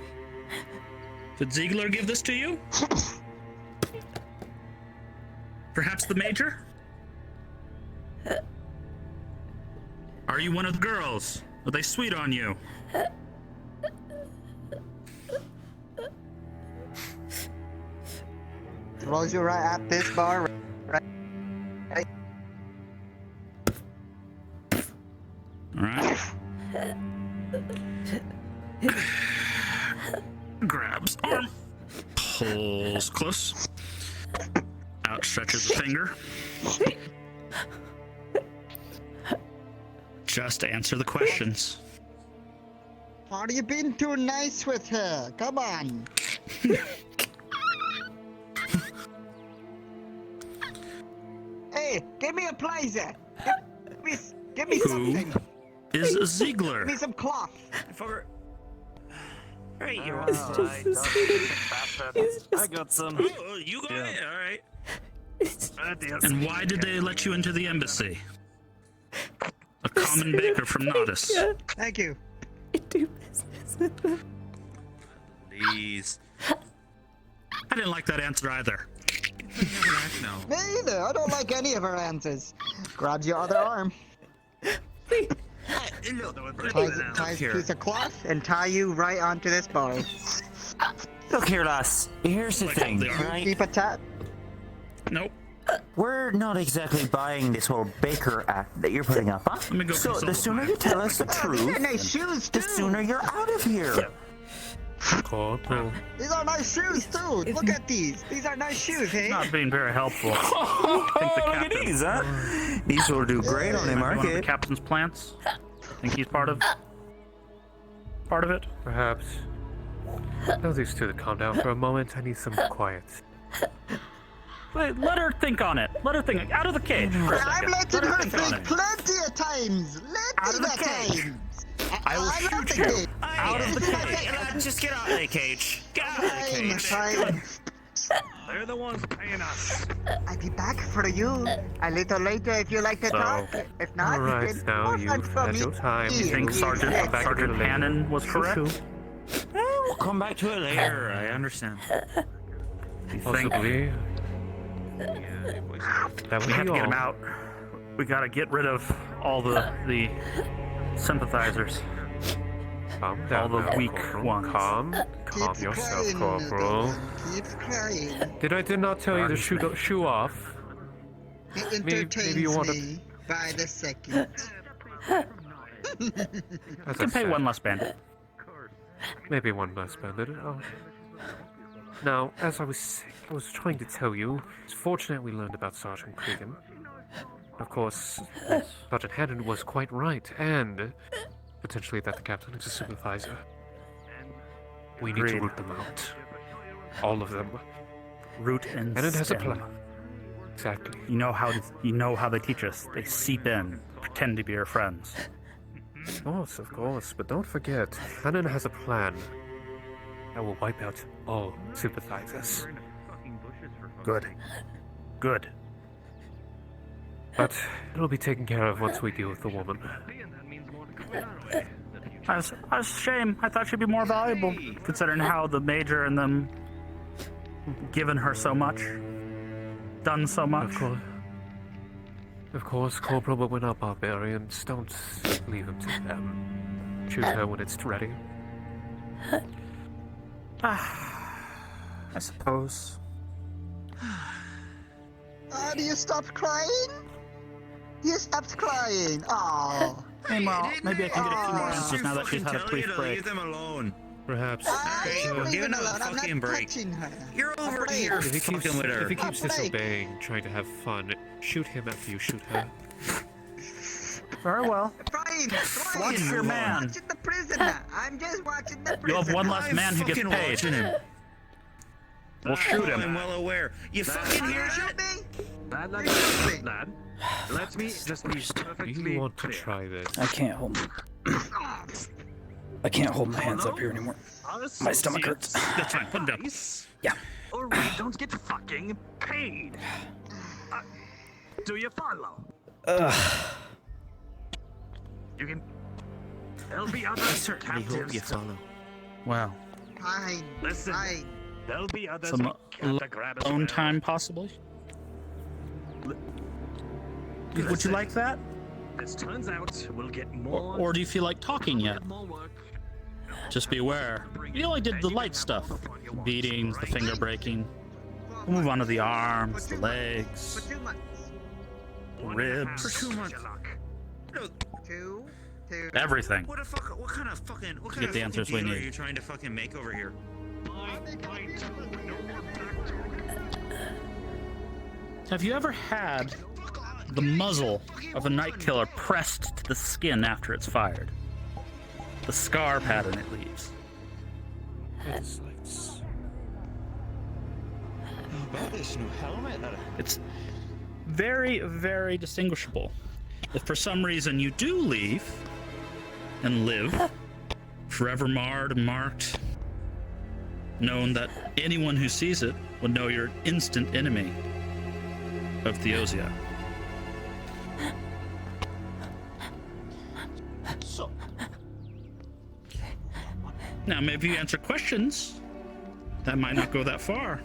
Did Ziegler give this to you? Perhaps the Major? Are you one of the girls? Are they sweet on you? Throws you right at this bar. Right. Alright. Grabs arm. Pulls close. Outstretches a finger. Just answer the questions. Are you being too nice with her? Come on. Hey, give me a placer. Give me something. Is Ziegler? Give me some cloth. Right, you're It's just the sweetest. I got some. Oh, you got it. All right. And why did they let you into the embassy? A common baker from Nodus. Yeah. Thank you. I do business with them. Please. I didn't like that answer either. Me either. I don't like any of her answers. Grabs your other arm. Ties a piece of cloth and tie you right onto this bar. Look here, lass. Here's the thing, the arm. right? Keep a tap. Nope. We're not exactly buying this whole Baker act that you're putting up, huh? Let me go So consult the sooner you tell us the These are truth, nice shoes too. the sooner you're out of here. Corporal. These are nice shoes too. Look at these. These are nice shoes, hey? Not being very helpful. Oh, think the look at captain- these, huh? These will do great on the One of the market. captain's plants. Think he's part of it? Perhaps. Tell these two to calm down for a moment. I need some quiet. Wait, let her think on it. Let her think. Out of the cage for a I'm second. letting Let her think on think it. plenty of times. Out of Plenty the of cage. times. I will love shoot the you. cage. Out of the cage. Just get out of the cage. Get out of the Fine, cage. fine. They're the ones paying us. I'll be back for you a little later if you like to talk. If not, All right, then now more you've fun for had me. your time. You think Sergeant Yes. Sergeant Hannon was correct? We'll come back to it later. I understand. You think Possibly. That we have to all. get him out? We got to get rid of all the sympathizers. Calm down All the now, weak Corporal. ones. Calm Keeps yourself, crying, Corporal. Keeps crying. Did not tell you to shoe off? It Maybe entertains you want to. me by the second. You can pay one less bandit. Maybe one less bandit. Oh. Now, as I was trying to tell you, it's fortunate we learned about Sergeant Cregan. Of course, Sergeant Hannon was quite right, and potentially that the captain is a supervisor. We need to Agreed. root them out. All of them. Root and And it has a stem. plan. Exactly. You know how they teach us. They seep in, pretend to be your friends. Of course, but don't forget, Hannon has a plan that will wipe out all sympathizers. Good. Good. But it'll be taken care of once we deal with the woman. That's a shame. I thought she'd be more valuable, considering how the Major and them given her so much, done so much. Of course, Corporal, but we're not barbarians. Don't leave them to them. Shoot her when it's ready. I suppose. Do you stop crying? You stopped crying. Oh. Meanwhile, maybe I can get a few more answers now that she's had a brief break. Leave them alone. Perhaps. I am Give leaving him a alone. I'm fucking not break. touching her. You're over here If he keeps, fucking with her. if he keeps A break. disobeying, trying to have fun, shoot him after you shoot her. Very well. Brian, Watch your I'm man. watching the prisoner. I'm just watching the prisoner. You'll have one less I'm man who gets fucking paid. watching him. We'll shoot I'm him. well aware. You fucking hear that? Lad, let me just be perfectly You want to clear. try this? I can't hold. I can't hold my hands up here anymore. My stomach hurts. That's fine. Put it down. Yeah. Or we don't get fucking paid. Do you follow? You can. There'll be other captives. Wow. Fine. Listen, Fine. there'll be others. Some we have to grab as alone well. time, possibly. Would you Listen, like that, As turns out, we'll get more. or do you feel like talking yet? more work. Just be aware. We only did the light stuff: beatings, the finger breaking. We'll move on to the arms, the legs, For 2 months. ribs, For 2 months. Two. everything. What kind of fucking To get the answers we deal are need. you trying to fucking make over here? Have you ever had the muzzle of a night killer pressed to the skin after it's fired? The scar pattern it leaves. There's no helmet. It's very, very distinguishable. If for some reason you do leave and live, forever marred and marked, known that anyone who sees it would know you're an instant enemy of Theosia. So, Now, maybe you answer questions, that might not go that far.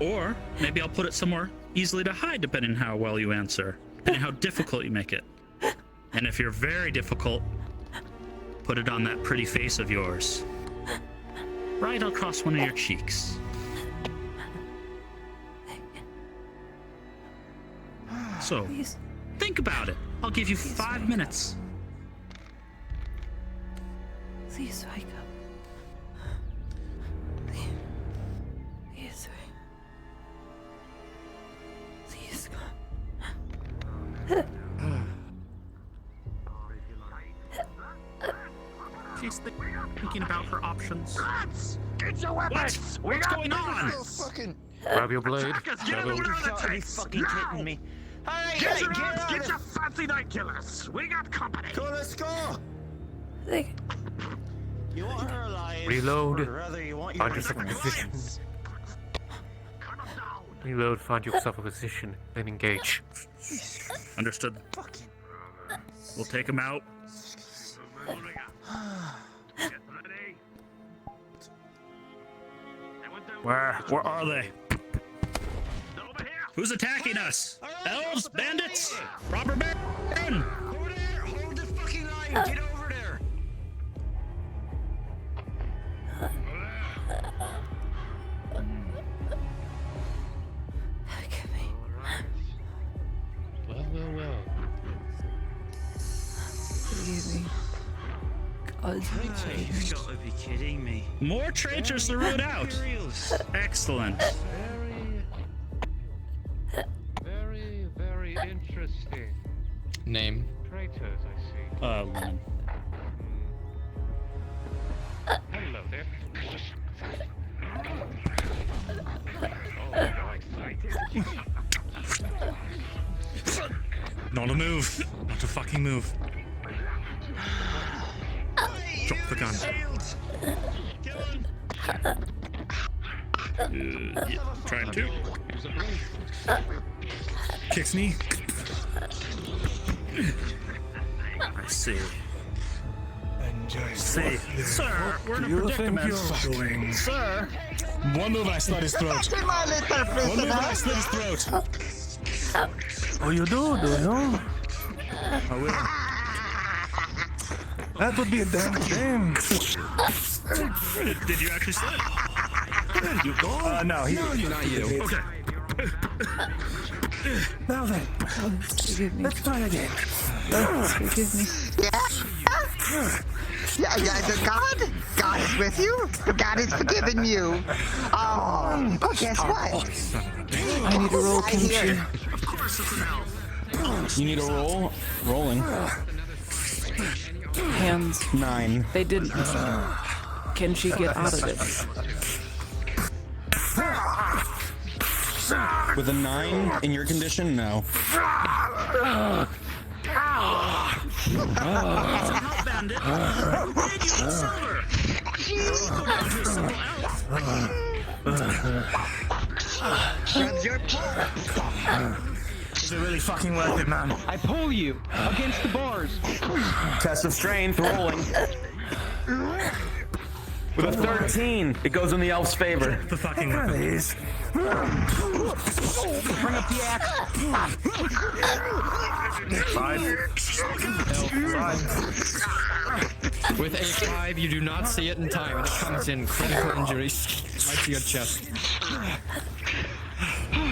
Or maybe I'll put it somewhere easily to hide, depending on how well you answer, depending on how difficult you make it. And if you're very difficult, put it on that pretty face of yours, right across one of your cheeks. So, think about it. I'll give you 5 minutes. Please wake up. Please wake. She's thinking about her options. Get your weapons! What's going on? Grab your blade. Attackers, get Grab over your... to the tanks! fucking kidding me. Hey, Get hey, your get arms, out get of- your fancy night killers! We got company! Go, let's go. You want her alive? Reload. Or rather, you want Find your yourself a position. Reload, find yourself a position, then engage. Understood. We'll take him out. Where are they? Who's attacking us? Elves? Bandits? Robber baron? Over there. Hold the fucking line. Get over there. Well. Forgive me. God, You've got to be kidding me. More traitors to root out. Imperials. Excellent. Very interesting. Name. Traitors, I see. Lynn. Hello there. Not a move. Not a fucking move. Drop the gun. Yeah, trying to. Kicks knee. I see. Enjoy. See, sir, we're in a predicament. Sir, One move and I slit his throat. My little One move and I prisoner. slit his throat. Oh, you do you? I will. That would be a damn shame. did you actually slit? You go. No, Not you. Okay. Now then, forgive me. let's try again. Forgive me. Yeah, the God is with you. The God is forgiving you. Oh, guess what? I need a roll, I hear. Kimchi. Of course it's an elf. You need a roll? Rolling. Hands. 9. They didn't. Can she get out of it? With a 9 in your condition, no. Help, Bandit! Where did you get silver? Go down to a single Grabs your pole. Is it really fucking worth it, man? I pull you against the bars. Test of strength, rolling. With a 13, it goes in the elf's favor. The fucking weapons. Bring up the axe. 5. With a 5, you do not see it in time, and it comes in critical injuries right to your chest.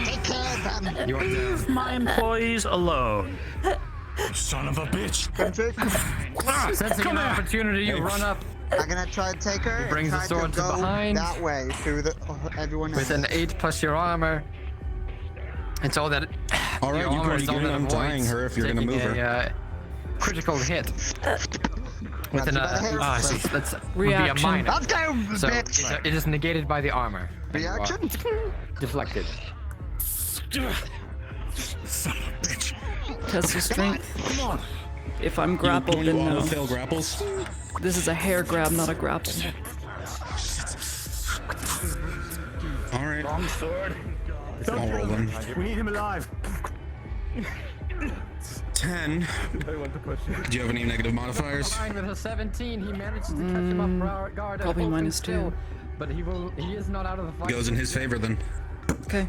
Take care of them. You are down. Leave my employees alone. Son of a bitch. Sensing an opportunity, you run up. I'm gonna try to take her. He brings the try sword to go behind. that way through the everyone With else. an 8 plus your armor. It's all that. All right, your you armor can is all begin that untying avoids her if you're gonna taking move her. Critical hit. With an that's would be a Reaction. minor. Let's go, So bitch. it is negated by the armor. And you are Reaction? Deflected. Son of a bitch. Test of strength. If I'm grappled, Don't then you no. auto-fail grapples? This is a hair grab, not a grapple. All right. Wrong sword. I'll roll them. We need him alive. 10. Do you have any negative modifiers? Fine with a 17, he managed to catch him off guard. Probably and hold him -2. still, but he is not out of the fight. Goes in his favor then. Okay.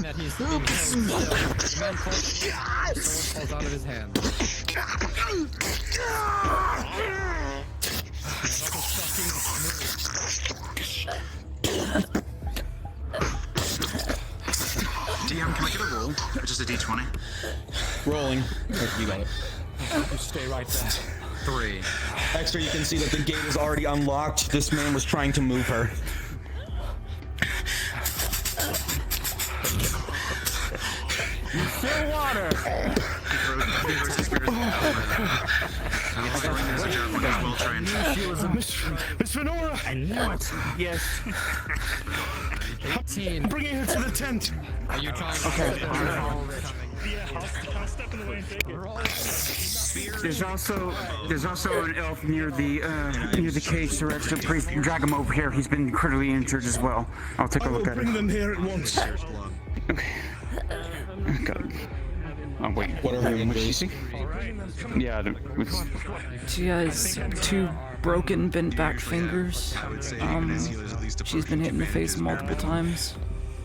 That he's being held still. The man falls, the sword falls out of his hand. DM, can I get a roll? Just a d20. Rolling. You got it. You stay right there. 3. Extra, you can see that the gate is already unlocked. This man was trying to move her. Still water. He throws his spears out. He's throwing it as a javelin. He's well trained. She was a Miss Venora! I knew it. Yes. 18. I'm bringing her to the tent. Are you trying to I'll step in the way and take it. There's also an elf near the cage, so let's please drag him over here. He's been critically injured as well. I'll take a look at Bring it. them here at once. Okay. God. Oh wait. What are her injuries? Yeah. She has 2 broken, bent back fingers. She's been hit in the face multiple times.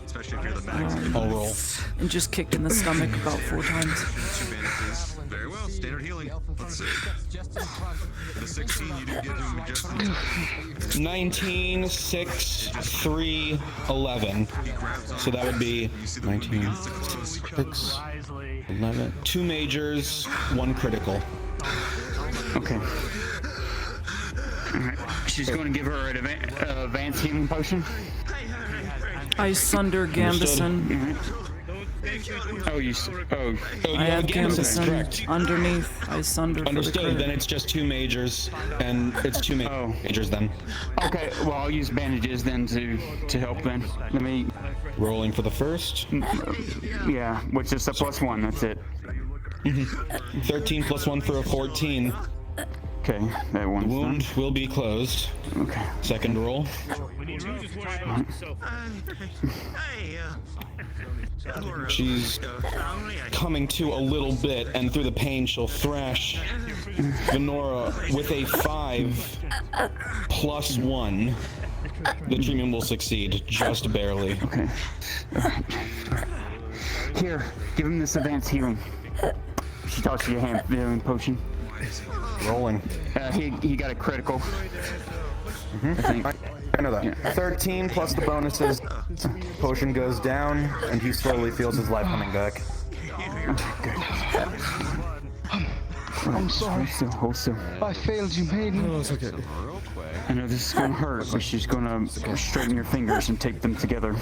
Especially if you're the back. I'll roll. And just kicked in the stomach about 4 times. 2 bandages. Very well. Standard healing. Let's see. The 16, you didn't give him just in time. 19, 6, 3, 11. So that would be 19, 6, 11. 2 majors, 1 critical. Okay. Alright. She's going to give her an advanced healing potion. I sunder Gambison. Oh, you I have Gambison, correct. Gambison underneath. I sunder. Understood. Then it's just 2 majors, and it's 2 majors then. Okay, well I'll use bandages then to help then. Let me... Rolling for the first. Yeah, which is a +1, that's it. 13 plus 1 for a 14. Okay, that one's The wound will be closed. Okay. Second roll. She's coming to a little bit, and through the pain, she'll thrash Venora with a 5 plus 1. The treatment will succeed, just barely. Okay. Here, give him this advanced healing. She tossed you a healing potion. Rolling. He got a critical. I think. I know that. Yeah. 13 plus the bonuses. Potion goes down, and he slowly feels his life coming back. I'm sorry. Hold still. I failed you, maiden. Oh, it's okay. I know this is gonna hurt, but she's gonna straighten your fingers and take them together.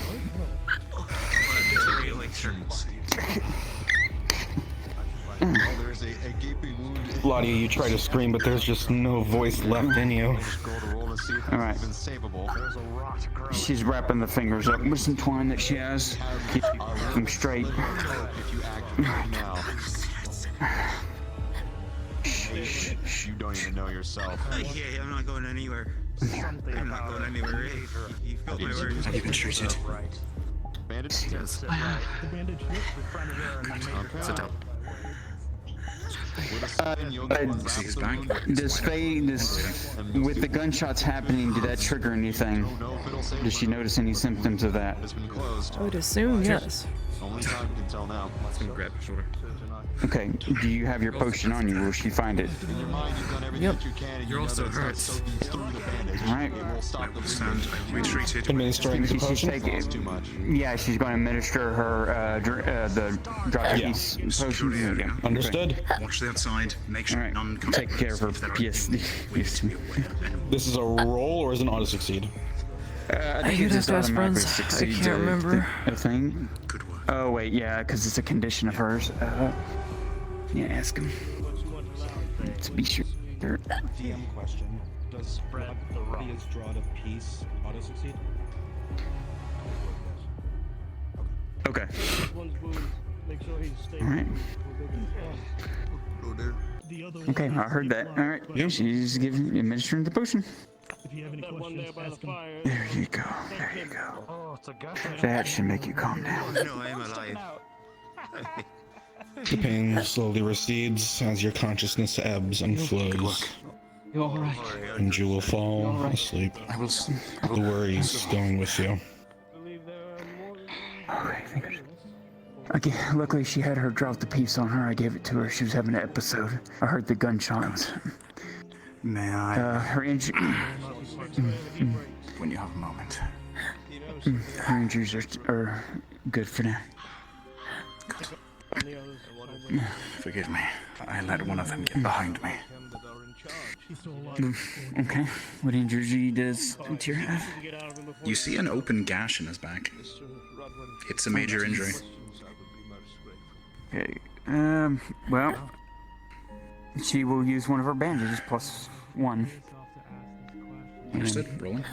Claudia, you try to scream, but there's just no voice left in you. Alright. She's wrapping the fingers up with some twine that she has. Keep them straight. You don't even know yourself. Yeah, I'm not going anywhere. I'm not going anywhere. You felt my words. Have you been treated? Bandage? Yes. Sit down. Does Faye, with the gunshots happening, did that trigger anything? Does she notice any symptoms of that? I would assume yes. Only time you can tell now. Let's grab your shoulder. Okay, do you have your potion on you? Will she find it? In your mind, you've done everything that you can, and You're you know also that hurt. it's not soaking through the bandage. Alright. It will stop the Stand. We treated. Administering the She's potion. taking, yeah, she's going to administer her the drop piece potion. Yeah. Understood. Watch the outside. Make sure Alright, none come. take care of her. Yes. This is a roll or is it an auto succeed? I You'd think it have just to ask automatically friends. I succeeds can't remember. a thing. Good work. Oh wait, yeah, because it's a condition of hers. Yeah, ask him. To be sure. DM question. Does spread the Claudia's Draught of Peace auto succeed? Okay. Alright. Okay, I heard that. Alright, she's administering the potion. There you go. There you go. That should make you calm down. No, I am alive. The pain slowly recedes as your consciousness ebbs and flows, You alright? and you will fall asleep. The worries going with you. Okay, thank you. Okay, luckily she had her drop the piece on her. I gave it to her. She was having an episode. I heard the gunshots. May I? Her injury. When you have a moment. Her injuries are good for now. Forgive me. I let one of them get behind me. Okay. What injury does Tyr have? You see an open gash in his back. It's a major injury. Okay. Well, she will use one of her bandages plus one. Understood. Rolling.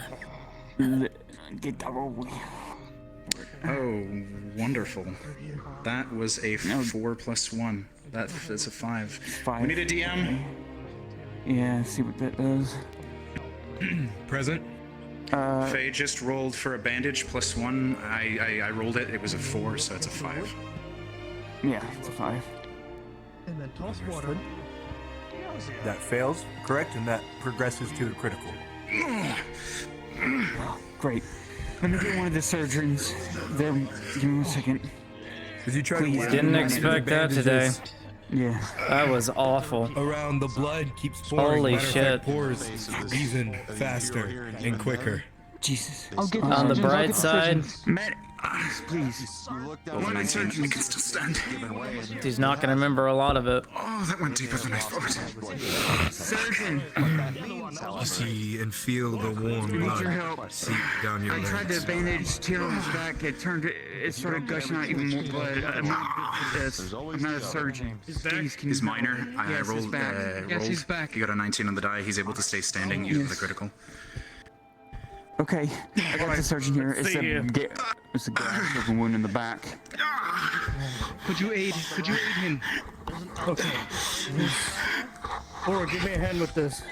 Get that roll. Oh, wonderful. That was a 4 plus 1. That's a 5. 5. We need a DM. Yeah, see what that does. Present. Faye just rolled for a bandage plus 1. I rolled it. It was a 4, so it's a 5. Yeah, it's a 5. And then toss water. That fails, correct, and that progresses to a critical. Great. Let me get one of the surgeons. There, give me 1 second. Did you try Please. to Didn't expect that today. Yeah. That was awful. Around the blood keeps pouring. Holy Matter of fact, shit. pours even faster and quicker. Jesus. On the bright side, Matt, please. One surgeon can still stand. he's not gonna remember a lot of it. Oh, that went deeper than I thought. Surgeon. You see and feel the warm I need your blood help. seep down your I tried to legs. bandage Tyr on his back. It started gushing out even more blood. I'm not a surgeon. Please, can He's you minor. I Yes, rolled. he's back. Yes, he's back. He got a 19 on the die. He's able to stay standing even with a critical. Okay, I got the surgeon here. It's a gash of a wound in the back. Could you aid him? Okay. Or give me a hand with this.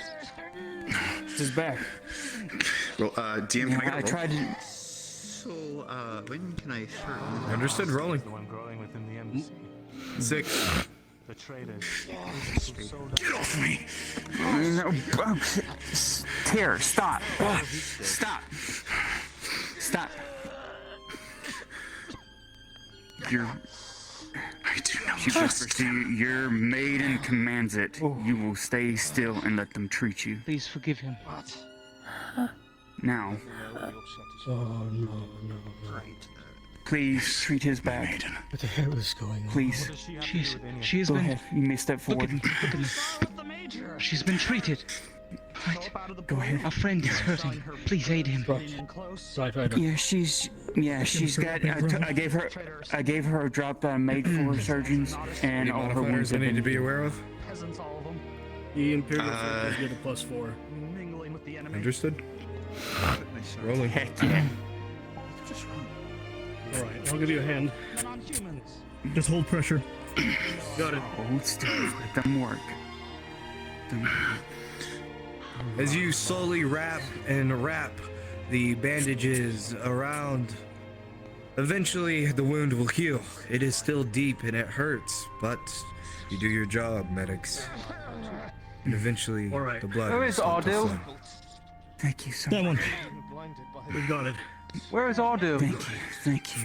It's his back. Roll, DM, can I get a roll? I tried to. So, when can I start? Understood. Rolling. The one growing within the embassy. 6. The traders. Get off me! No, Tyr, stop. Stop. Stop. I do not She trust whispers to you, your maiden commands it. You will stay still and let them treat you. Please forgive him. Now, Oh, no. please treat his back. What the hell is going on? Please. She has Go been. ahead. You may step forward. Look at me. She's been treated. Right. Go ahead. Our friend is hurting. Please aid him. Right. Yeah, she's got. I gave her a drop that I made for surgeons, and Any all her modifiers wounds I have need to been. be aware of? The Imperial soldiers get a +4. Mingling with the enemy. Understood. Rolling. Heck yeah. Alright, I'll give you a hand. Non-humans. Just hold pressure. Got it. Hold still. Let them work. As you slowly wrap the bandages around, eventually the wound will heal. It is still deep and it hurts, but you do your job, medics. And eventually the blood Where will is start to Ardu? flow. Thank you so That much. one. We got it. Where is Ardu? Thank you.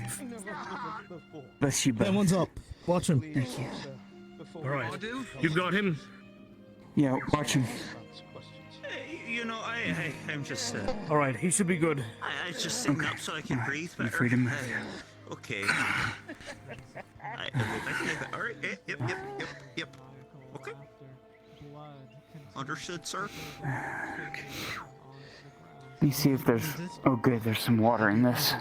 Bless you both. That one's up. Watch him. Thank you. Alright. You've got him? Yeah, watch him. You know, I'm just. Alright, he should be good. I just sitting up so I can breathe better. You're free to move. Okay. Alright, yep. Okay. Understood, sir. Let me see if there's. Oh, good. There's some water in this.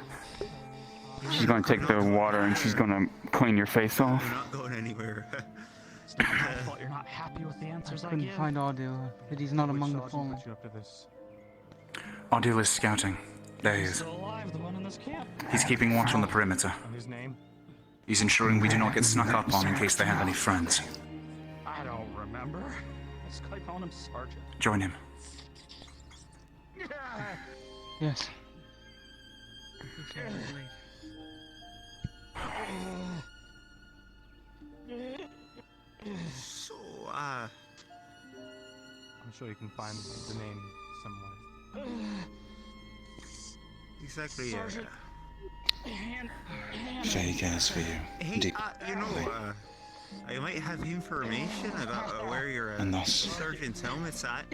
She's gonna take the water and she's gonna clean your face off. We're not going anywhere. It's not my fault you're not happy with the answers I Couldn't give. find Ardu, but he's not among the fallen. Ardul is scouting. There he is. Still alive, the one in this camp. He's keeping watch on the perimeter. And his name? He's ensuring we do not get snuck up on in case they have any friends. I don't remember. I just kept calling him Sergeant. Join him. Yes. So, I'm sure you can find the name somewhere. exactly. Fake ass for you. Hey, you know, I might have information about where your And thus- sergeant's helmet's at.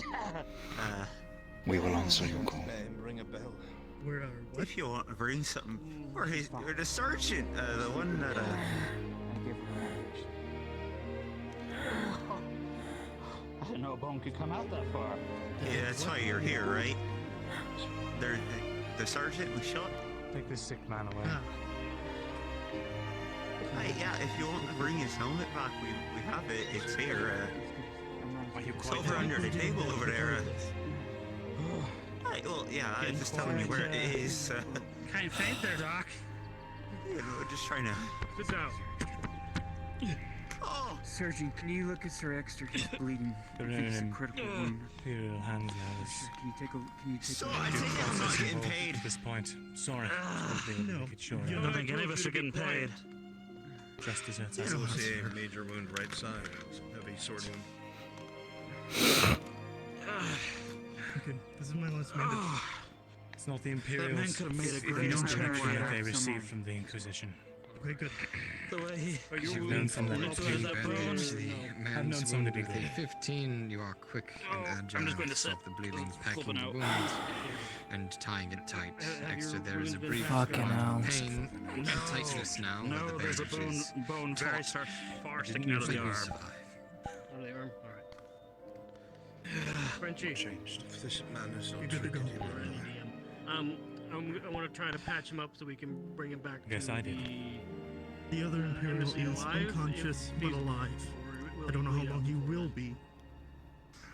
We will answer your call. Ring a bell. If you want to bring something, or the sergeant, the one that I didn't know a bone could come out that far. Yeah, that's why you're here, right? The sergeant was shot. Take this sick man away. Hey, yeah, if you want to bring his helmet back, we have it. It's here. It's over under the table over there. Hey, well, yeah, I'm just telling you where it is. Can't faint there, Doc. You know, just trying to. Sit down. Oh, Surgeon, can you look at Sir Exeter? He's bleeding. I think it's a critical wound. Your hands now. Can you take a so I think I'm not getting paid At this point. Sorry. No. Make it sure. I don't think any of us are getting paid. Just as it's That was a major wound right side. Heavy sword wound. Okay, this is my last mandate. It's not the Imperials. man could have made a It great is Imperial direction that they someone. received from the Inquisition. Okay, good. The way You've known from them to be that bone. I've known some to be good. 15, you are quick and agile I'm just going to to sit. stop the bleeding, packing Flipping the out. wound, and tying it tight. Extra, there is a brief Fucking hell. pain and tightness now. No, but the there's a bandage is bone very taut. far It sticking out of the didn't arm. survive. Out of the arm? Alright. Frenchie. Changed. If this man is so You're good to go. tricky, I want to try to patch him up so we can bring him back. Yes, to I did. The other Imperial Embassy is alive, unconscious if but feasible. alive. I don't know how long he will be.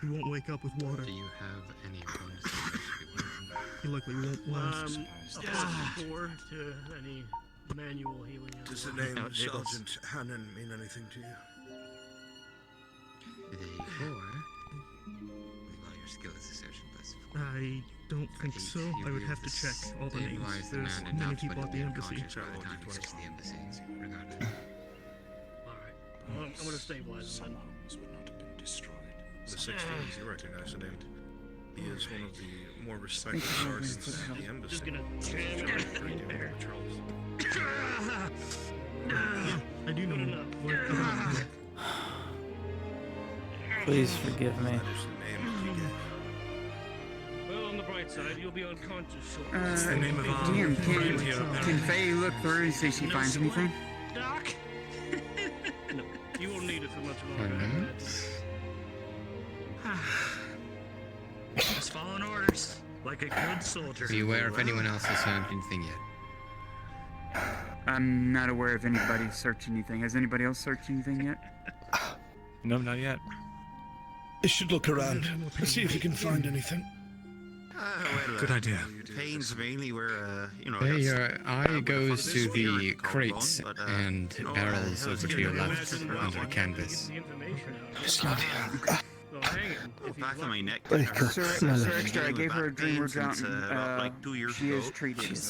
He won't wake up with water. Do you have any bonuses that should be working? He likely won't last. A +4 to any manual healing. Does the name Sergeant Hannon mean anything to you? With a 4, well, your skill as a surgeon plus 4. I don't think so. I would have to check all the names. Stabilize the There's man many enough people but at the be embassy. unconscious by the time he reaches the embassy, regardless. Alright. Well, I'm going to stabilize him. Homes would not have been destroyed. The 16th, you recognize the name. He is one of the more respected sergeants at the embassy. Just gonna jam everything in there. I do know enough. what Please forgive me. That is the name that he gave. Well, on the bright side, you'll be unconscious shortly. the name of our Ian, friend here, apparently. can Faye look through and see if she finds anything? Doc! No, you won't need it for much longer. just following orders like a good soldier. Are you aware if anyone else has found anything yet? I'm not aware of anybody searched anything. Has anybody else searched anything yet? No, not yet. I should look around. Let's see if you can find anything. Good idea. Pains mainly where, you know. Okay, your eye goes to the crates and barrels over to your left under the canvas. Back of my neck. Sir Extra, I gave her a dreamer drown. Like 2 years She ago. is treated.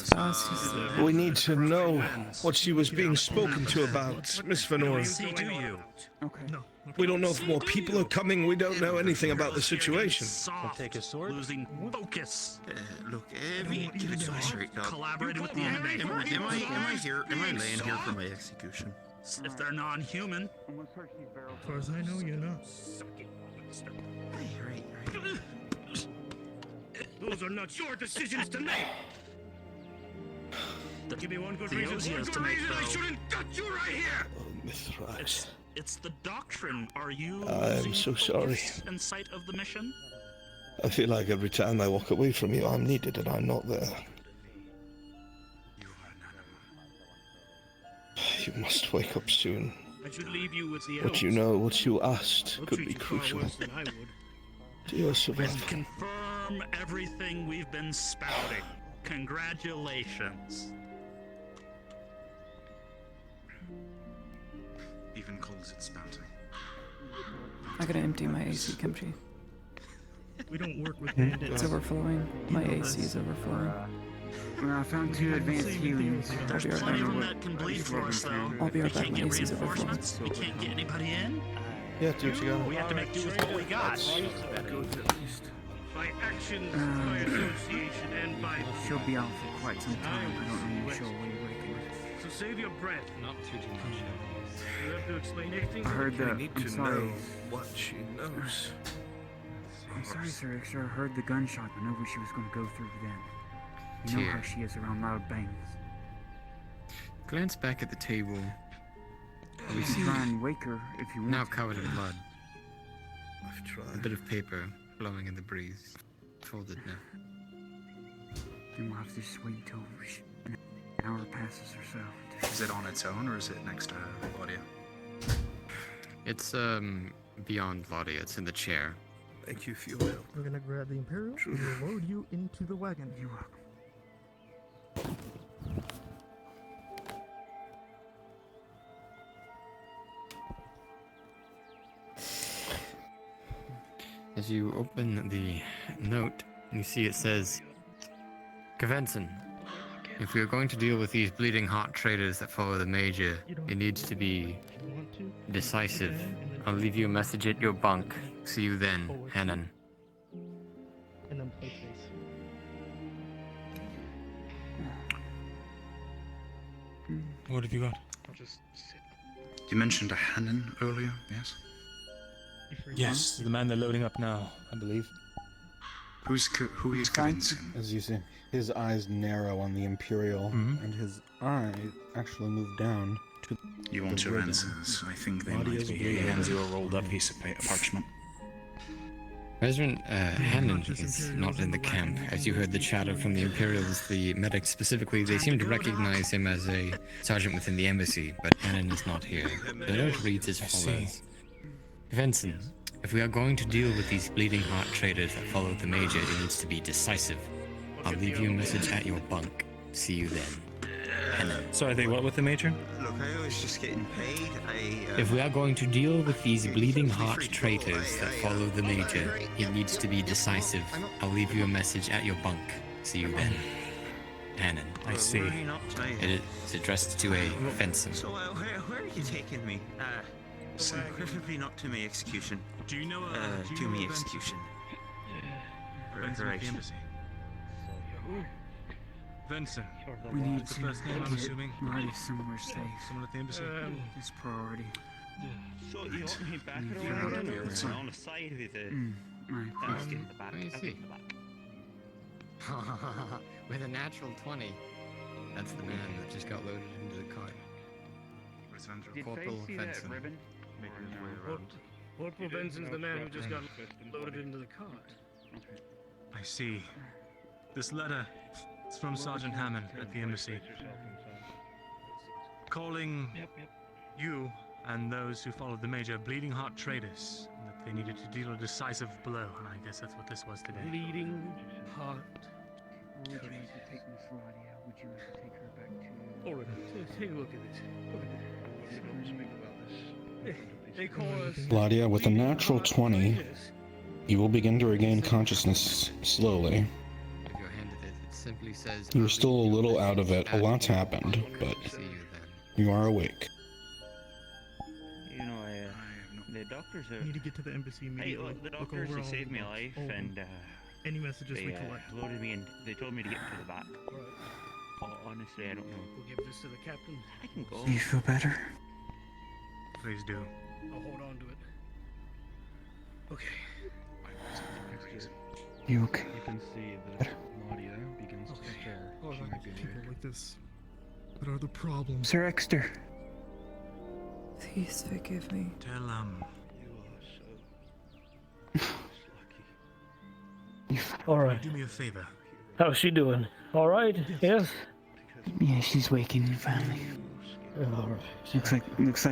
We need to know what she was being spoken to about, Miss Venora. Do you? Okay. No. We don't know if more people are coming. We don't know anything about the situation. Take a sword. Losing focus. Look, give it to me straight, dog. Collaborating with the enemy. Am I here? Am I laying here for my execution? If they're non-human. As far as I know, you're not. Right. Those are not your decisions to make. Give me one good reason. I shouldn't cut you right here. Oh, Miss Rice. It's the doctrine. Are you I'm so sorry. in sight of the mission? I feel like every time I walk away from you, I'm needed and I'm not there. You must wake up soon. I should leave you with the What you know, what you asked, could be crucial to your survival. Confirm everything we've been spouting. Congratulations. Even calls it spouting. I gotta empty my AC kimchi. We don't work with bandits. It's overflowing. My AC is overflowing. Well, I found 2 advanced healings. There's plenty of them that can bleed for us, though. I'll be right back. We My can't get AC is overflowing. reinforcements. We can't get anybody in. Yeah, do what you got. We have to make do with what we got. By actions, by association, and by... She'll be out for quite some time. I don't know when she'll awaken. So save your breath. Not too much. You have to explain anything. I heard that. We need I'm to sorry. know what she knows. I'm sorry, Sir Extra. I heard the gunshot. I know where she was going to go through then. You know how she is around loud bangs. Glance back at the table. We can try and wake her if you want. Now covered in blood. I've tried. A bit of paper blowing in the breeze. Folded now. Then we'll have to just wait till an hour passes or so. Is it on its own or is it next to Claudia? It's beyond Claudia. It's in the chair. Thank you for your help. We're gonna grab the Imperial and we'll load you into the wagon. You're welcome. As you open the note, you see it says, Kavenson, if we are going to deal with these bleeding heart traitors that follow the Major, it needs to be decisive. I'll leave you a message at your bunk. See you then, Hannon. And then play face. What have you got? Just sit. You mentioned a Hannon earlier, yes? Yes, the man they're loading up now, I believe. Who is Kavenson? As you see, his eyes narrow on the Imperial, and his eye actually move down to You want your answers. I think they might be here. He hands you a rolled up piece of parchment. Resident Hannon is not in the camp. As you heard the chatter from the Imperials, the medics specifically, they seem to recognize him as a sergeant within the embassy, but Hannon is not here. The note reads as follows. Vincent, if we are going to deal with these bleeding heart traitors that follow the Major, it needs to be decisive. I'll leave you a message at your bunk. See you then. Hannon. So are they what with the Major? Look, I was just getting paid. If we are going to deal with these bleeding heart traitors that follow the Major, it needs to be decisive. I'll leave you a message at your bunk. See you then. Hannon. I see. It is addressed to a Fenson. So, where are you taking me? Preferably not to my execution. Do you know to me execution. Right. Vincent. We need That's to the first name, I'm get assuming. Marty somewhere safe. Someone at the embassy. It's priority. So you want me back Yeah. around or Sorry. on the side with it? Right. I'll get in the back. let me I'll see. get in the back. With a natural 20. That's the man that just got loaded into the cart. Did Corporal Faye see that Fenson. ribbon? Making his way around. Corporal Benson's the man who just got loaded into the cart. I see. This letter is from Sergeant Hammond at the embassy. Calling you and those who followed the major bleeding heart traders, and that they needed to deal a decisive blow, and I guess that's what this was today. Bleeding heart. Would you like to take Miss Radia? Would you like to take her back to... Alright, take a look at this. Look at this. Speak about this. They call us... Ladia, with a natural 20, you will begin to regain consciousness slowly. If you're handed it, it simply says... You're still a little out of it. A lot's happened, but you are awake. You know, the doctors are... We need to get to the embassy immediately. Hey, the Look doctors, over they all saved me the- a life, all the- and any messages they we collect. loaded me and they told me to get to the back. Honestly, I don't know. We'll give this to the captain. I can go. Do you feel better? Please do. I'll hold on to it. Okay. You okay? You can see that Nadia begins to stare. All She right, might be people awake. like this. What are the problems? Sir Exeter. Please forgive me. Tell, Alright. do me a favor. How's she doing? Alright? Yes? Yeah, she's waking finally. Alright. Looks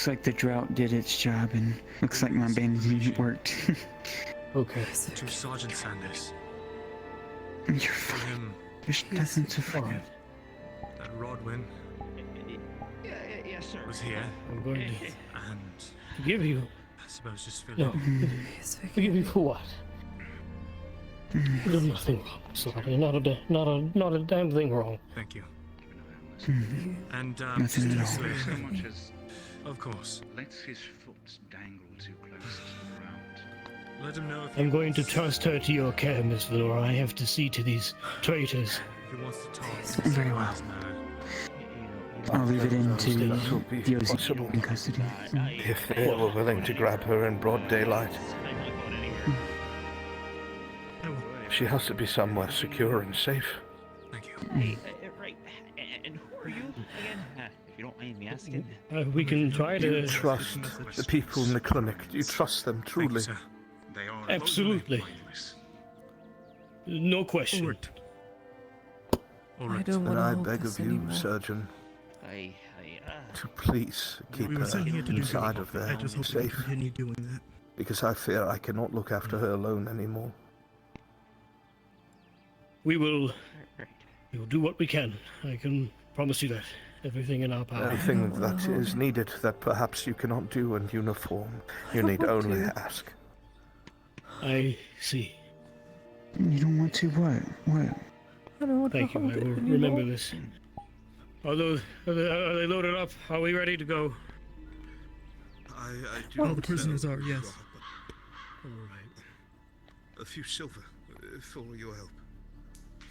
like the drought did its job, and looks like my bandaging worked. Okay. To Sergeant Sanders. You're For fine. him, There's nothing to forget. that Rodwin Yes, sir. was here, I'm going to and forgive you. I suppose just fill No. in. Forgive you for what? You did nothing wrong, Slatty. Not a damn thing wrong. Thank you. Hmm. And, Nothing at all. seriously, So much as of course, lets his foot dangle too close to the ground. let him know if I'm going to trust her to your care, Miss Valora. I have to see to these traitors. he wants to talk. Very well. I'll leave it into the OZ in custody. If they were willing to grab her in broad daylight. She has to be somewhere secure and safe. Thank you. Hey, right. And who are you again? If you don't mind me asking. We can try Do you to... trust the people in the clinic? Do you trust them Thank you, truly? sir. They are Absolutely. No question. All I right. don't want And to I hold beg this of you, anymore. surgeon, I to please keep We were sent here her to do inside good. of there I just hope we safe, continue doing that. because I fear I cannot look after her alone anymore. We will do what we can. I can promise you that. Everything in our power. Anything that is needed that perhaps you cannot do in uniform, you need only ask. I see. You don't want to what? What? I don't want Thank to you. I hold it will anymore. remember this. Are they loaded up? Are we ready to go? I do All the prisoners are, yes. All right. A few silver for your help.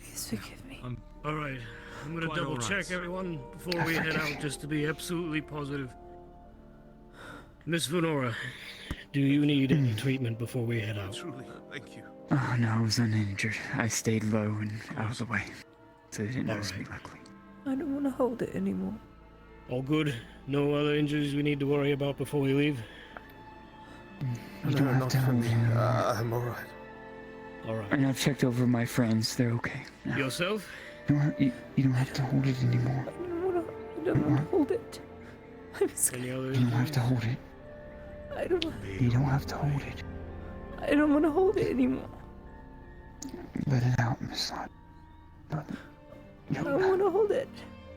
Please forgive me. All right. I'm gonna Quite double all check right. everyone before we head out, just to be absolutely positive. Miss Venora, do you need any treatment before we head out? Truly, thank you. Oh no, I was uninjured. I stayed low and out of the way, so they didn't notice me. Luckily. I don't want to hold it anymore. All good? No other injuries we need to worry about before we leave? You don't have to hold it anymore. I'm alright. All right. And I've checked over my friends. They're okay. now. Yourself? You don't have to hold it anymore. I don't want to hold it. I'm scared. Any other You don't have to hold it. I don't. You don't have to hold it. I don't want to hold it anymore. Let it out, Miss Lott. I don't want to hold it.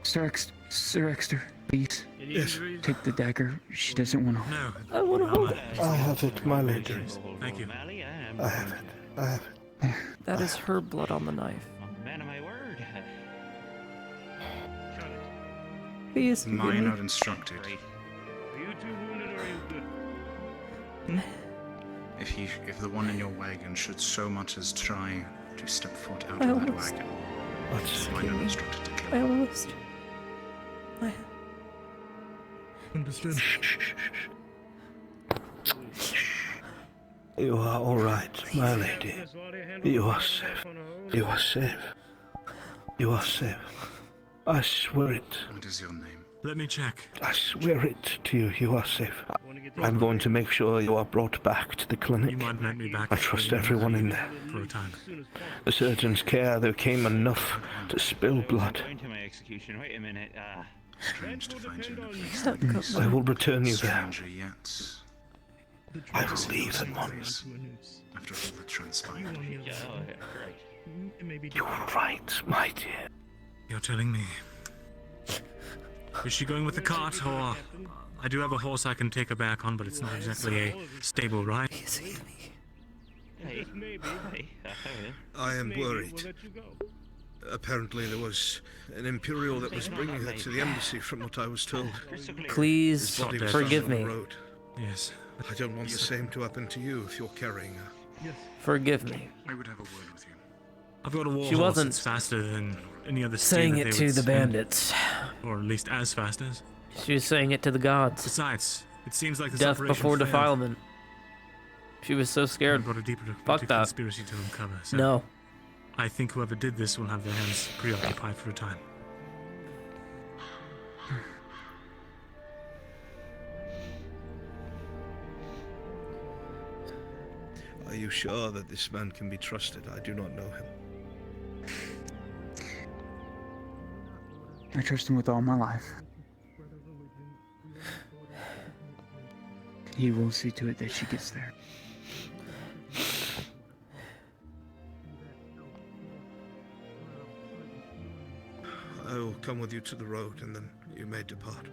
Sir Exeter, please. Any injuries? Take the dagger. She doesn't want to. No. I want to hold it. I have it, my lady. Thank you. I have it. I have it. That is her blood on the knife. Man of my word. Please forgive Mine me. are instructed. Are you two wounded or are you good? If the one in your wagon should so much as try to step foot out I of that almost- wagon, That's mine are instructed to kill. I almost. Understood. You are alright, my lady. You are safe. You are safe. You are safe. I swear it. What is your name? Let me check. I swear it to you. You are safe. I'm going to make sure you are brought back to the clinic. You might let me back. I trust everyone in there. For a time. The surgeon's care, there came enough to spill blood. Going to my execution. Wait a minute. Strange to find you in a place Help, like this. Cutler. I will return you there. Stranger yet. I will leave at once. After all that transpired. You were right, my dear. You're telling me. Is she going with the cart, or I do have a horse I can take her back on, but it's not exactly a stable ride. I am worried. Apparently there was an Imperial that was bringing her to the embassy from what I was told. Please His body was forgive found on me. the road. Yes. I don't want the same to happen to you if you're carrying her. Forgive me. I would have a word with you. I've got a war She horse wasn't that's faster than any other saying steed that it they to would the send, bandits. or at least as fast as. She was saying it to the gods. Besides, it seems like this Death operation before failed. defilement. She was so scared. Got a deeper Fuck that. conspiracy to uncover. So No. I think whoever did this will have their hands preoccupied for a time. Are you sure that this man can be trusted? I do not know him. I trust him with all my life. He will see to it that she gets there. I will come with you to the road and then you may depart.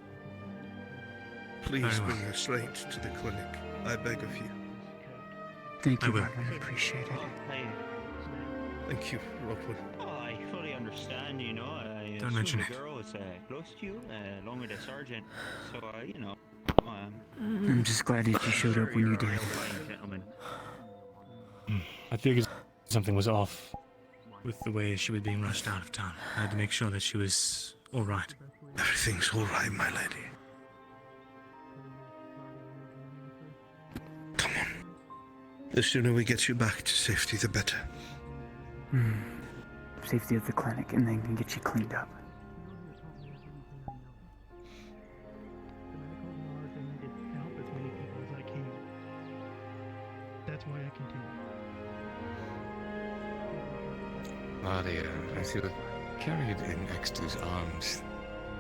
Please Very well. bring her straight to the clinic. I beg of you. Thank I you, will. Rodwin. I appreciate it. Thank you, Rodwin. Oh, I fully understand, you know. I Don't mention the it. girl is close to you, along with the sergeant. So, you know. I'm just glad that you showed up when you did. Gentlemen. I figured something was off with the way she was being rushed out of town. I had to make sure that she was all right. Everything's all right, my lady. Come on. The sooner we get you back to safety, the better. Safety of the clinic, and then can get you cleaned up. Help as many people as I can. That's why I continue. Nadia, as you were carried in X2's arms,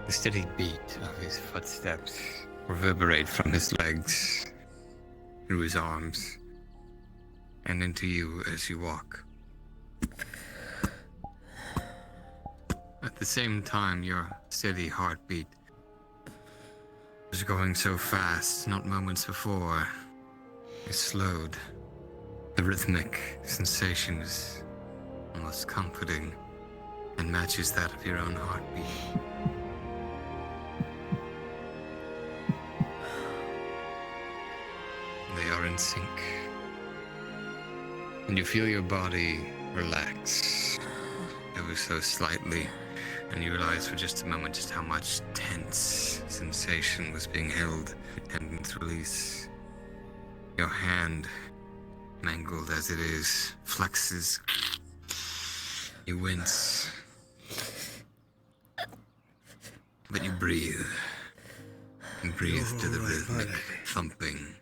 the steady beat of his footsteps reverberate from his legs, through his arms, and into you as you walk. At the same time, your steady heartbeat was going so fast, not moments before, it slowed. The rhythmic sensation is almost comforting and matches that of your own heartbeat. They are in sync. And you feel your body relax ever so slightly, and you realize for just a moment just how much tense sensation was being held. Tendons release. Your hand, mangled as it is, flexes. You wince. But you breathe. And breathe to the rhythmic thumping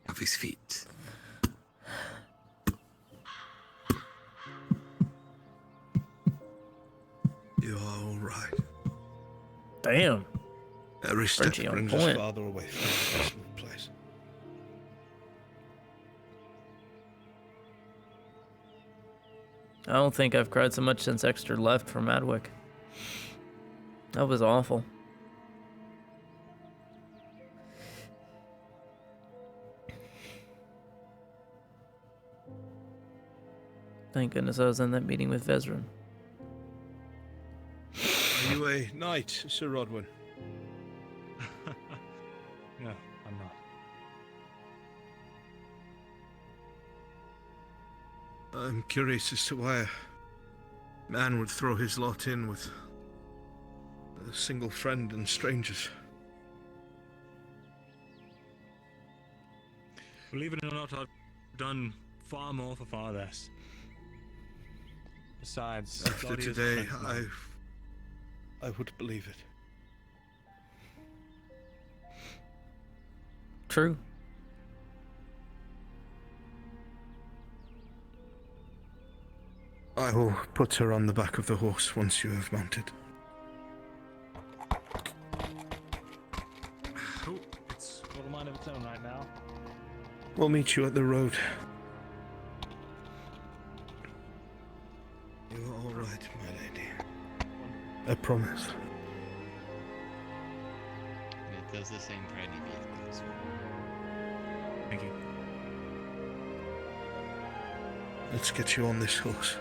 of his feet. You are all right. Damn. Every step Frenchie on brings us point. farther away from this place. I don't think I've cried so much since Exeter left for Madwick. That was awful. Thank goodness I was in that meeting with Vezran. Are you a knight, Sir Rodwin? No, I'm not. I'm curious as to why a man would throw his lot in with a single friend and strangers. Believe it or not, I've done far more for far less. Besides, After Claudia's today, friend of mine. I would believe it. True. I will put her on the back of the horse once you have mounted. little mind of its own right now. We'll meet you at the road. You're all right, my lady. I promise. It does the same for any vehicles. Thank you. Let's get you on this horse.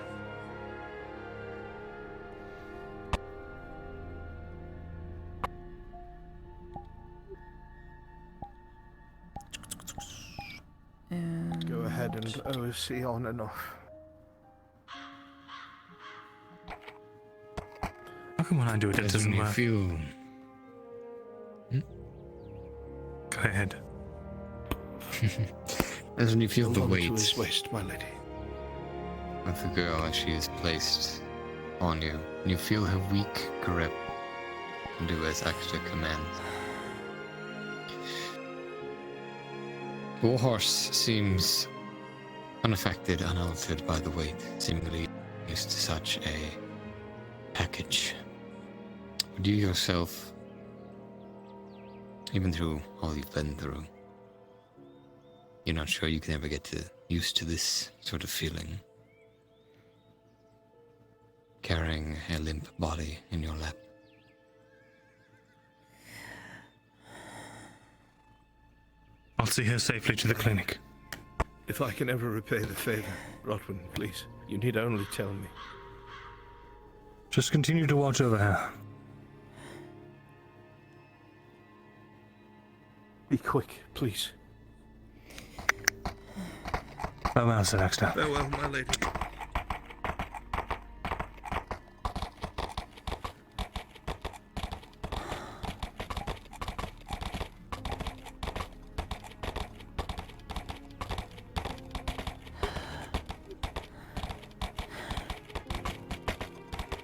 And go ahead and OC on and off. How come when I do it, it doesn't work? Feel... Go ahead. As when you feel the Hold on to weight his waist, my lady. of the girl as she is placed on you, and you feel her weak grip and do as extra commands. Your horse seems unaffected, unaltered by the weight, seemingly used to such a package. But you yourself, even through all you've been through, you're not sure you can ever get used to this sort of feeling. Carrying a limp body in your lap. I'll see her safely to the clinic. If I can ever repay the favor, Rodwin, please, you need only tell me. Just continue to watch over her. Be quick, please. Farewell, Sir Dexter. Farewell, my lady.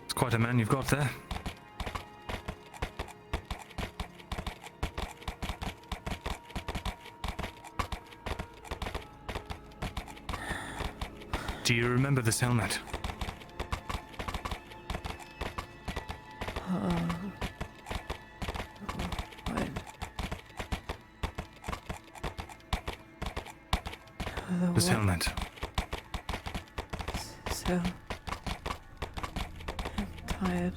It's quite a man you've got there. Do you remember this helmet? This helmet. So I'm tired.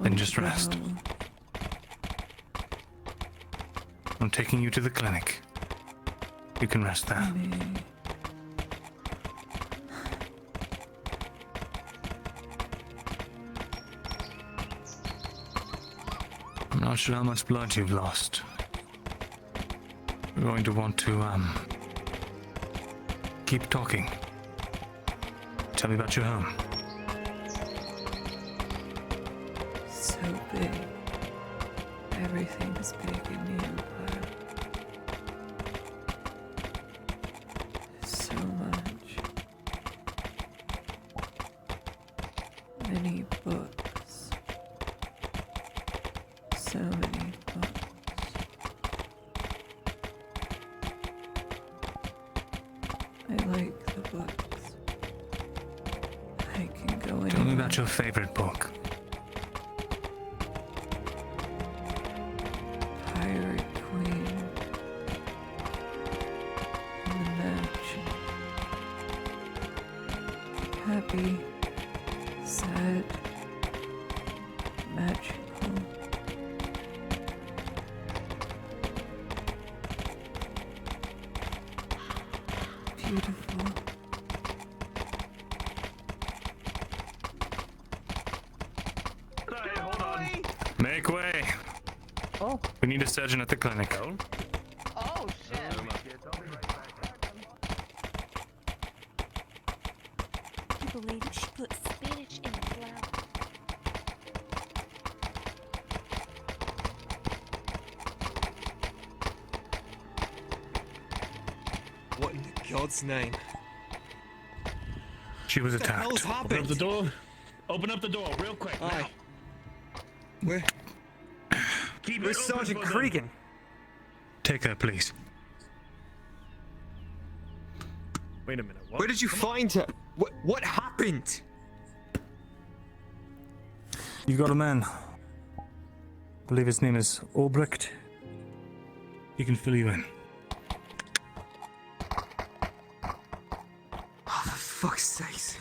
Then just rest. I'm taking you to the clinic. You can rest there. I'm not sure how much blood you've lost. We're going to want to, keep talking. Tell me about your home. So big. Everything's big in the Empire. So much. Many books. So many books. I like the books. I can go anywhere. Tell me about your favorite book. Pirate Queen. In the mansion. Happy. Sad. Magical. Beautiful. Make way. Oh. We need a surgeon at the clinic. Oh shit. Can you believe it? She put spinach in the flour. What in God's name? She was What the attacked. hell's Open happened? up the door. Open up the door, real quick. Aye. Now. Where? Keep Where's it open Sergeant for them. Cregan? Take her, please. Wait a minute. What? Where did you find her? What happened? You got a man. believe his name is Albrecht. He can fill you in. Oh, for fuck's sakes.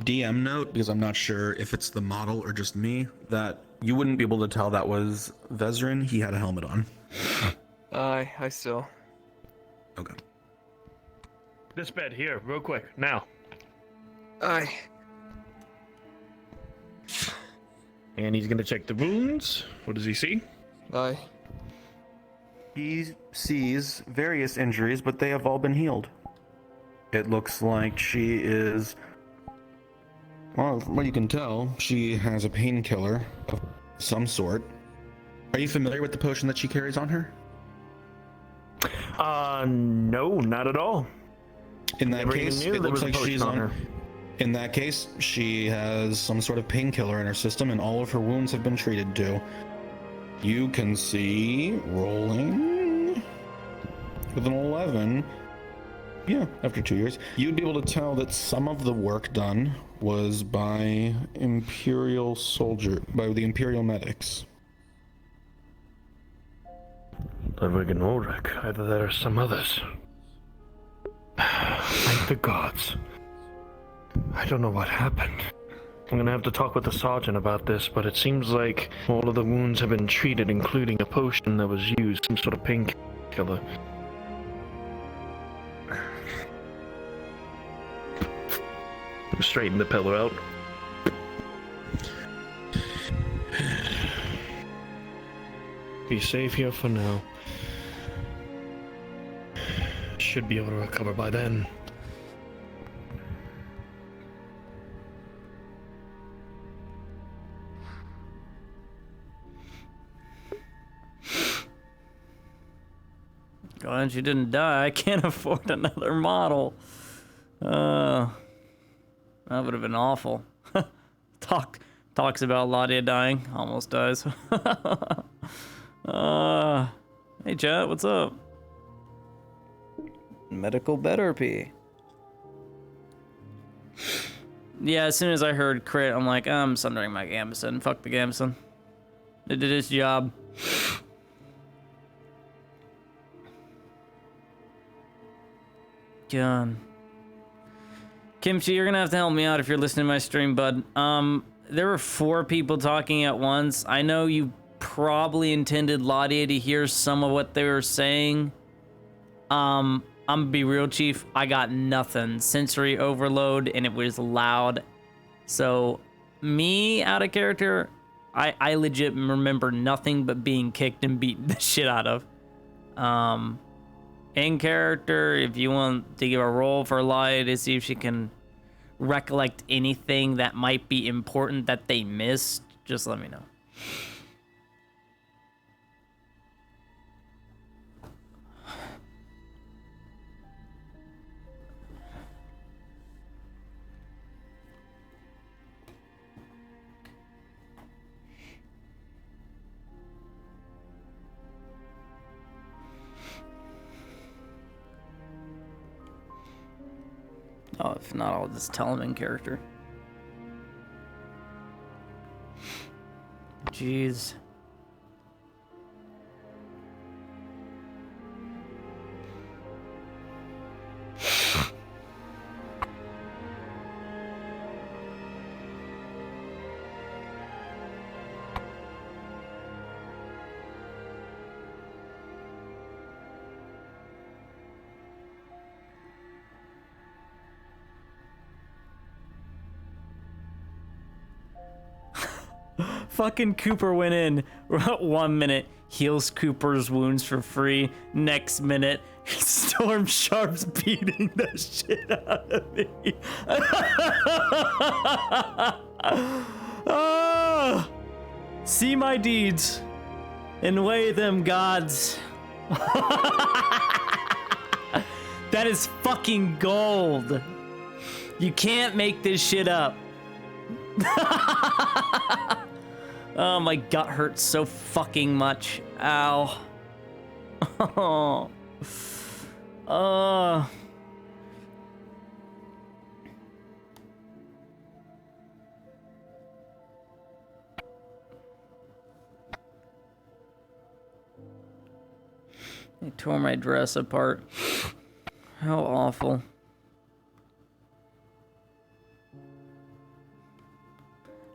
DM note, because I'm not sure if it's the model or just me, that you wouldn't be able to tell that was Vezrin. He had a helmet on. I still. Okay. This bed here, real quick, now. Aye. And he's gonna check the wounds. What does he see? Aye. He sees various injuries, but they have all been healed. It looks like she is... Well, what you can tell, she has a painkiller of some sort. Are you familiar with the potion that she carries on her? No, not at all. In that case, it looks like she's on her. In that case, she has some sort of painkiller in her system, and all of her wounds have been treated too. You can see rolling with an 11. Yeah, after 2 years, you'd be able to tell that some of the work done was by the Imperial medics. Ludwig and Ulrich, either there are some others. Thank the gods. I don't know what happened. I'm gonna have to talk with the sergeant about this, but it seems like all of the wounds have been treated, including a potion that was used, some sort of painkiller. Straighten the pillar out. Be safe here for now. Should be able to recover by then. Glad you didn't die. I can't afford another model. That would have been awful. Talks about Ladia dying, almost dies. Hey chat, what's up? Medical better P. Yeah, as soon as I heard crit, I'm like, I'm sundering my gambeson. Fuck the gambeson. It did its job. God. Kimchi, you're gonna have to help me out if you're listening to my stream, bud. There were 4 people talking at once. I know you probably intended Ladia to hear some of what they were saying. I'm gonna be real, Chief. I got nothing. Sensory overload, and it was loud. So, me out of character, I legit remember nothing but being kicked and beaten the shit out of. In character, if you want to give a roll for Ladia to see if she can recollect anything that might be important that they missed, just let me know. Oh, if not, I'll just tell him in character. Jeez. Fucking Cooper went in 1 minute, heals Cooper's wounds for free. Next minute, Storm Sharp's beating the shit out of me. Oh, see my deeds and weigh them, gods. That is fucking gold. You can't make this shit up. Oh, my gut hurts so fucking much. Ow. Oh. They tore my dress apart. How awful.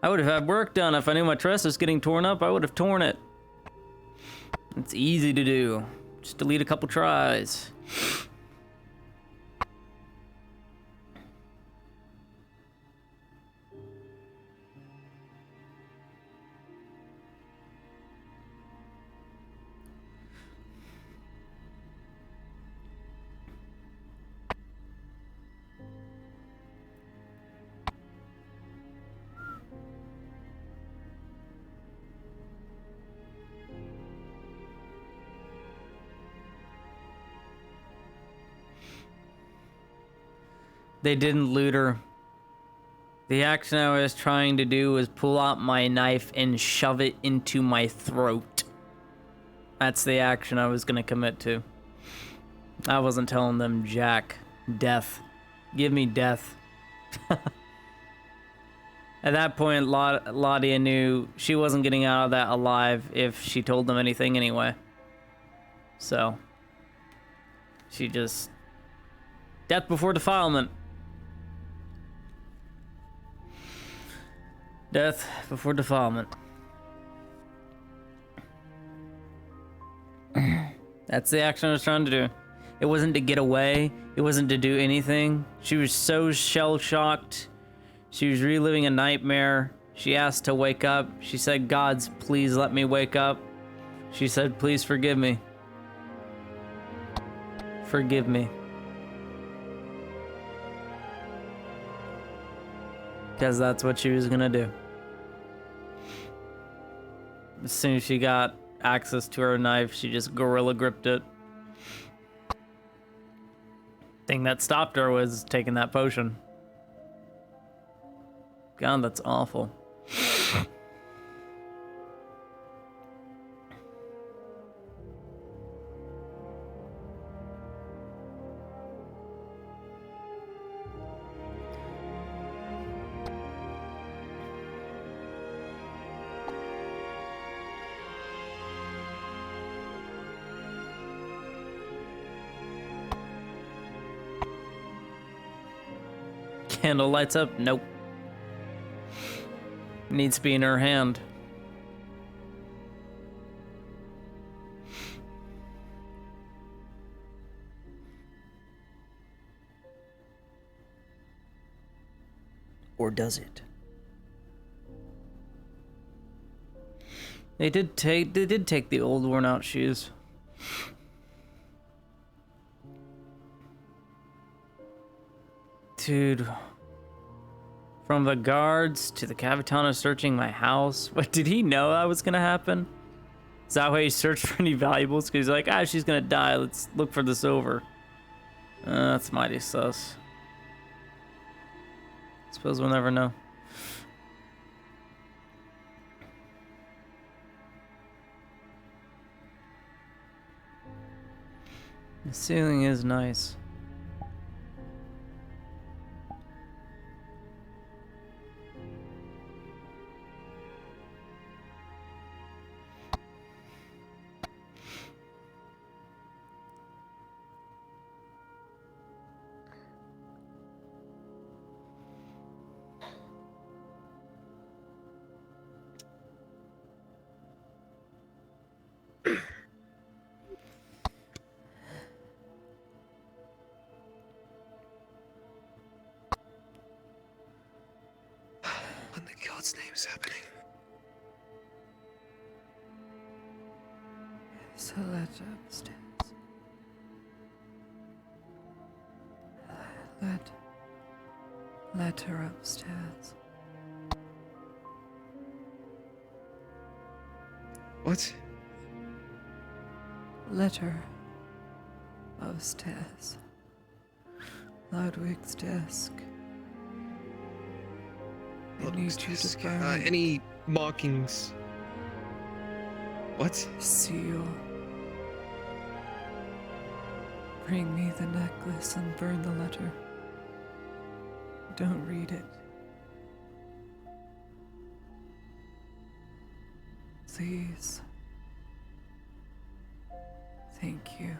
I would have had work done if I knew my dress was getting torn up. I would have torn it. It's easy to do. Just delete a couple tries. They didn't loot her. The action I was trying to do was pull out my knife and shove it into my throat. That's the action I was gonna commit to. I wasn't telling them jack. Death. Give me death. At that point, Ladia knew she wasn't getting out of that alive if she told them anything anyway. So, she just... Death before defilement. Death before defilement. That's the action I was trying to do. It wasn't to get away. It wasn't to do anything. She was so shell-shocked. She was reliving a nightmare. She asked to wake up. She said, "Gods, please let me wake up." She said, "Please forgive me. Forgive me." Because that's what she was gonna do. As soon as she got access to her knife, she just gorilla gripped it. Thing that stopped her was taking that potion. God, that's awful. Candle lights up? Nope. Needs to be in her hand. Or does it? They did take the old worn out shoes. Dude. From the guards to the Capitano searching my house. What, did he know that was gonna happen? Is that why he searched for any valuables? Because he's like, ah, she's gonna die. Let's look for this over. That's mighty sus. Suppose we'll never know. The ceiling is nice. What in the God's name is happening? So let upstairs. Let her upstairs. What? Let her upstairs. Ludwig's desk. I need you to burn. Any markings? What? Seal. Bring me the necklace and burn the letter. Don't read it. Please. Thank you.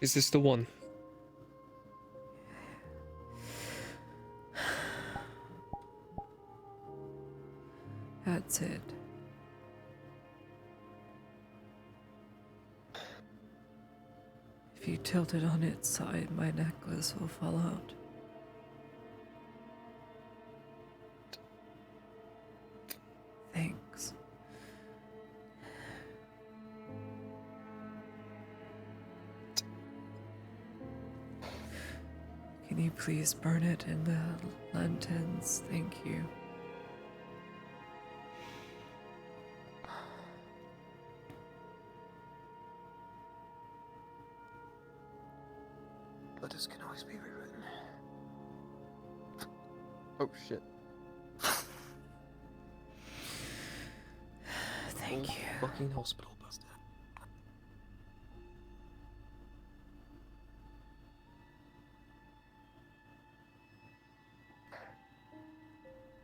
Is this the one? That's it. If you tilt it on its side, my necklace will fall out. Thanks. Can you please burn it in the lanterns? Thank you. Letters can always be rewritten. Oh shit. Thank you. Fucking hospital busted.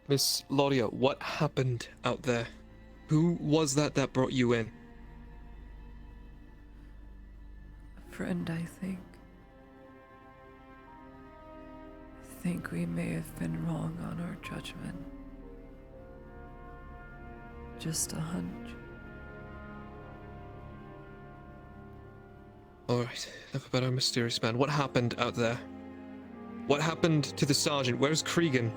Miss Laudia, what happened out there? Who was that brought you in? A friend, I think. I think we may have been wrong on our judgment. Just a hunch. Alright, enough about our mysterious man. What happened out there? What happened to the sergeant? Where's Cregan?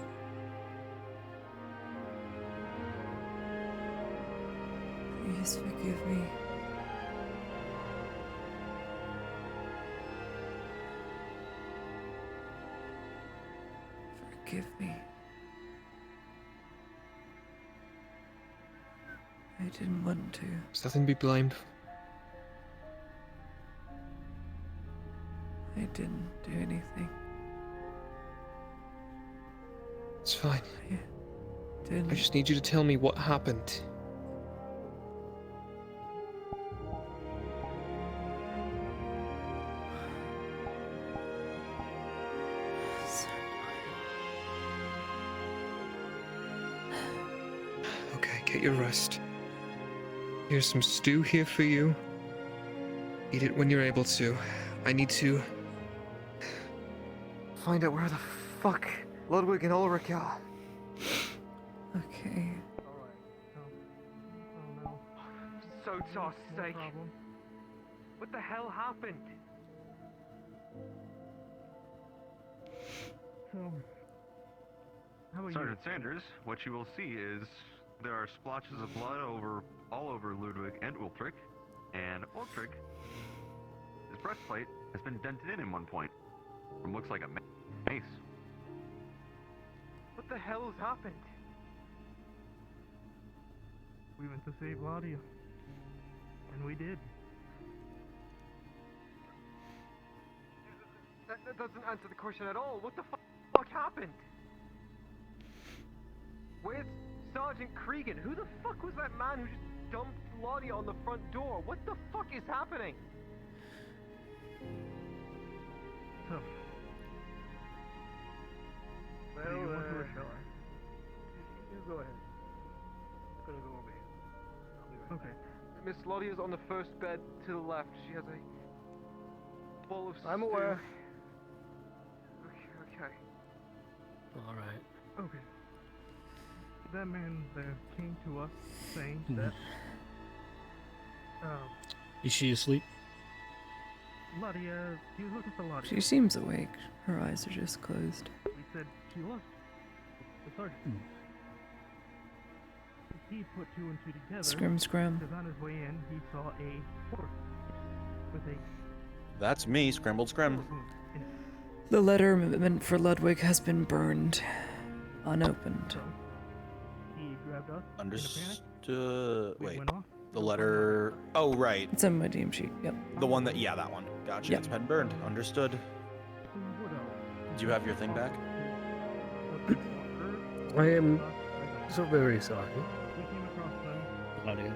Please forgive me. Forgive me. I didn't want to. There's nothing to be blamed. I didn't do anything. It's fine. Didn't. I just need you to tell me what happened. Okay, get your rest. Here's some stew here for you. Eat it when you're able to. I need to find out where the fuck Ludwig and Ulrich are. Okay. So toss sake. What the hell happened? How about Sergeant Sanders, what you will see is there are splotches of blood all over Ludwig and Ulrich, and Ulrich, his breastplate has been dented in one point. From looks like a mace. What the hell has happened? We went to save Laudia. And we did. That doesn't answer the question at all. What the fuck happened? Where's Sergeant Cregan? Who the fuck was that man who just dumped Laudia on the front door? What the fuck is happening? So, Well, you want to or shall I? You go ahead. I'm gonna go over here. I'll be right Okay. back. Miss Laudia's on the first bed to the left. She has a bowl of I'm stew. aware. Okay. Alright. Okay. That man there came to us saying Mhm. that Is she asleep? Ladia, he was looking for Ladia. She seems awake. Her eyes are just closed. We said she lost the sergeant. He put two and two together. Scrim, scrim. Because on his way in, he saw a horse with a... That's me, Scrambled Scrim. The letter meant for Ludwig has been burned, unopened. He grabbed us. Understood. Wait. went off. The letter. Oh, right. It's on my DM sheet. Yep. The one that. Yeah, that one. Gotcha. Yep. It's been burned. Understood. Do you have your thing back? I am so very sorry. Claudia.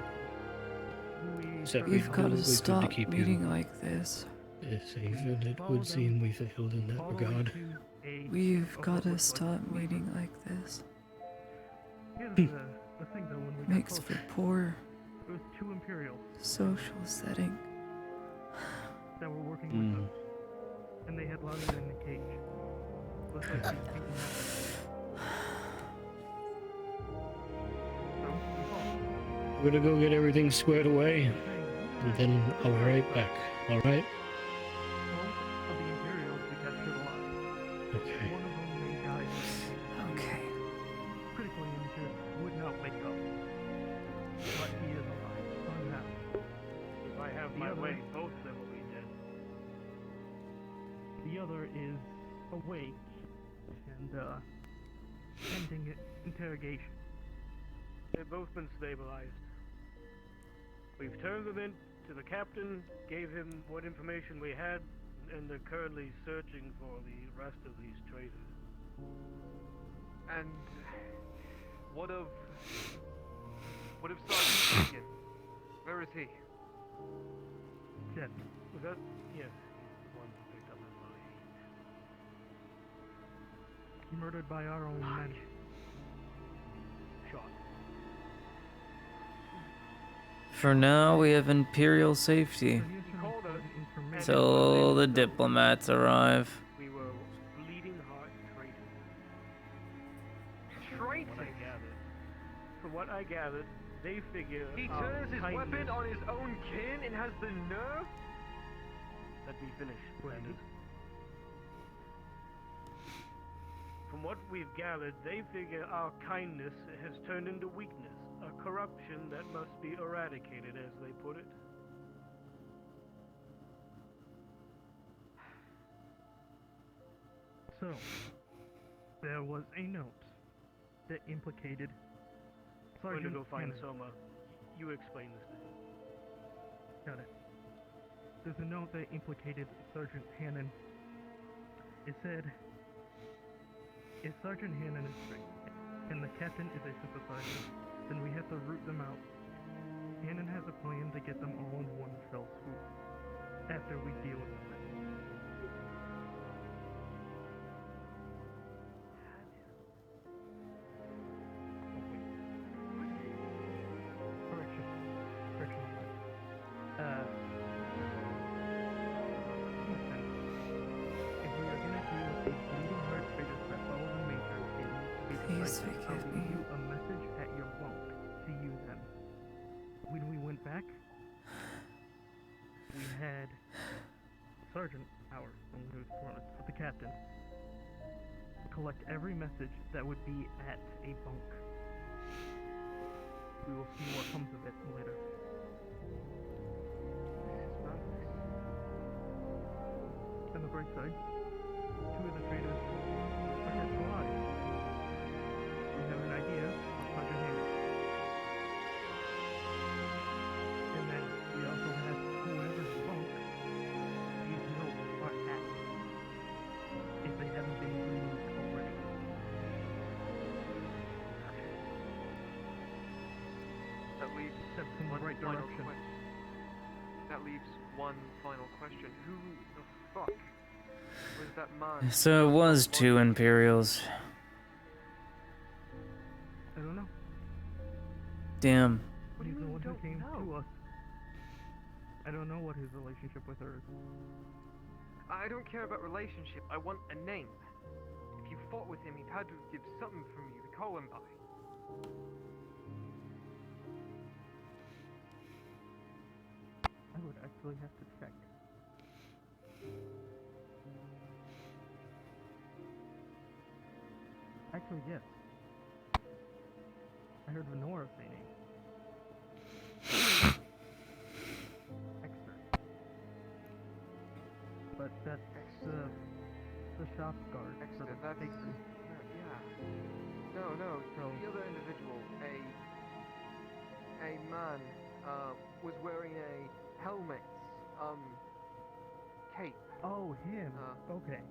We've got to stop meeting like this. Yes, even it would seem we failed in that regard. We've got to stop meeting like this. Here's the thing though, when we Makes for poor it was two Imperials social setting. that were working with us. And they had Ladia in the cage. Looks like she's beaten up. We're gonna go get everything squared away, and then I'll be right back. All right? Of the Imperials we captured alive. Okay. One of them may die. Okay. Critically injured, would not wake up. But he is alive. Unhappy. If I have The my other- way, both of them will be dead. The other is awake and pending interrogation. They've both been stabilized. We've turned them in to the captain, gave him what information we had, and they're currently searching for the rest of these traitors. And what of Sergeant Deacon? Where is he? Dead. Was that? Yes, he's the one who picked up his body. Murdered by our own men. Shot. For now, we have Imperial safety. Till the diplomats arrive. We were bleeding heart traitors. Traitors? From what I gathered, they figure He our turns his kindness- weapon on his own kin and has the nerve? Let me finish, Brandon. From what we've gathered, they figure our kindness has turned into weakness, a corruption that must be eradicated, as they put it. So, there was a note that implicated I'm going to Sergeant go find Hannon. Soma. You explain this to him. Got it. There's a note that implicated Sergeant Hannon. It said, if Sergeant Hannon is straight, and the captain is a sympathizer, then we have to root them out. Hannon has a plan to get them all in one fell swoop, after we deal with them. Correction. Correction. Houston, if we are gonna deal with these bleeding heart traitors that follow the Major, it needs to be Please decisive. forgive I'll me. leave you a message at your bunk to you then. When we went back, we had Sergeant Howard, who was with the captain, collect every message that would be at a bunk. We will see what comes of it later. On the bright side, two of the traitors are kept alive. We have an idea of Sergeant Hager. And then we also have whoever's bunk these notes are at, if they haven't been removed already. That leaves Steps in the right final direction. question. That leaves one final question. Who the fuck was that man? So it was two Imperials. I don't know. Damn. He's the one who came to us. I don't know what his relationship with her is. I don't care about relationship. I want a name. If you fought with him, he'd had to give something from you to call him by. I would actually have to check. Actually, yes. I heard Venora say name. Exter. But that's the shop guard for the That's bakery. yeah. No, So the other individual, a man, was wearing a helmet, cape. Oh, him. Okay.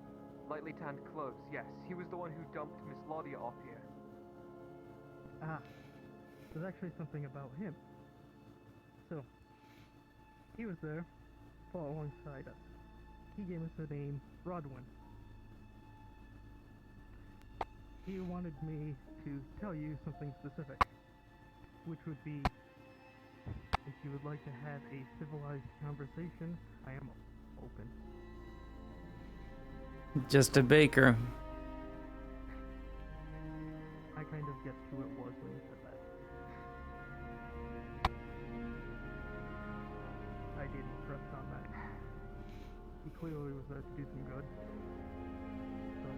Lightly tanned clothes. Yes, he was the one who dumped Miss Laudia off here. Ah, there's actually something about him. So, he was there, fought alongside us. He gave us the name Rodwin. He wanted me to tell you something specific, which would be, if you would like to have a civilized conversation, I am open. Just a baker. I kind of guessed who it was when you said that. I didn't press on that. He clearly was there to do some good. So.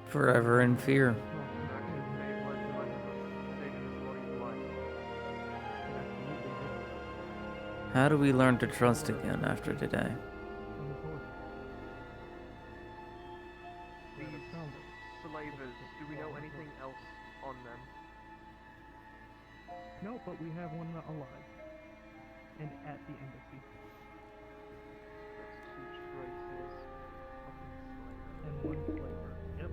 Forever in fear. How do we learn to trust again after today? These slavers, do we know anything else on them? No, but we have one alive. And at the embassy. That's 2 traces of the slaver. And 1 slaver. Yep.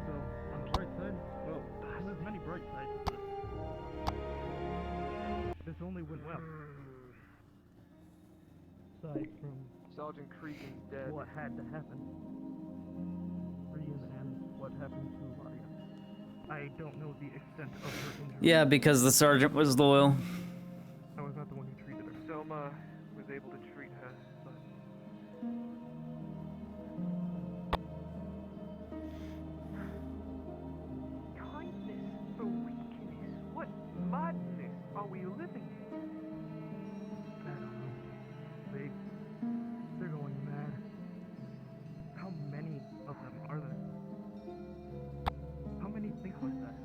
So, on the bright side, well, there's many bright sides to this. This only went well. Aside from Sergeant Cregan dead. what had to happen. Cregan and what happened to Laria. I don't know the extent of her injury. Yeah, because the sergeant was loyal. I was not the one who treated her. Soma was able to treat her, but... Kindness for weakness? What madness are we living in? I don't know. They're going mad. How many of them are there? How many think like that?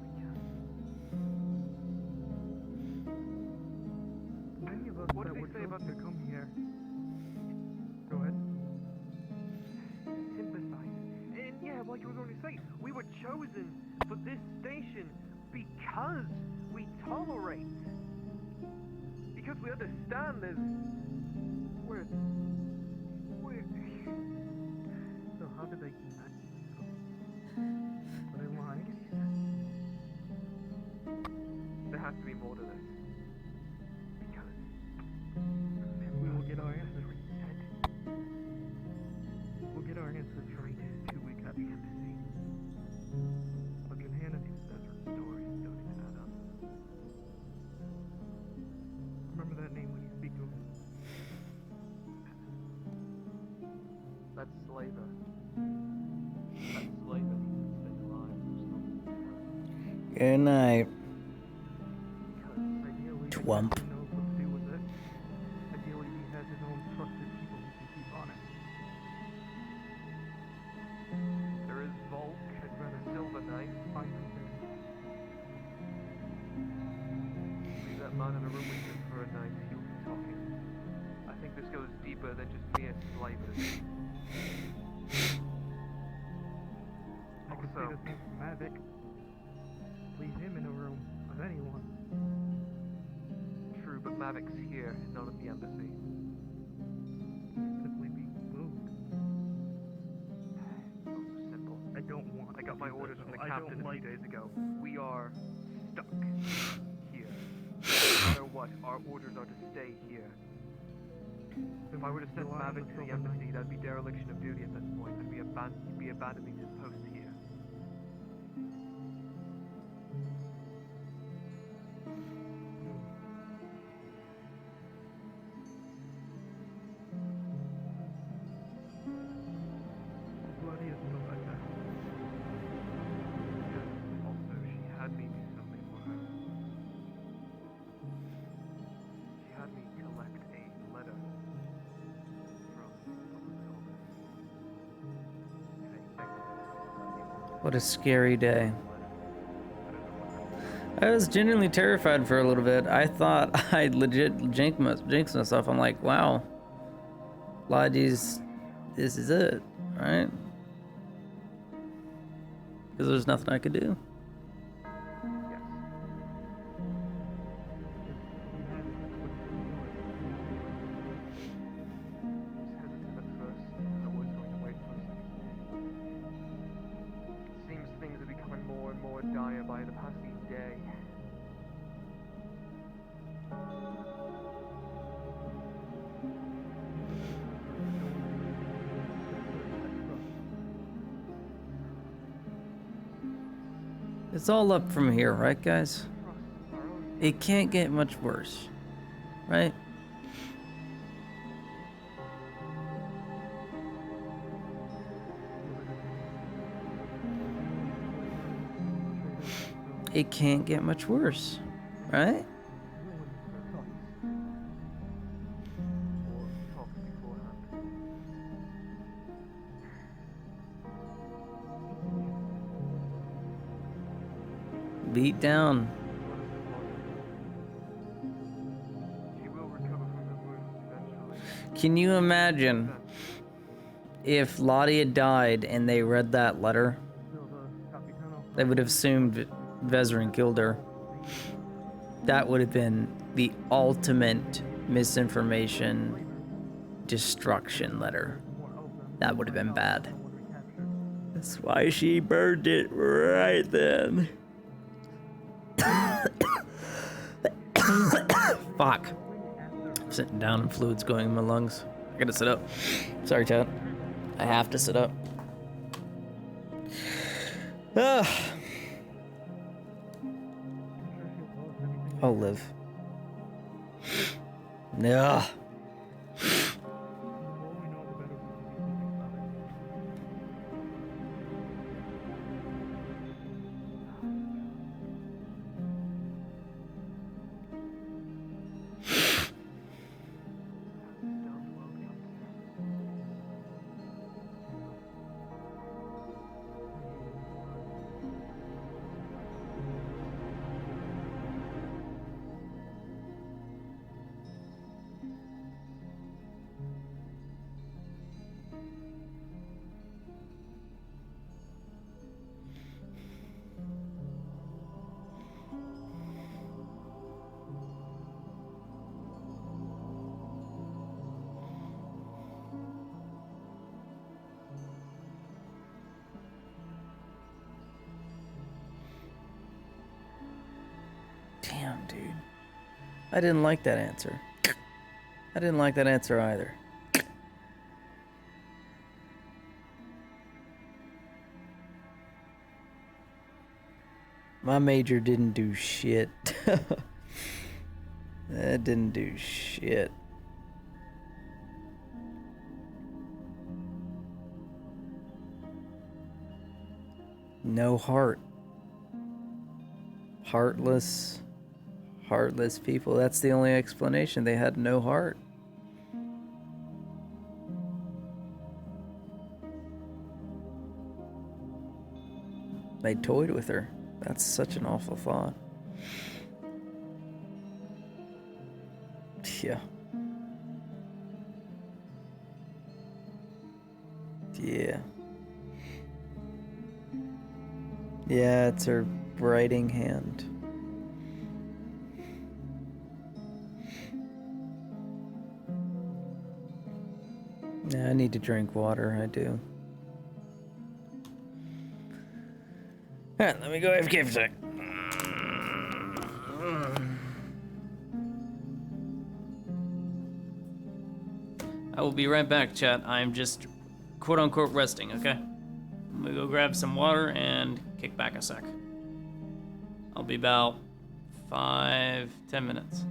Many of us What that did were they say about chosen to come here. Go ahead. Sympathize. And yeah, like I was going to say, we were chosen for this station because we tolerate. Because we understand there's... We're... So how did they connect? Were they lying? There has to be more to this. Because... We will get our answers. We'll get our answers from 2 weeks at the embassy. Sergeant Hannon says her stories don't even add up. Remember that name when you speak to him. That slaver. That slaver needs to stay alive. Good night. Ideally, Twump. he knows what to do with it. Ideally, he has his own trusted people he can keep on it. There is Volk, I'd rather Silver Knight. find them there. Leave that man in a room with him for a night, he'll be talking. I think this goes deeper than just mere slavers. I could say the same for Mavic. Leave him in a room with anyone. True, but Mavic's here, not at the embassy. Simply be moved. It's not so simple. I don't want. I got my orders from the I captain don't a like few days ago. We are stuck here. No matter what, our orders are to stay here. If I were to send Mavic to the embassy, that'd be dereliction of duty at this point. I'd be abandoning his post here. Bloody is still like that. Also, she had me do something for her. She had me collect a letter from someone else. What a scary day. I was genuinely terrified for a little bit. I thought I'd legit jinx myself. I'm like, wow. Lodges, this is it, right? Because there's nothing I could do. Seems things are becoming more and more dire by the passing day. It's all up from here, right, guys? It can't get much worse, right? It can't get much worse, right? Beat down. Can you imagine if Lottie had died and they read that letter? They would have assumed Vezerin killed her. That would have been the ultimate misinformation destruction letter. That would have been bad. That's why she burned it right then. Fuck. I'm sitting down and fluid's going in my lungs. I gotta sit up. Sorry, Chad. I have to sit up. I'll live. Yeah. Damn, dude. I didn't like that answer. I didn't like that answer either. My major didn't do shit. That didn't do shit. No heart. Heartless people. That's the only explanation. They had no heart. They toyed with her. That's such an awful thought. Yeah. Yeah. Yeah, it's her writing hand. Yeah, I need to drink water, I do. Alright, let me go AFK for a sec. I will be right back, chat. I'm just quote-unquote resting, okay? I'm gonna go grab some water and kick back a sec. I'll be about 5-10 minutes.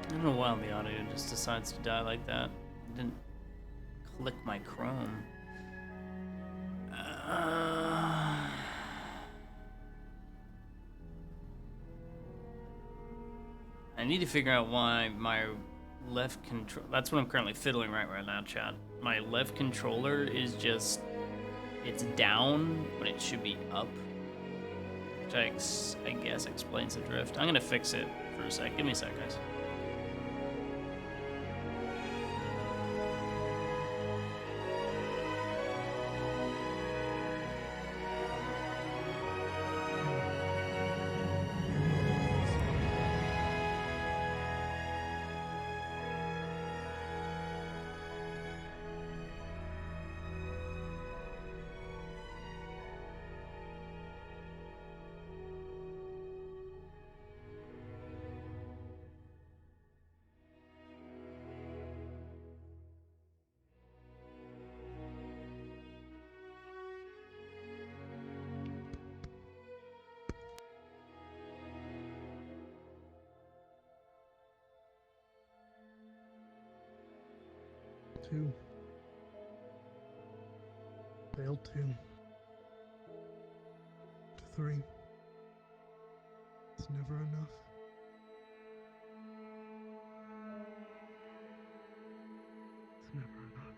I don't know why the audio just decides to die like that. I didn't click my Chrome. I need to figure out why my left control. That's what I'm currently fiddling right now, chat. My left controller is just. It's down, but it should be up. Which I guess explains the drift. I'm gonna fix it for a sec. Give me a sec, guys. Two. Failed two. Three. It's never enough. It's never enough.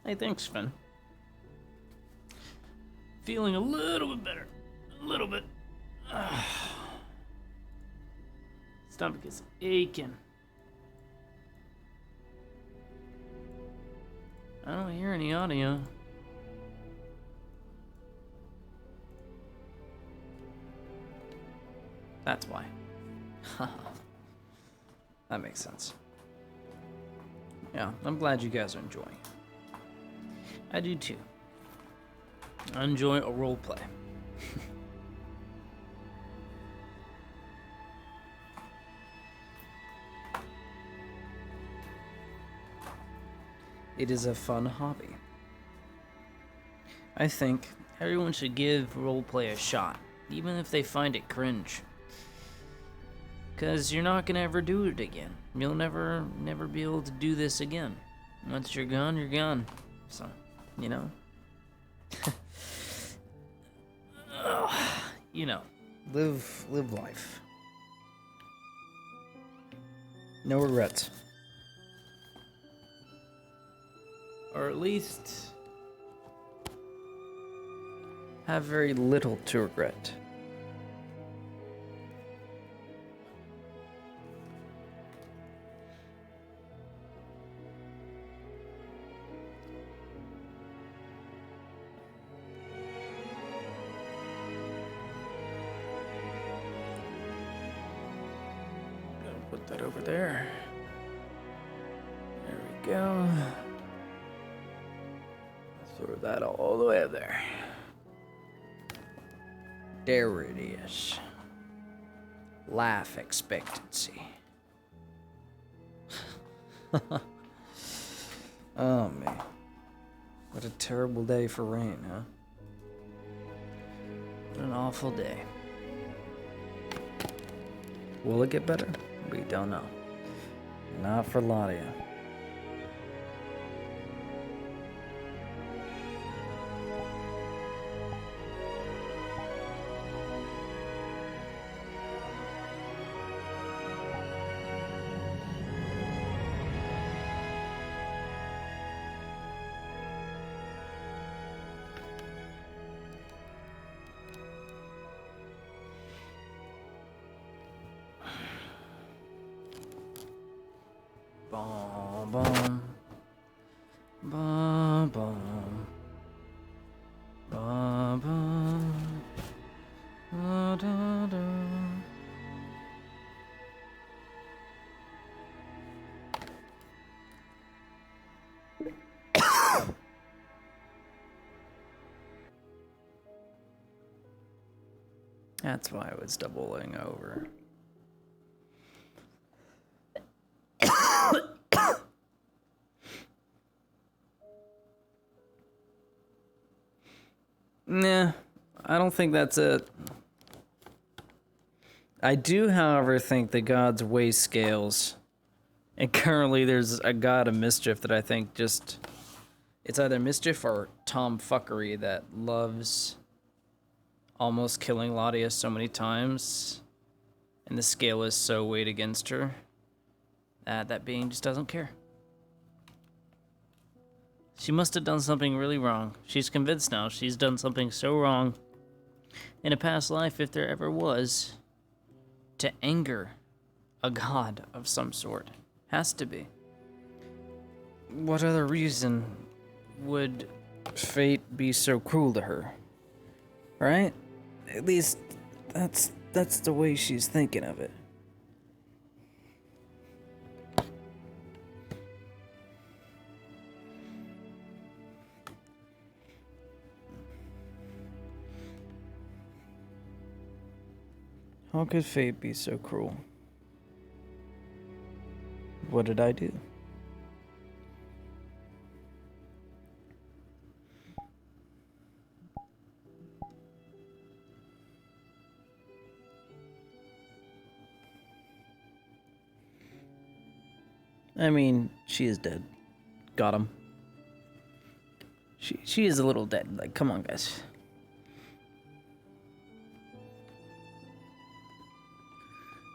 Hey, thanks, Finn. Feeling a little bit better. A little bit. Stomach is aching. I don't hear any audio. That's why. That makes sense. Yeah, I'm glad you guys are enjoying. I do too. I enjoy a role play. It is a fun hobby. I think everyone should give roleplay a shot, even if they find it cringe. Because you're not gonna ever do it again. You'll never be able to do this again. Once you're gone, you're gone. So, you know. You know, live life. No regrets. Or at least have very little to regret. Gotta put that over there. There we go. Throw that all the way up there. There it is. Life expectancy. Oh man. What a terrible day for rain, huh? What an awful day. Will it get better? We don't know. Not for Ladia. Bum bum. Bum bum. Bum bum. Da da da. That's why I was doubling over. Nah, I don't think that's it. I do, however, think the gods weigh scales. And currently there's a god of mischief that I think just... It's either mischief or tomfuckery that loves almost killing Ladia so many times. And the scale is so weighed against her that that being just doesn't care. She must have done something really wrong. She's convinced now she's done something so wrong in a past life, if there ever was, to anger a god of some sort. Has to be. What other reason would fate be so cruel to her? Right? At least that's the way she's thinking of it. How could fate be so cruel? What did I do? I mean, she is dead. Got him. She is a little dead. Like, come on, guys.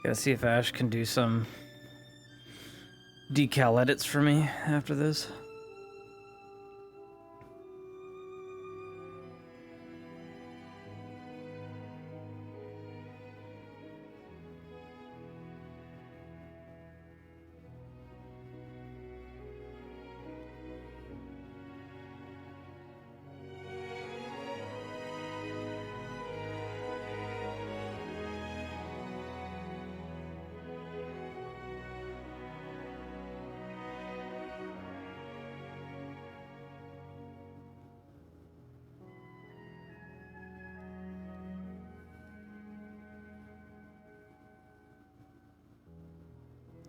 Gotta see if Ash can do some decal edits for me after this.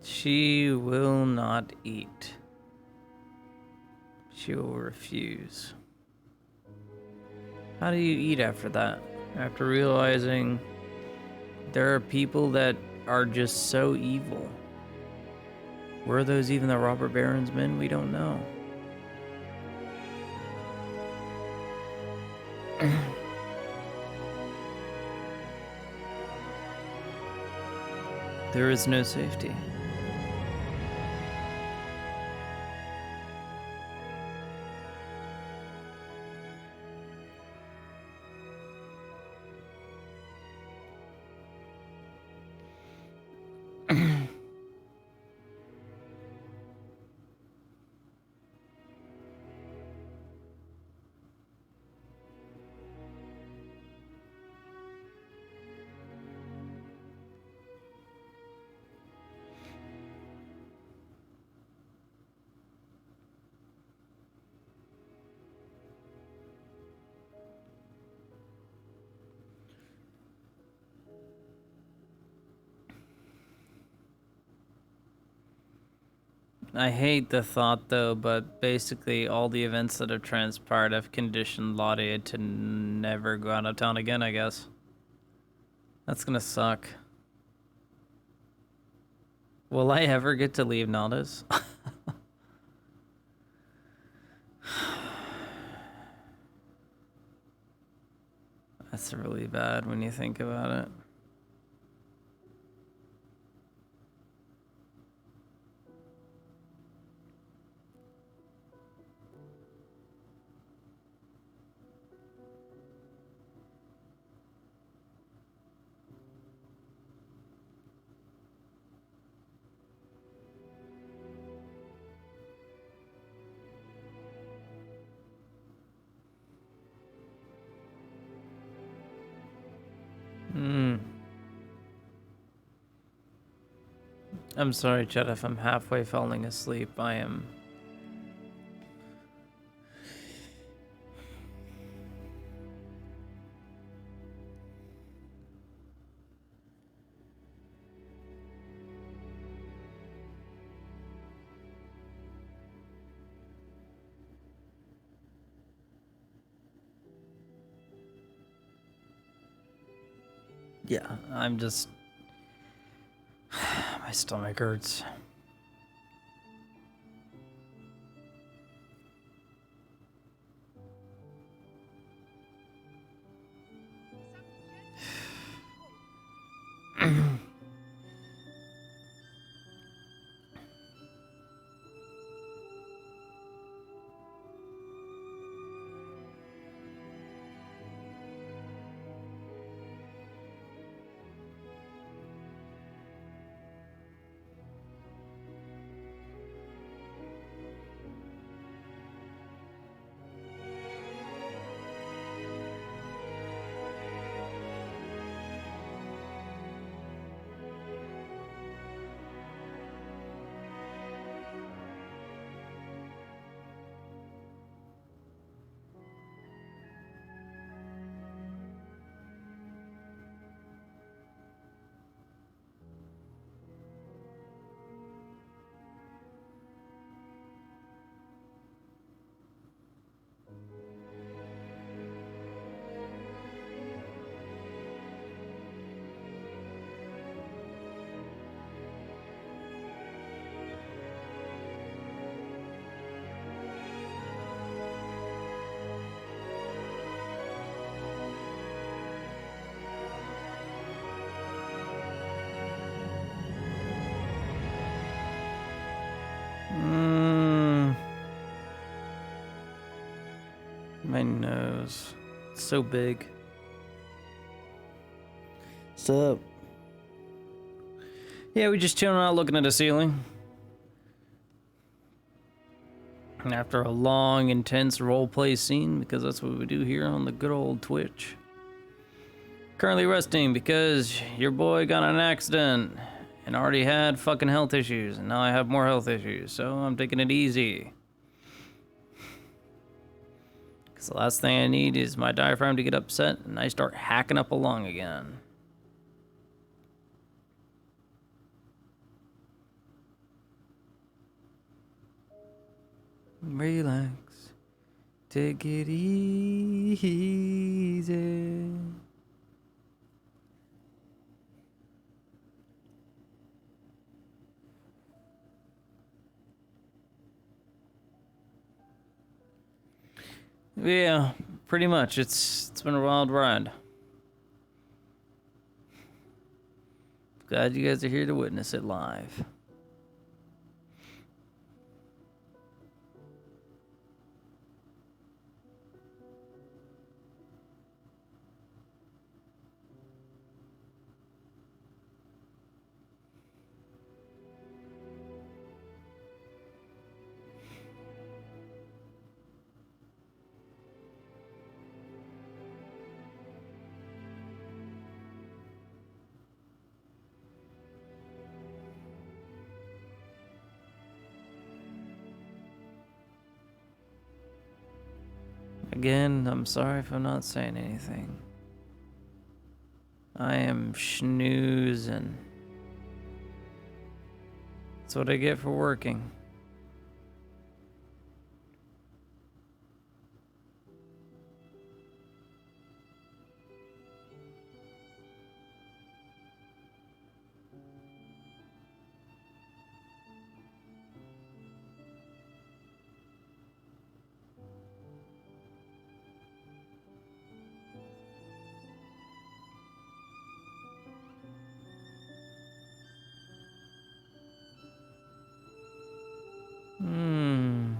She will not eat. She will refuse. How do you eat after that? After realizing there are people that are just so evil. Were those even the robber baron's men? We don't know. There is no safety. I hate the thought though, but basically all the events that have transpired have conditioned Lottie to never go out of town again, I guess. That's gonna suck. Will I ever get to leave Naldis? That's really bad when you think about it. I'm sorry, Chet, if I'm halfway falling asleep. I am... Yeah, I'm just... My stomach hurts. My nose. It's so big. What's up? Yeah, we just chilling out looking at the ceiling. And after a long, intense roleplay scene, because that's what we do here on the good old Twitch. Currently resting because your boy got in an accident and already had fucking health issues, and now I have more health issues, so I'm taking it easy. Because the last thing I need is my diaphragm to get upset and I start hacking up a lung again. Relax. Take it easy. Yeah, pretty much. It's been a wild ride. Glad you guys are here to witness it live. Again, I'm sorry for not saying anything. I am schnoozing. That's what I get for working. Hmm.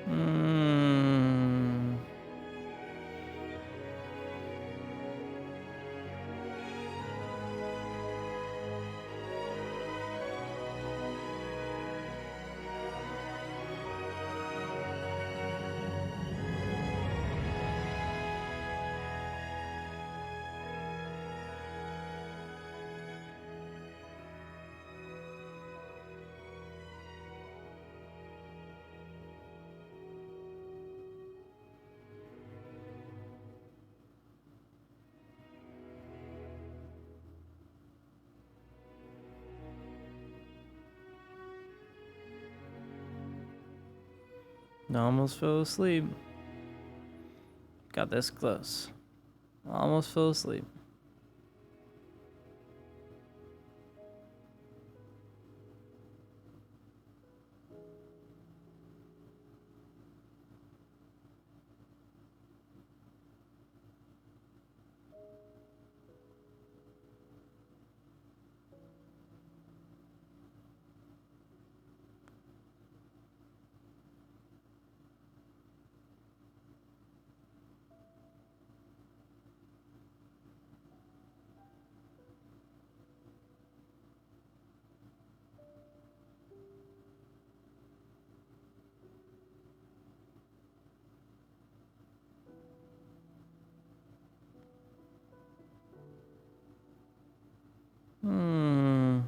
Hmm. I almost fell asleep. Got this close. Almost fell asleep. Hmm.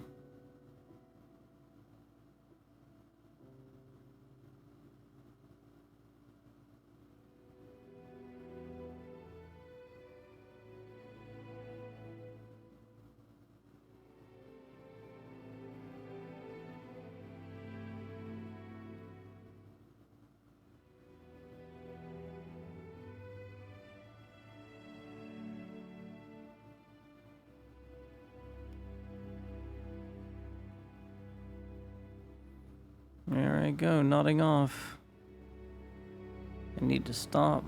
There I go, nodding off. I need to stop.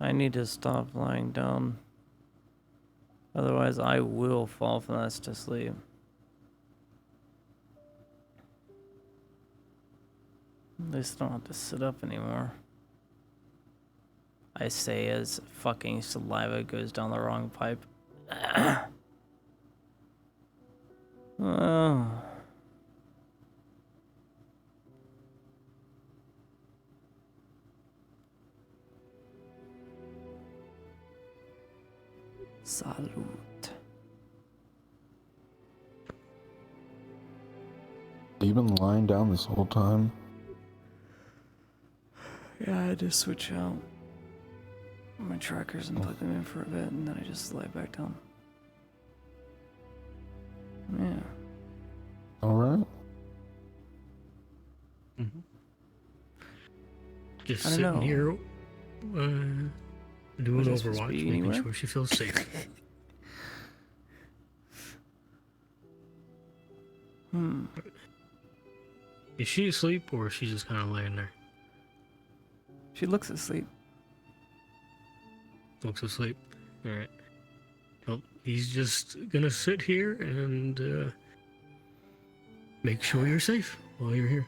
I need to stop lying down. Otherwise, I will fall fast asleep. At least I don't have to sit up anymore. I say as fucking saliva goes down the wrong pipe. Oh. Salute. You've been lying down this whole time? Yeah, I had to switch out my trackers and plug them in for a bit, and then I just lay back down. Yeah. Alright. Just I don't sitting know. here, doing Was I supposed to Overwatch, be making anywhere? sure she feels safe. Is she asleep or is she just kind of laying there? She looks asleep. Looks asleep. Alright. Well, he's just gonna sit here and make sure you're safe while you're here.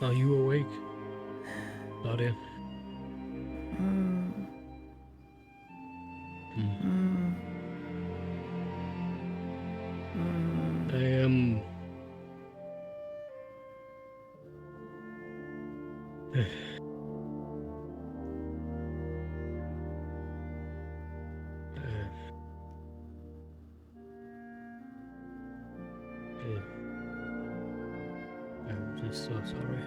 Are you awake, Claudia? I am. so sorry.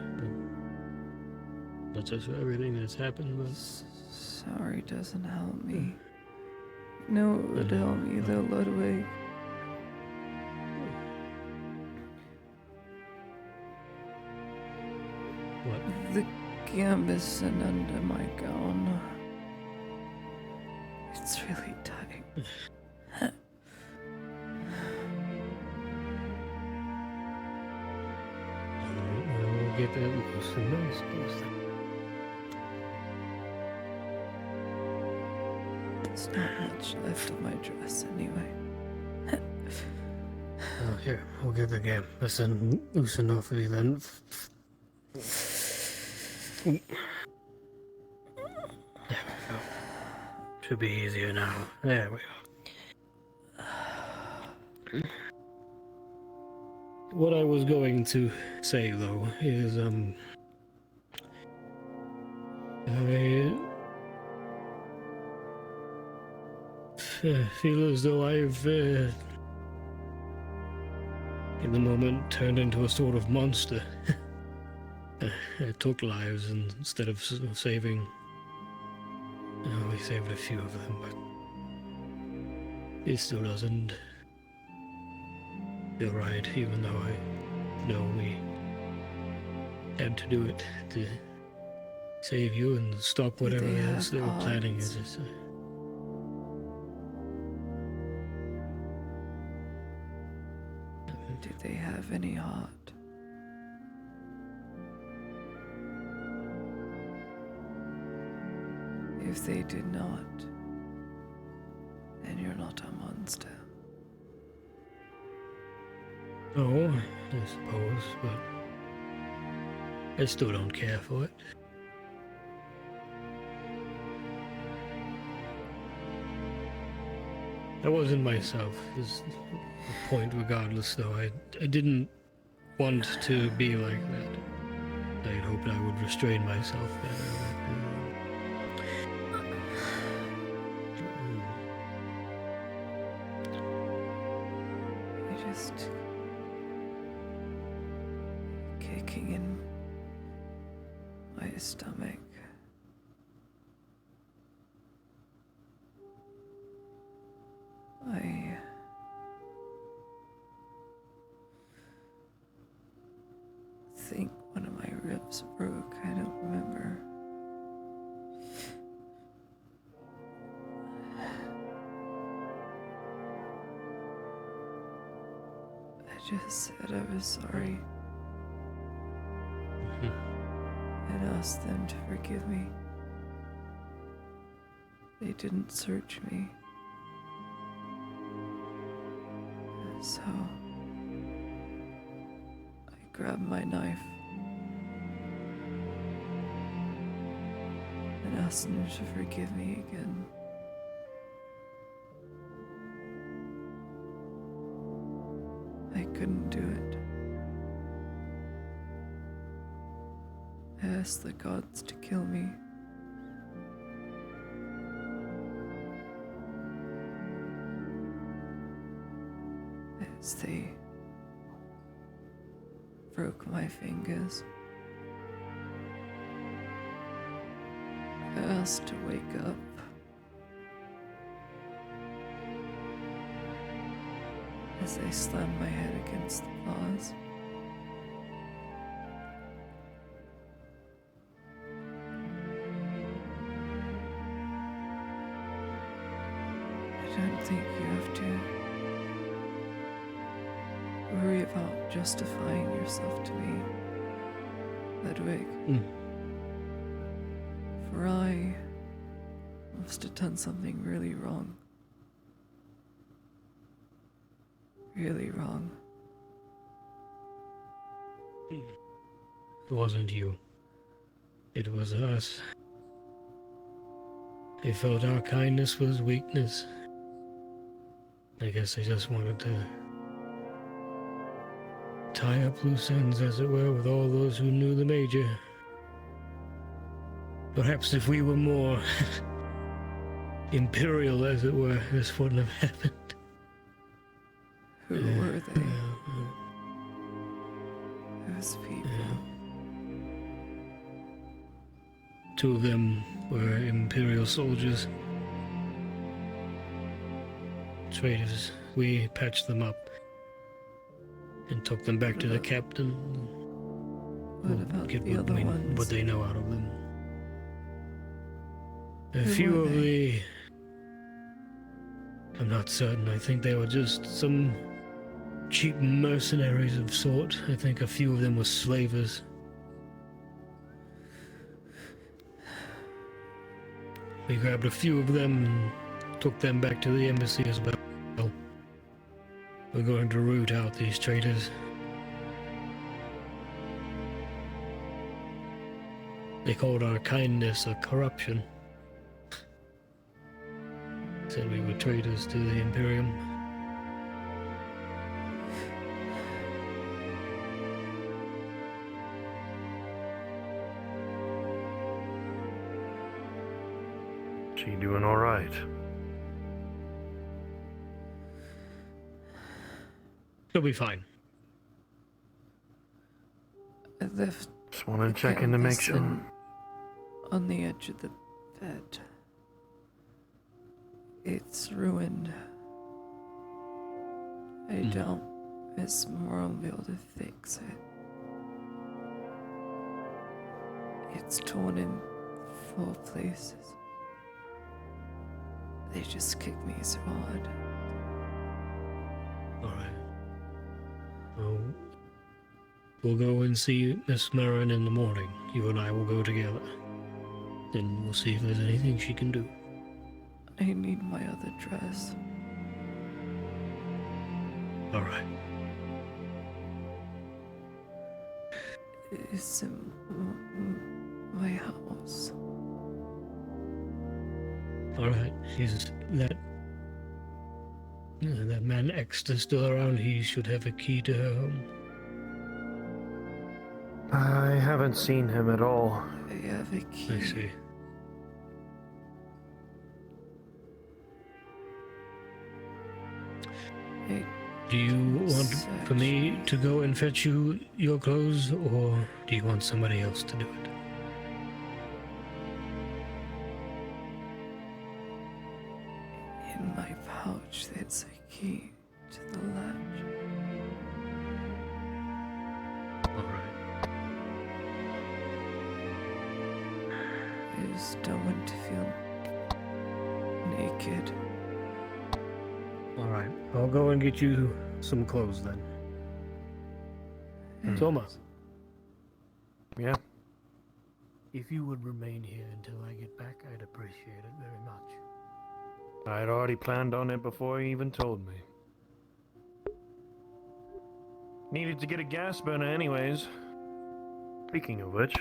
Not just for everything that's happened, but... Sorry doesn't help me. No, it would help me though, Ludwig. What? The gambeson under my gown. It's really tight. We'll get that loose and nice, loose. There's not much left of my dress anyway. Oh, here, we'll get the game. Listen, loose enough for you then. There we go. Should be easier now. There we go. What I was going to say, though, is, I feel as though I've, in the moment, turned into a sort of monster. I took lives instead of saving. We saved a few of them, but it still doesn't feel right, even though I know we had to do it to save you and stop whatever else they were planning. Is this? Do they have any heart? If they did not, then you're not a monster. Oh, I suppose, but I still don't care for it. I wasn't myself, is the point regardless, though. I didn't want to be like that. I had hoped I would restrain myself better. You're just kicking in my stomach. I think one of my ribs broke. I don't remember. I just said I was sorry and asked them to forgive me. They didn't search me. So I grabbed my knife and asked them to forgive me again. I couldn't do it. I asked the gods to kill me. As they broke my fingers. I asked to wake up. As they slammed my head against the vase. I don't think you have to worry about justifying yourself to me, Ludwig. For I must have done something really wrong. Really wrong. It wasn't you. It was us. They felt our kindness was weakness. I guess they just wanted to tie up loose ends, as it were, with all those who knew the Major. Perhaps if we were more imperial, as it were, this wouldn't have happened. Who were they? Who Those people. Two of them were Imperial soldiers. Traitors. We patched them up and took them back to the captain. What about Get the other ones? what they know out of them. A Who few were of they? I'm not certain. I think they were just some cheap mercenaries of sort. I think a few of them were slavers. We grabbed a few of them and took them back to the embassy as well. We're going to root out these traitors. They called our kindness a corruption. Said we were traitors to the Imperium. She doing all right? She'll be fine. I left Just wanted to check in to make sure. on the edge of the bed. It's ruined. I doubt Miss Moore will be able to fix it. It's torn in 4 places. They just kicked me so hard. Alright. Well, we'll go and see Miss Marin in the morning. You and I will go together. Then we'll see if there's anything she can do. I need my other dress. Alright. It's in my house. Alright. Is that man X is still around? He should have a key to her home. I haven't seen him at all. I have a key. I see. Do you want for me to go and fetch you your clothes, or do you want somebody else to do it? In my pouch, there's a key to the latch. Alright. I just don't want to feel naked. Alright. I'll go and get you some clothes then. Toma. Yeah. If you would remain here until I get back, I'd appreciate it very much. I had already planned on it before he even told me. Needed to get a gas burner anyways. Speaking of which...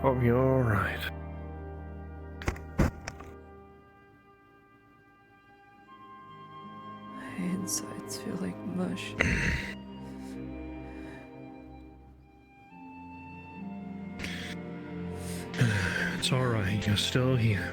Oh, you're all right. My insides feel like mush. It's all right. You're still here.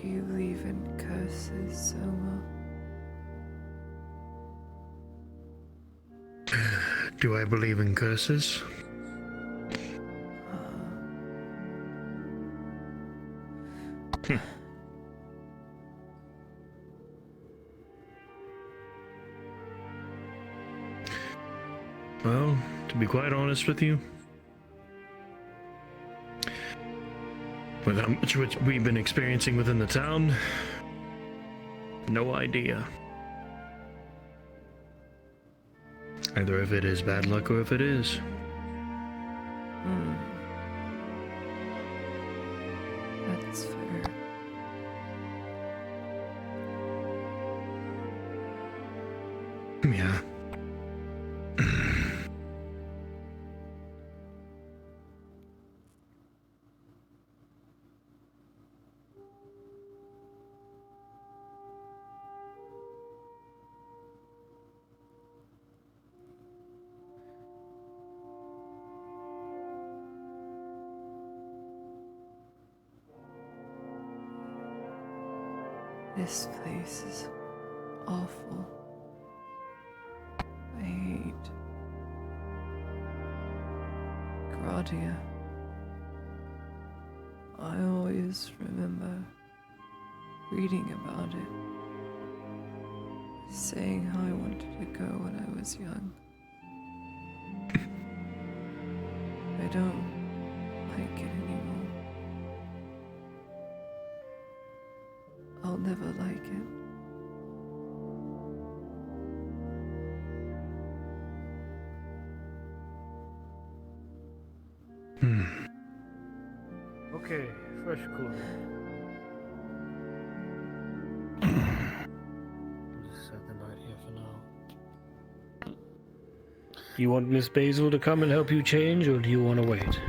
Do you believe in curses, Soma? Do I believe in curses? Well, to be quite honest with you, with how much which we've been experiencing within the town, no idea. Either if it is bad luck or if it is. That's fair. Yeah. This place is awful. I hate Gradia. I always remember reading about it, saying how I wanted to go when I was young. I don't like it anymore. I'll never like it. Okay, fresh clothes. Just set the night here for now. You want Miss Basil to come and help you change, or do you want to wait?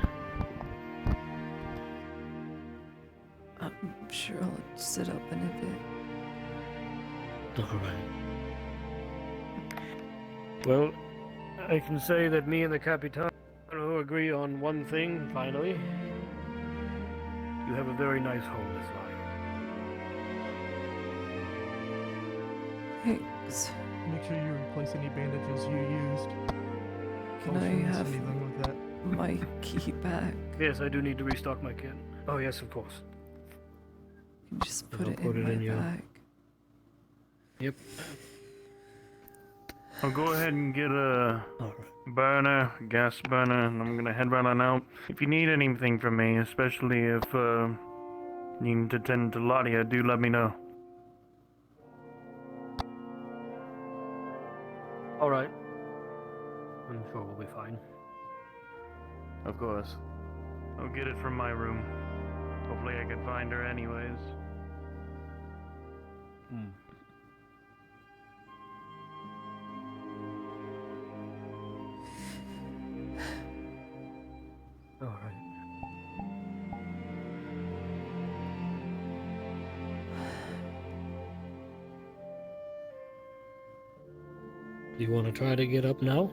I'm sure I'll sit up in a bit. Alright. Well, I can say that me and the Capitano agree on one thing, finally. You have a very nice home this life. Thanks. Make sure you replace any bandages you used. Can Don't I miss have anything like that. my key back? Yes, I do need to restock my kit. Oh, yes, of course. You can just put I'll it put in it my in your- bag. Yep. I'll go ahead and get a burner, gas burner, and I'm gonna head right on out. If you need anything from me, especially if you need to tend to Ladia, do let me know. Alright. I'm sure we'll be fine. Of course. I'll get it from my room. Hopefully I can find her anyways. Alright. Do you want to try to get up now?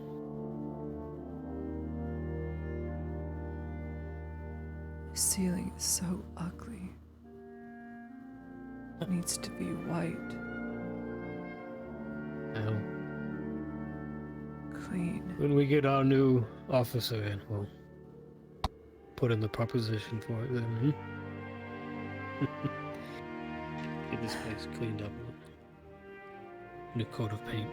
The ceiling is so ugly. It needs to be white, Well, clean. when we get our new officer in, we'll put in the proposition for it then. Get this place cleaned up. New coat of paint.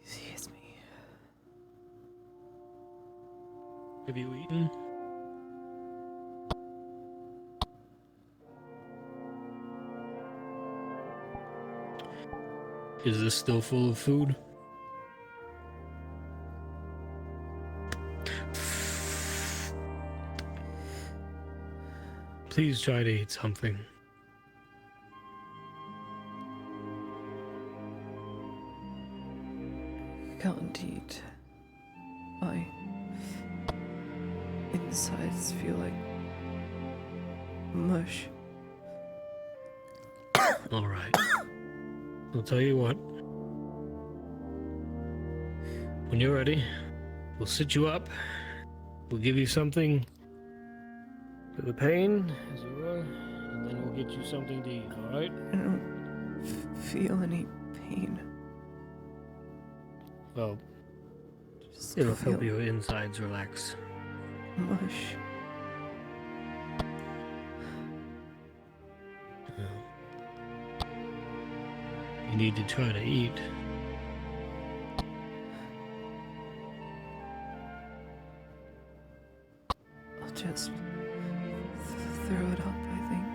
Excuse me. Have you eaten? Is this still full of food? please try to eat something. Can't eat. My insides feel like mush. All right. I'll tell you what. When you're ready, we'll sit you up. We'll give you something for the pain, as it were, and then we'll get you something to eat, all right? I don't feel any pain. Well, Just it'll feel help your insides relax. mush. You need to try to eat. I'll just throw it up, I think.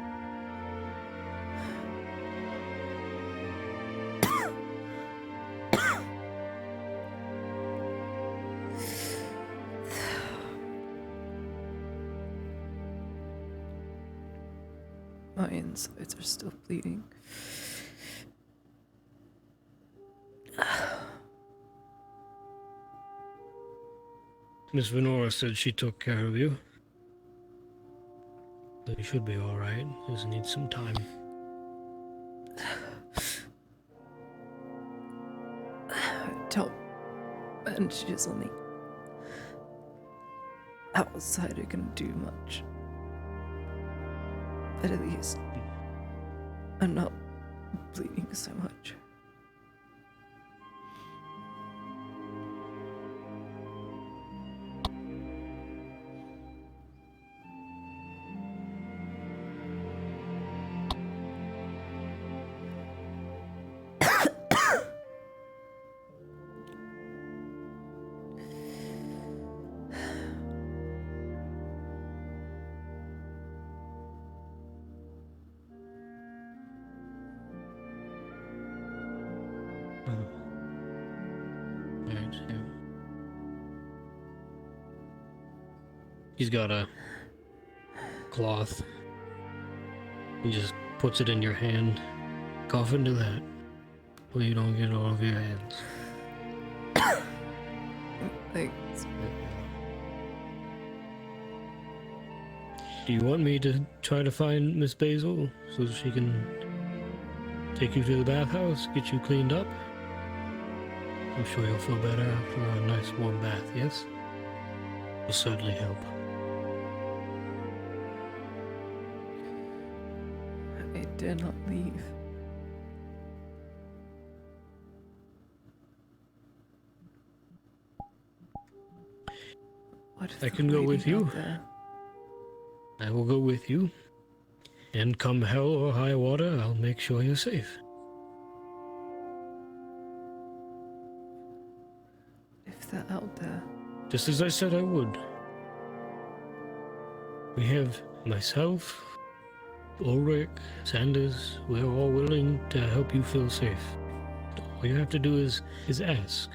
My insides are still bleeding. Miss Venora said she took care of you. But you should be alright. Just need some time. Don't bandages on the outside are gonna do much. But at least I'm not bleeding so much. Right, yeah. He's got a cloth. He just puts it in your hand. Cough into that. So you don't get it all over your hands. Thanks. Do you want me to try to find Miss Basil so she can take you to the bathhouse, get you cleaned up? I'm sure you'll feel better after a nice warm bath, yes? Will certainly help. I dare not leave. What if I the can go with lady you. out there- I will go with you. And come hell or high water, I'll make sure you're safe. If they're out there, Just as I said I would. We have myself, Ulrich, Sanders, we're all willing to help you feel safe. All you have to do is ask.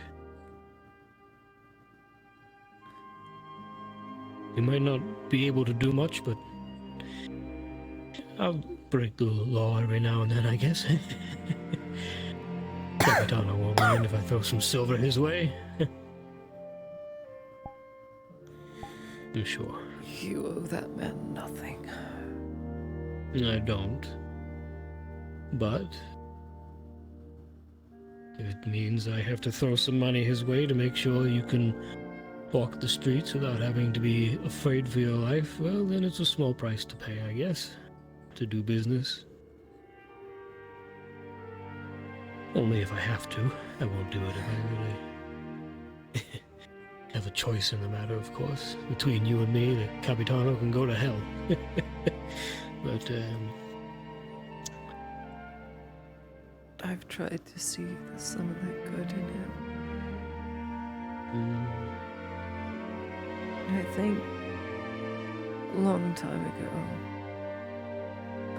You might not be able to do much, but I'll break the law every now and then, I guess. Capitano won't mind if I throw some silver his way. I'm sure. you owe that man nothing. I don't. But if it means I have to throw some money his way to make sure you can walk the streets without having to be afraid for your life, well, then it's a small price to pay, I guess, to do business. Only if I have to. I won't do it if I really have a choice in the matter, of course. Between you and me, the Capitano can go to hell. But, I've tried to see some of the good in him. And I think a long time ago,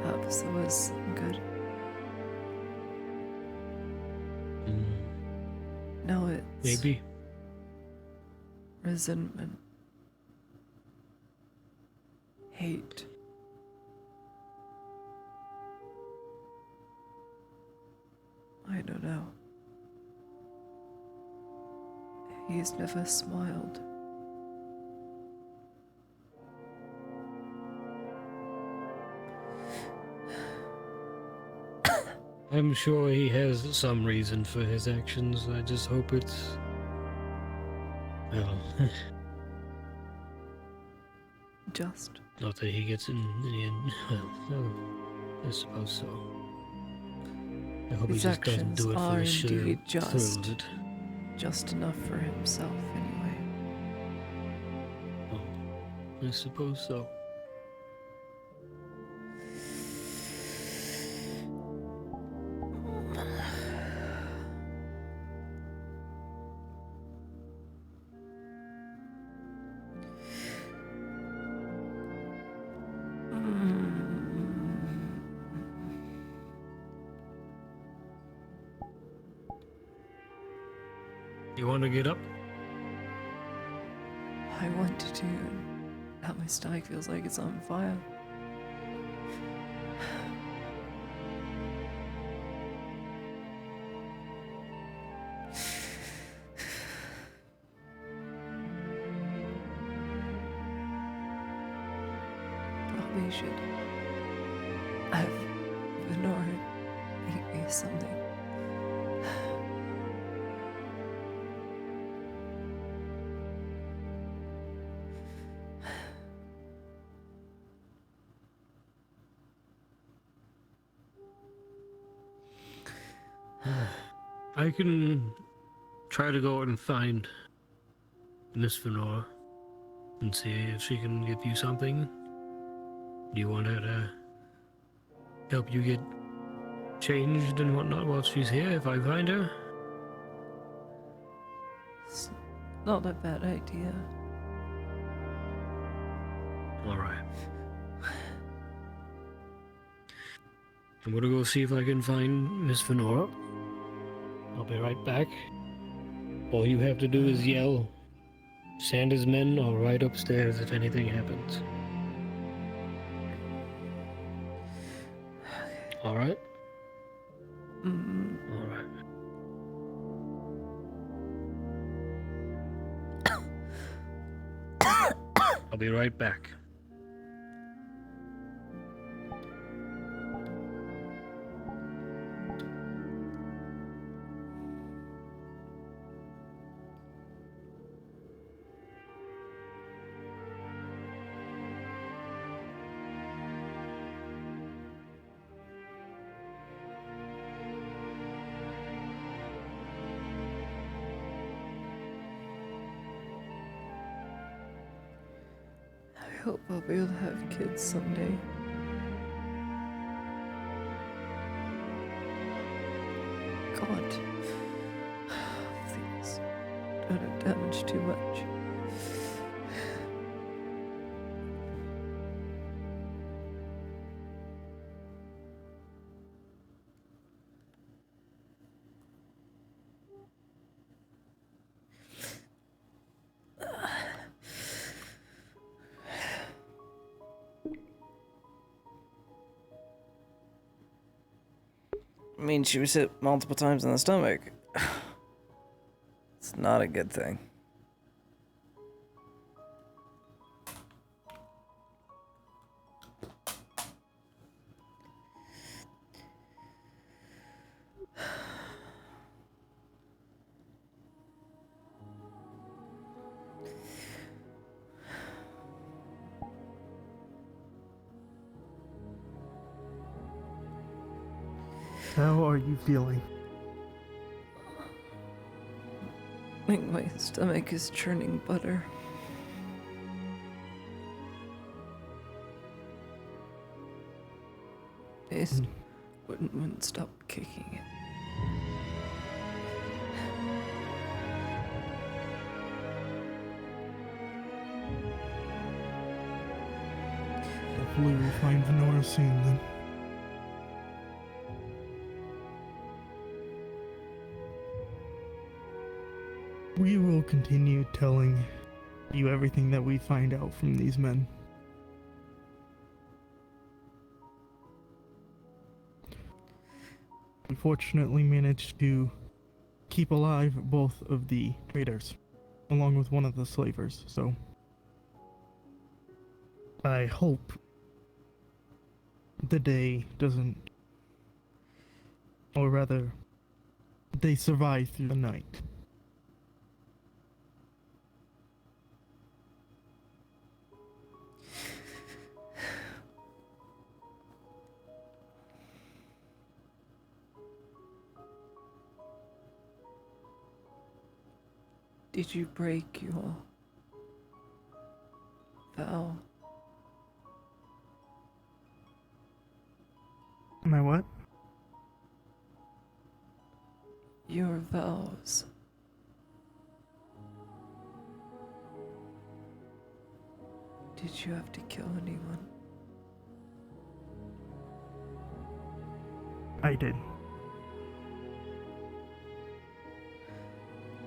perhaps there was some good. Now it's maybe. resentment, hate. I don't know. He's never smiled. I'm sure he has some reason for his actions. I just hope it's... well... Just. not that he gets in the end... well, I suppose so. I hope His he just doesn't actions do it for are the sheer indeed thrill of it. just enough for himself, anyway. I suppose so. You want to get up? I want to, now my stomach feels like it's on fire. Probably should have Venora eat me something. I can try to go out and find Miss Venora and see if she can give you something. Do you want her to help you get changed and whatnot while she's here if I find her? It's not a bad idea. Alright. I'm gonna go see if I can find Miss Venora. I'll be right back. All you have to do is yell, Sanders men are right upstairs if anything happens. Alright? Alright. I'll be right back. I hope I'll be able to have kids someday. God. Things don't have damaged too much. I mean, she was hit multiple times in the stomach. It's not a good thing. How are you feeling? I think my stomach is churning butter. It wouldn't stop kicking it. Hopefully we'll find Venora soon then. We will continue telling you everything that we find out from these men. We unfortunately managed to keep alive both of the traders, along with one of the slavers, so I hope the day doesn't, or rather, they survive through the night. Did you break your vow? My what? Your vows. Did you have to kill anyone? I did.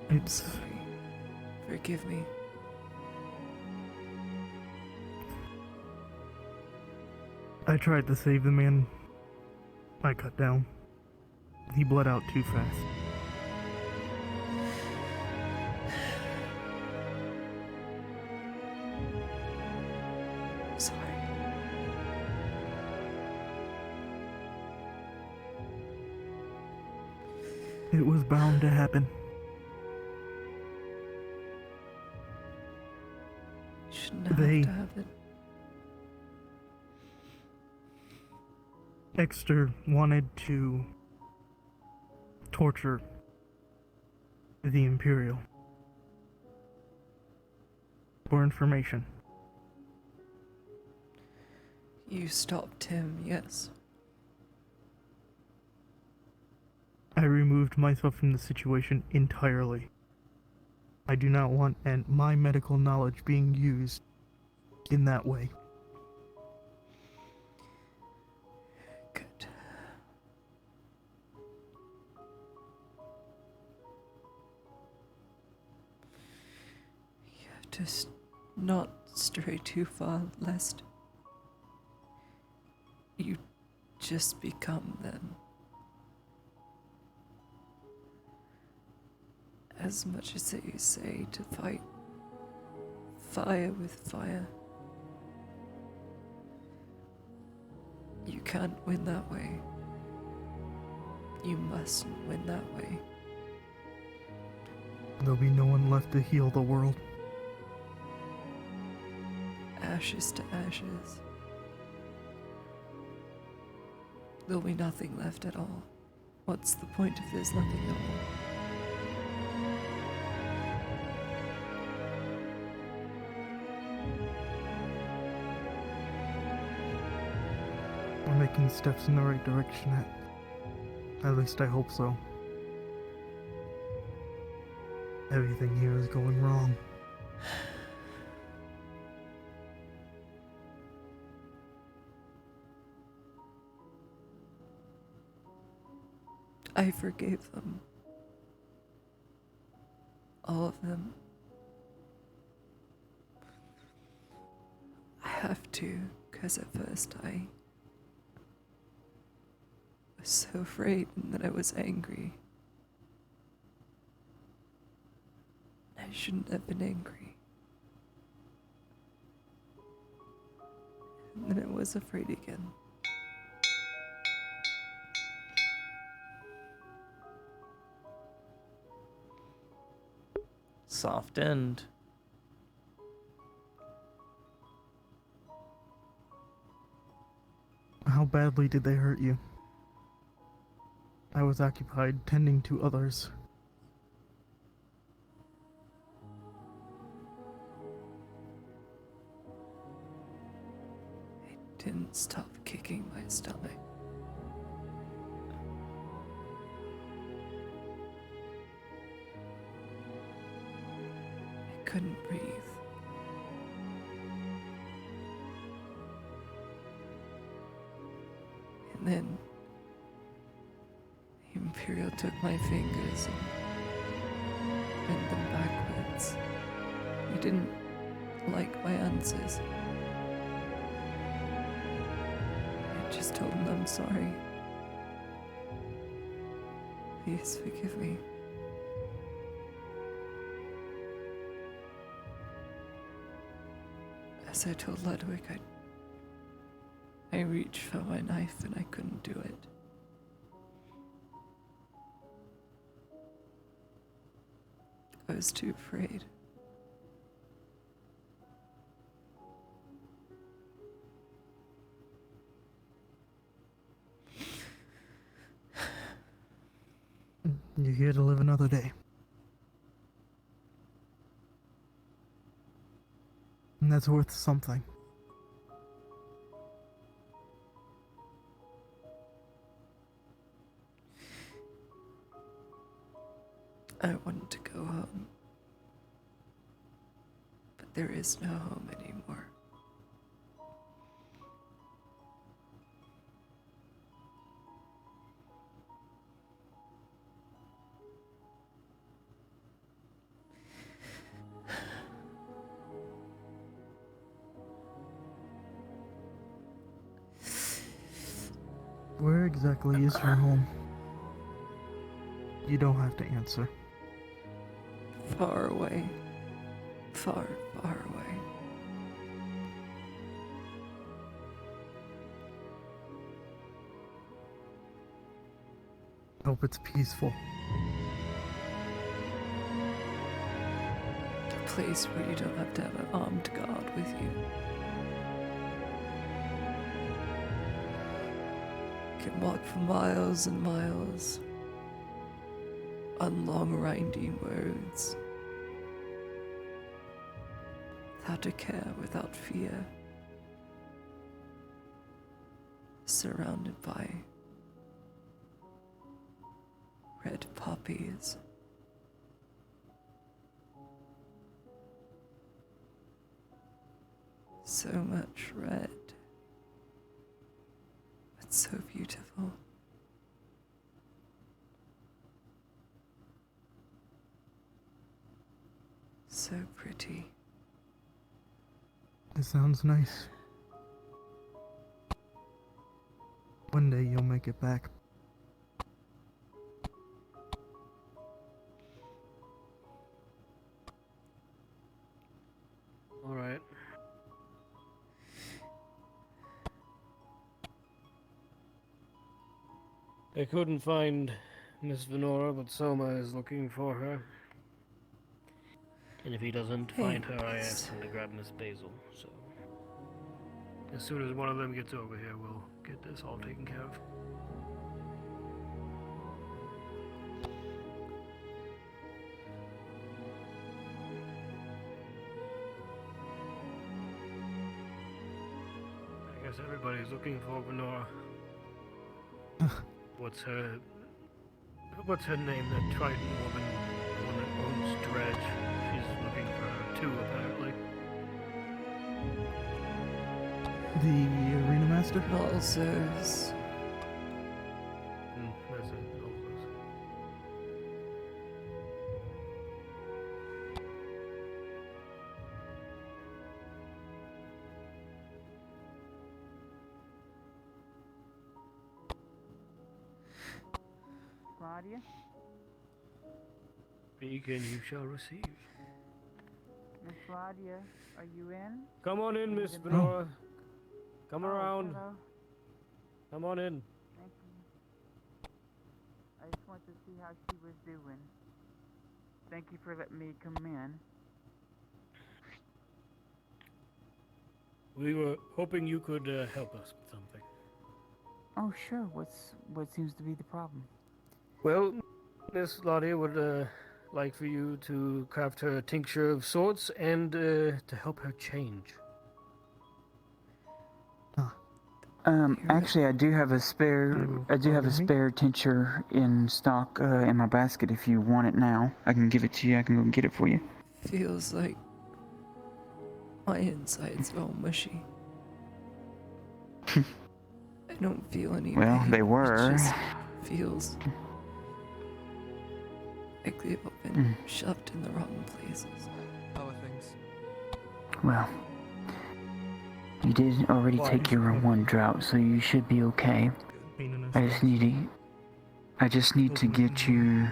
I'm sorry. Forgive me. I tried to save the man I cut down. He bled out too fast. Sorry. It was bound to happen. Shouldn't have They- to happen. Exter wanted to torture the Imperial for information. You stopped him, yes. I removed myself from the situation entirely. I do not want my medical knowledge being used in that way. Good. You have to not stray too far, lest you just become them. As much as they say to fight fire with fire, you can't win that way. You mustn't win that way. There'll be no one left to heal the world. Ashes to ashes. There'll be nothing left at all. What's the point if there's nothing at all? We're making steps in the right direction. At least I hope so. Everything here is going wrong. I forgave them. All of them. I have to, because at first I was so afraid and that I was angry. I shouldn't have been angry. And then I was afraid again. Soft end. How badly did they hurt you? I was occupied tending to others. It didn't stop kicking my stomach. I couldn't breathe. And then the Imperial took my fingers and bent them backwards. He didn't like my answers. I just told him I'm sorry. Please forgive me. As I told Ludwig, I reached for my knife and I couldn't do it. I was too afraid. You're here to live another day. And that's worth something. I wanted to go home, but there is no home anymore. Where exactly is your home? You don't have to answer. Far away. Far, far away. Hope it's peaceful. A place where you don't have to have an armed guard with you. You can walk for miles and miles on long winding roads without a care, without fear, surrounded by red poppies. So much red, but so beautiful. So pretty. It sounds nice. One day you'll make it back. All right. I couldn't find Miss Venora, but Soma is looking for her. And if he doesn't find her, I asked him to grab Miss Basil, so... As soon as one of them gets over here, we'll get this all taken care of. I guess everybody's looking for Venora. What's her name, that Triton woman, the one that owns Dredge? She's looking for her too, apparently. The arena master? Also, That's it. Claudia? Speak and you shall receive. Miss Claudia, are you in? Come on in, Miss Need a Venora. Come around. Hello. Come on in. Thank you. I just wanted to see how she was doing. Thank you for letting me come in. We were hoping you could help us with something. Oh, sure. What seems to be the problem? Well, Miss Lottie would like for you to craft her a tincture of sorts and to help her change. Actually, I do have a spare. I do have a spare tincture in stock in my basket. If you want it now, I can give it to you. I can go get it for you. feels like my insides are all mushy. I don't feel any Well, pain. they were. It just feels like they've been shoved in the wrong places. How are things? Well, you did already take your one drought, so you should be okay. I I just need to get you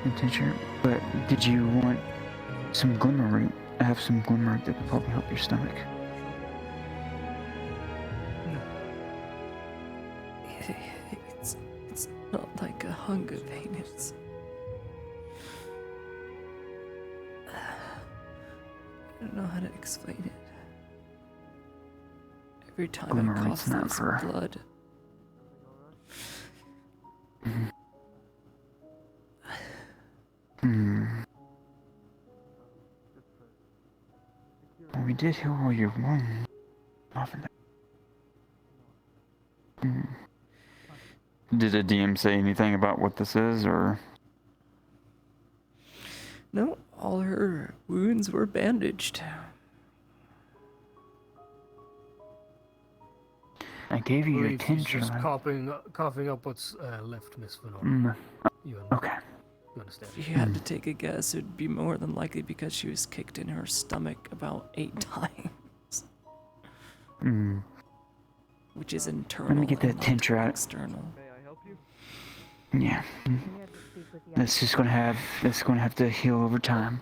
a tincture. But did you want some glimmer root? I have some glimmer root that could probably help your stomach. It's not like a hunger pain. It's I don't know how to explain it. Every time Glimmer I cough, root's not there's for- blood. Well, we did heal all your wounds. Often. Did the DM say anything about what this is, or? No, all her wounds were bandaged. I gave you your Believe she's tincture. just coughing up what's left, Miss Venora. Okay. You understand? If you had to take a guess, it'd be more than likely because she was kicked in her stomach about 8 times. Which is internal. Let me get that and not tincture out. external. May I help you? Yeah. That's gonna have to heal over time.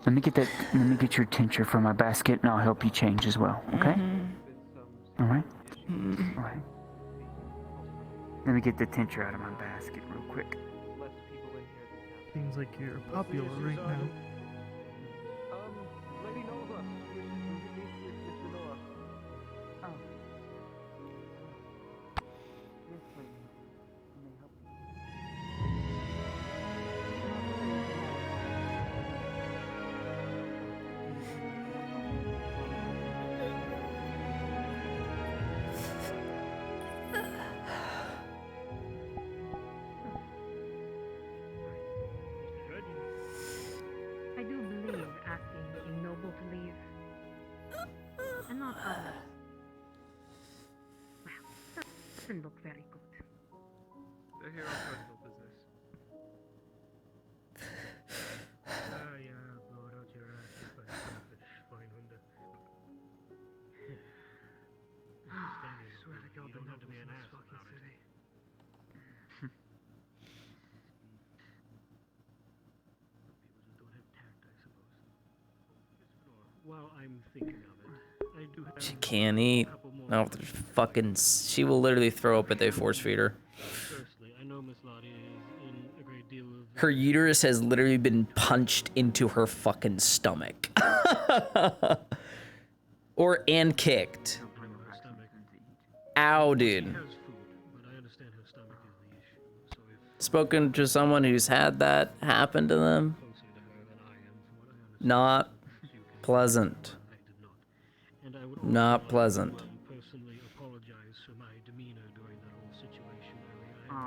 Let me get your tincture from my basket and I'll help you change as well, okay? Alright? Alright. Let me get the tincture out of my basket real quick. Seems like you're popular right now. Lady Nova wishes to meet with Miss Venora. Oh. Yes, please. May I help you? I do believe asking a noble to leave, and not others. Well, doesn't look very good. They're here on personal business. Ja, blow it out your ass. You find Schweinhunde. I swear to God, you don't have to be an ass about it. People just don't have tact, I suppose. While I'm thinking of it, I do have She can't eat. No, there's fucking. She will literally throw up if they force feed her. Firstly, I know Miss Lottie is in a great deal of Her uterus has literally been punched into her fucking stomach. And kicked. Ow, dude. Spoken to someone who's had that happen to them. Not pleasant. Not pleasant. personally apologize for my demeanor during that whole situation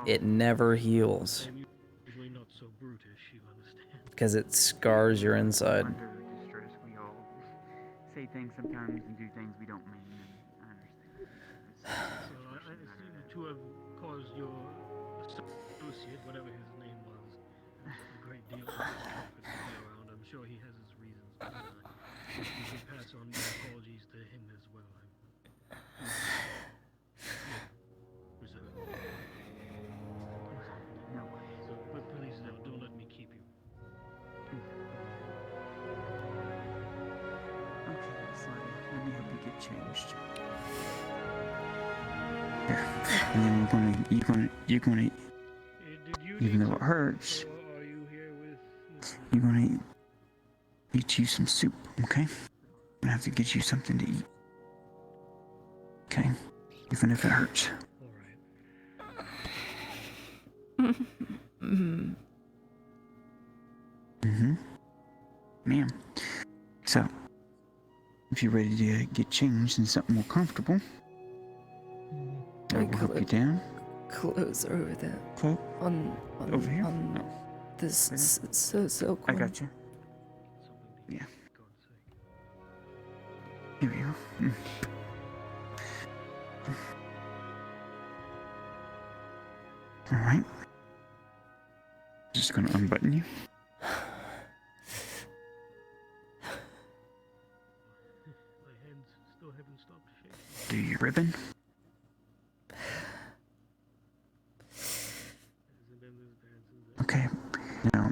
It never heals. I'm usually not so brutish, you understand. Because it scars your inside. Under distress, we all say things sometimes and do things we don't mean, and I understand. So I seem to have caused your associate, whatever his name was, a great deal of discomfort to be around. I'm sure he has his reasons, but you can pass on my apologies to him as well. No. So, but please don't let me keep you. Okay, Slimy, let me help you get changed. Here. And then you're gonna, even though it hurts, you're gonna eat you some soup, okay? I'm gonna have to get you something to eat. Okay? Even if it hurts. Ma'am. So, if you're ready to get changed in something more comfortable, I will help you down. Clothes are over there. Cloak? On Over here? On this silk I one. got you. Yeah. Here we go. Alright. Just gonna unbutton you. My hands still haven't stopped shaking. Do your ribbon. Now,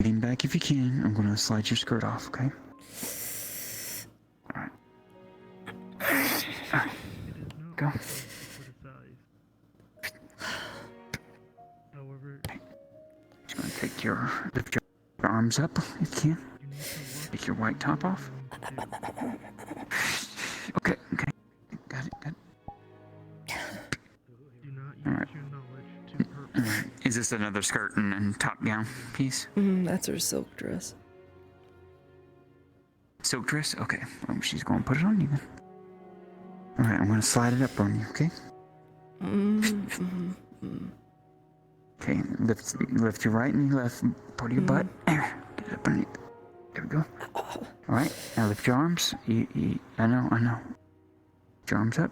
lean back if you can. I'm gonna slide your skirt off, okay? Alright. Alright. Go. However, Just gonna lift your arms up if you can. Take your white top off. Okay. Got it. Alright. Alright. Is this another skirt and top gown piece? That's her silk dress. Silk dress? Okay. Well, she's gonna put it on you then. Alright, I'm gonna slide it up on you, okay? Okay, lift your right and your left part of your butt. There, get it up underneath. There we go. Alright, now lift your arms. I know. Lift your arms up.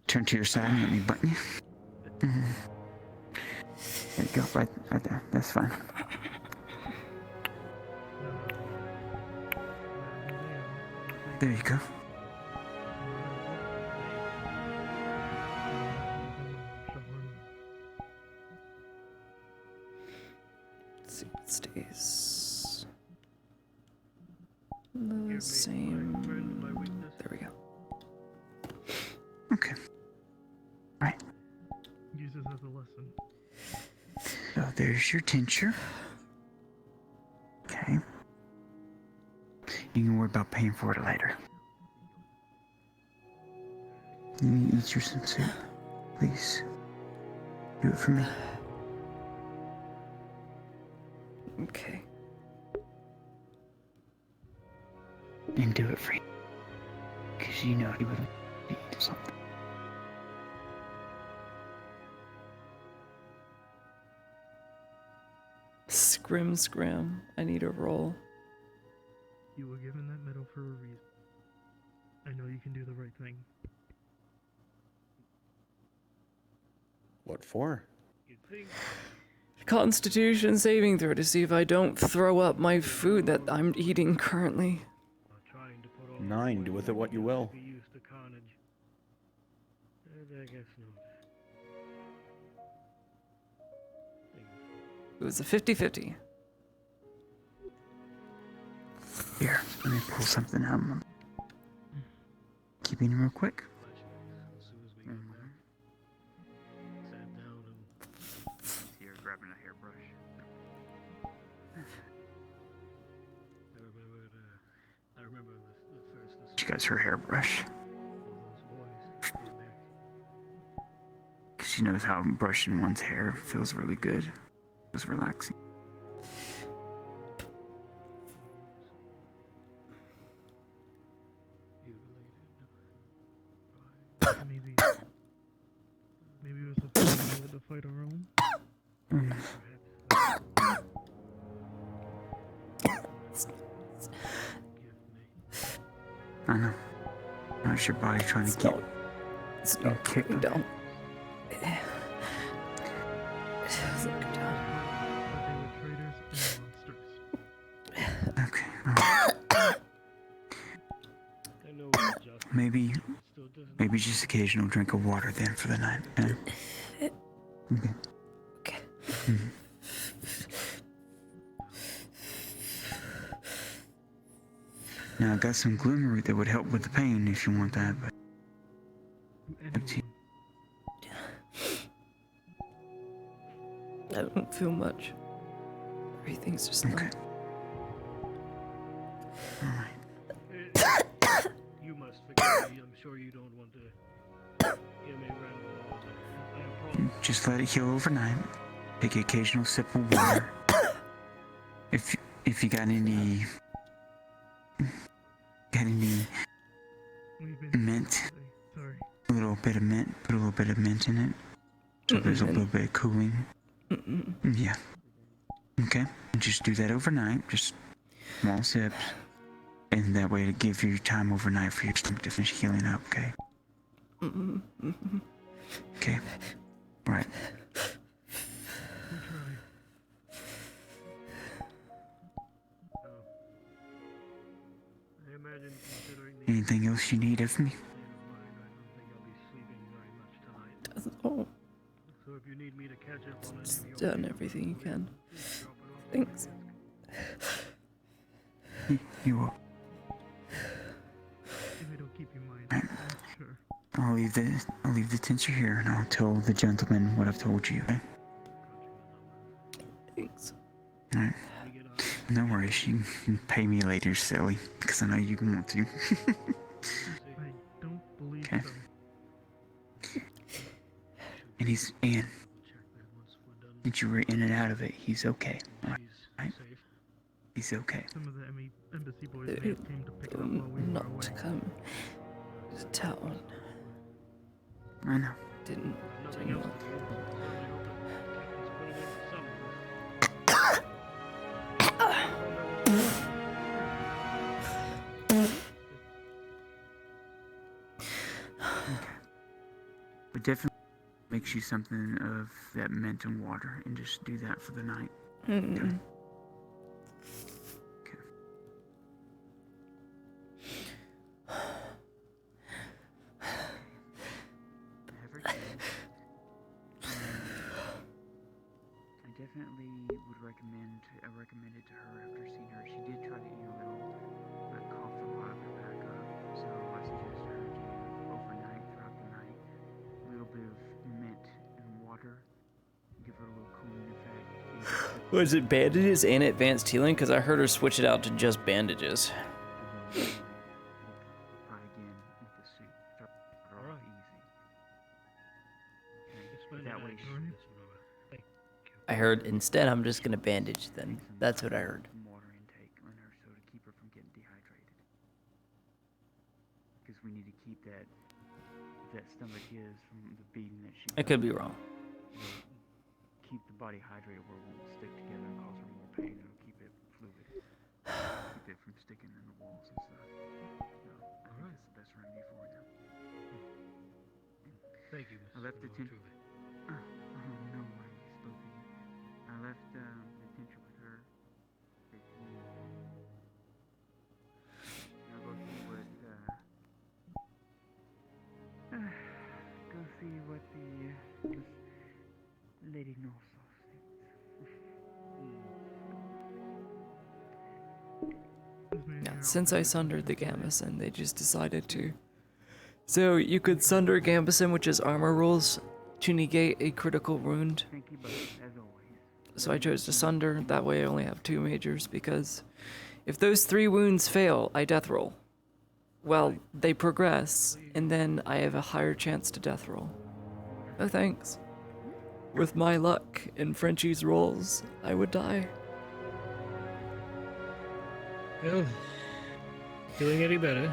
Turn to your side and let me button you. There you go, right there. That's fine. There you go. Let's see what stays the same. There we go. Okay. Right. use this as a lesson. So there's your tincture. Okay. You can worry about paying for it later. You need to eat your some soup. Please. Do it for me. Okay. And do it for you. Because you know he would eat something. Scrim. I need a roll. You were given that medal for a reason. I know you can do the right thing. What for? Constitution saving throw to see if I don't throw up my food that I'm eating currently. 9. Do with it what you will. I guess not. It was a 50-50. Here, let me pull something out. Keep eating real quick. Here, grabbing a hairbrush. I remember the first. She got her hairbrush. Because she knows how brushing one's hair feels really good. Feels relaxing. Maybe it was the first time we had to fight our own. I know. How's your body trying to get you kick? Don't. Okay. Maybe just occasional drink of water then for the night. Yeah? Okay. Now I got some glimmer that would help with the pain if you want that, but up to you. I don't feel much. Everything's just okay. You must forgive me. I'm sure you don't want to give me random. Just let it heal overnight. Take an occasional sip of water. If you got any mint, a little bit of mint, put a little bit of mint in it. So there's a little bit of cooling. Yeah. Okay. Just do that overnight. Just small sips. And that way to give you time overnight for your stomach to finish healing up, okay? Okay. Right. Anything else you need of me? Just done everything you can. Thanks. You will. If it'll keep your mind, sure. I'll leave the tincture here, and I'll tell the gentleman what I've told you. Okay? Thanks. All right. No worries. You can pay me later, silly, because I know you want to. I don't believe Okay. so. And since you were in and out of it, he's okay. All right? He's okay. Some of the embassy boys may have came to pick it up while we were Not away. to come to town. I know. Didn't want. But definitely makes you something of that mint and water, and just do that for the night. Mm-mm. I definitely would recommend it to her after seeing her. She did try to eat a little, but coughed a lot of it back up. So I suggest her to overnight, throughout the night, a little bit of mint and water, give her a little cooling effect. Was it bandages and advanced healing? Because I heard her switch it out to just bandages. Try again with the suit. Start off easy. Okay. That way I heard instead I'm just gonna bandage then. That's what I heard. water intake on her so to keep her from getting dehydrated. Because we need to keep that stomach is from the beating that she I could be wrong. Keep the body hydrated where it won't stick together and cause her more pain. It'll keep it fluid. Keep it from sticking in the walls and stuff. So I think that's the best remedy for you. Thank you, I left the tincture. No worries, both of you. I left the tincture with her. I'll go see what the lady Norsos thinks. Yeah, since I sundered the Gambeson, they just decided to. So you could sunder Gambeson, which is armor rolls, to negate a critical wound. Thank you both, as always. So I chose to sunder, that way I only have 2 majors, because if those 3 wounds fail, I death roll. Well, they progress, and then I have a higher chance to death roll. No thanks. With my luck and Frenchie's rolls, I would die. Well, feeling any better?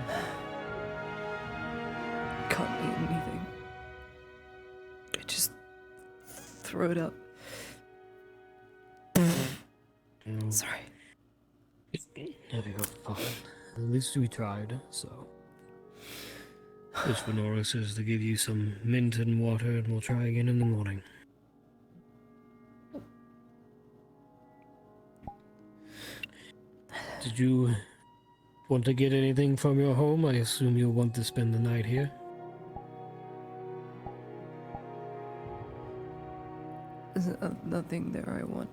Can't eat anything. I just throw it up. Sorry. There we go, fine. At least we tried, so. This Venora says to give you some mint and water, and we'll try again in the morning. Did you want to get anything from your home? I assume you'll want to spend the night here. There's nothing there I want.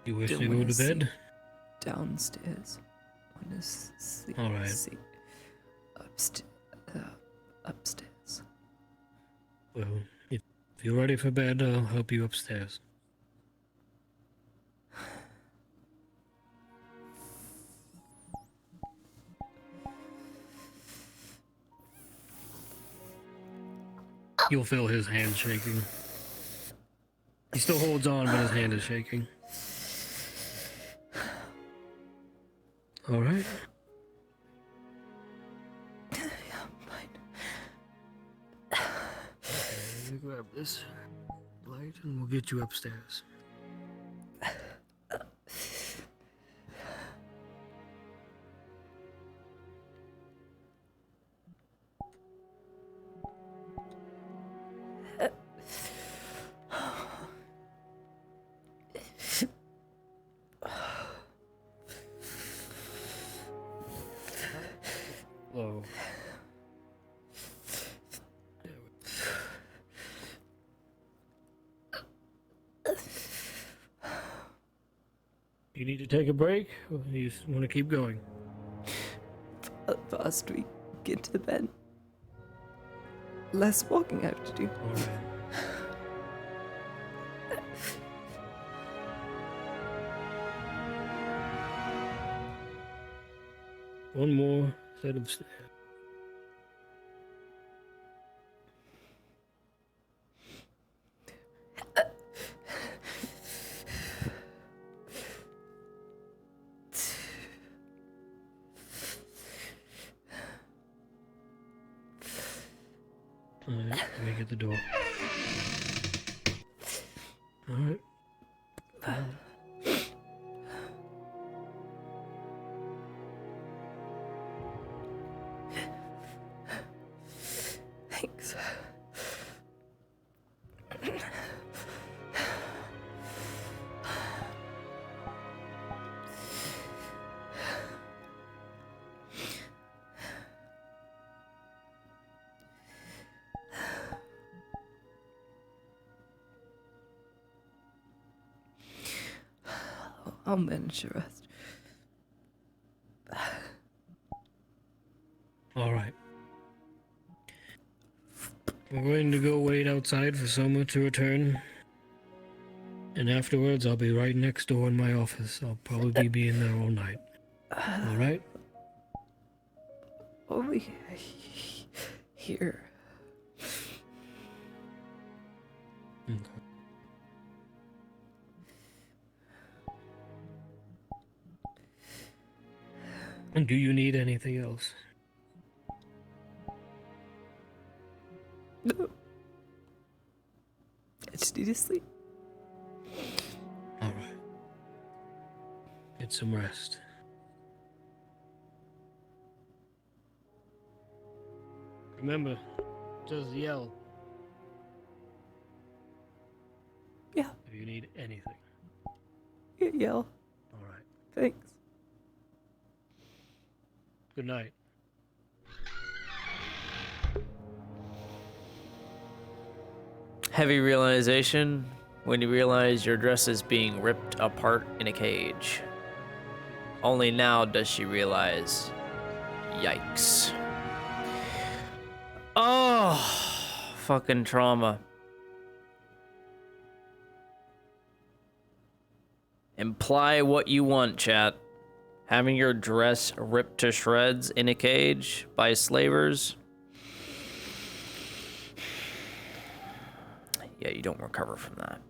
You wish Don't to go wanna to bed? Downstairs. Want to sleep. All right. See. Upstairs. Well, if you're ready for bed, I'll help you upstairs. You'll feel his hand shaking. He still holds on, but his hand is shaking. All right. Let me grab this light and we'll get you upstairs. low. You need to take a break, or you want to keep going? The faster we get to the bed, less walking I have to do. All right. One more set of stairs. Alright, let me get the door. Alright. Thanks. I'll manage the rest. All right. We're going to go wait outside for Soma to return. And afterwards, I'll be right next door in my office. I'll probably be in there all night. All right? Over here. Okay. And do you need anything else? No. I just need to sleep. All right. Get some rest. Remember, just yell. Yeah. If you need anything. Yell. All right. Thanks. Good night. Heavy realization when you realize your dress is being ripped apart in a cage. Only now does she realize. Yikes. Oh, fucking trauma. Imply what you want, chat. Having your dress ripped to shreds in a cage by slavers. Yeah, you don't recover from that.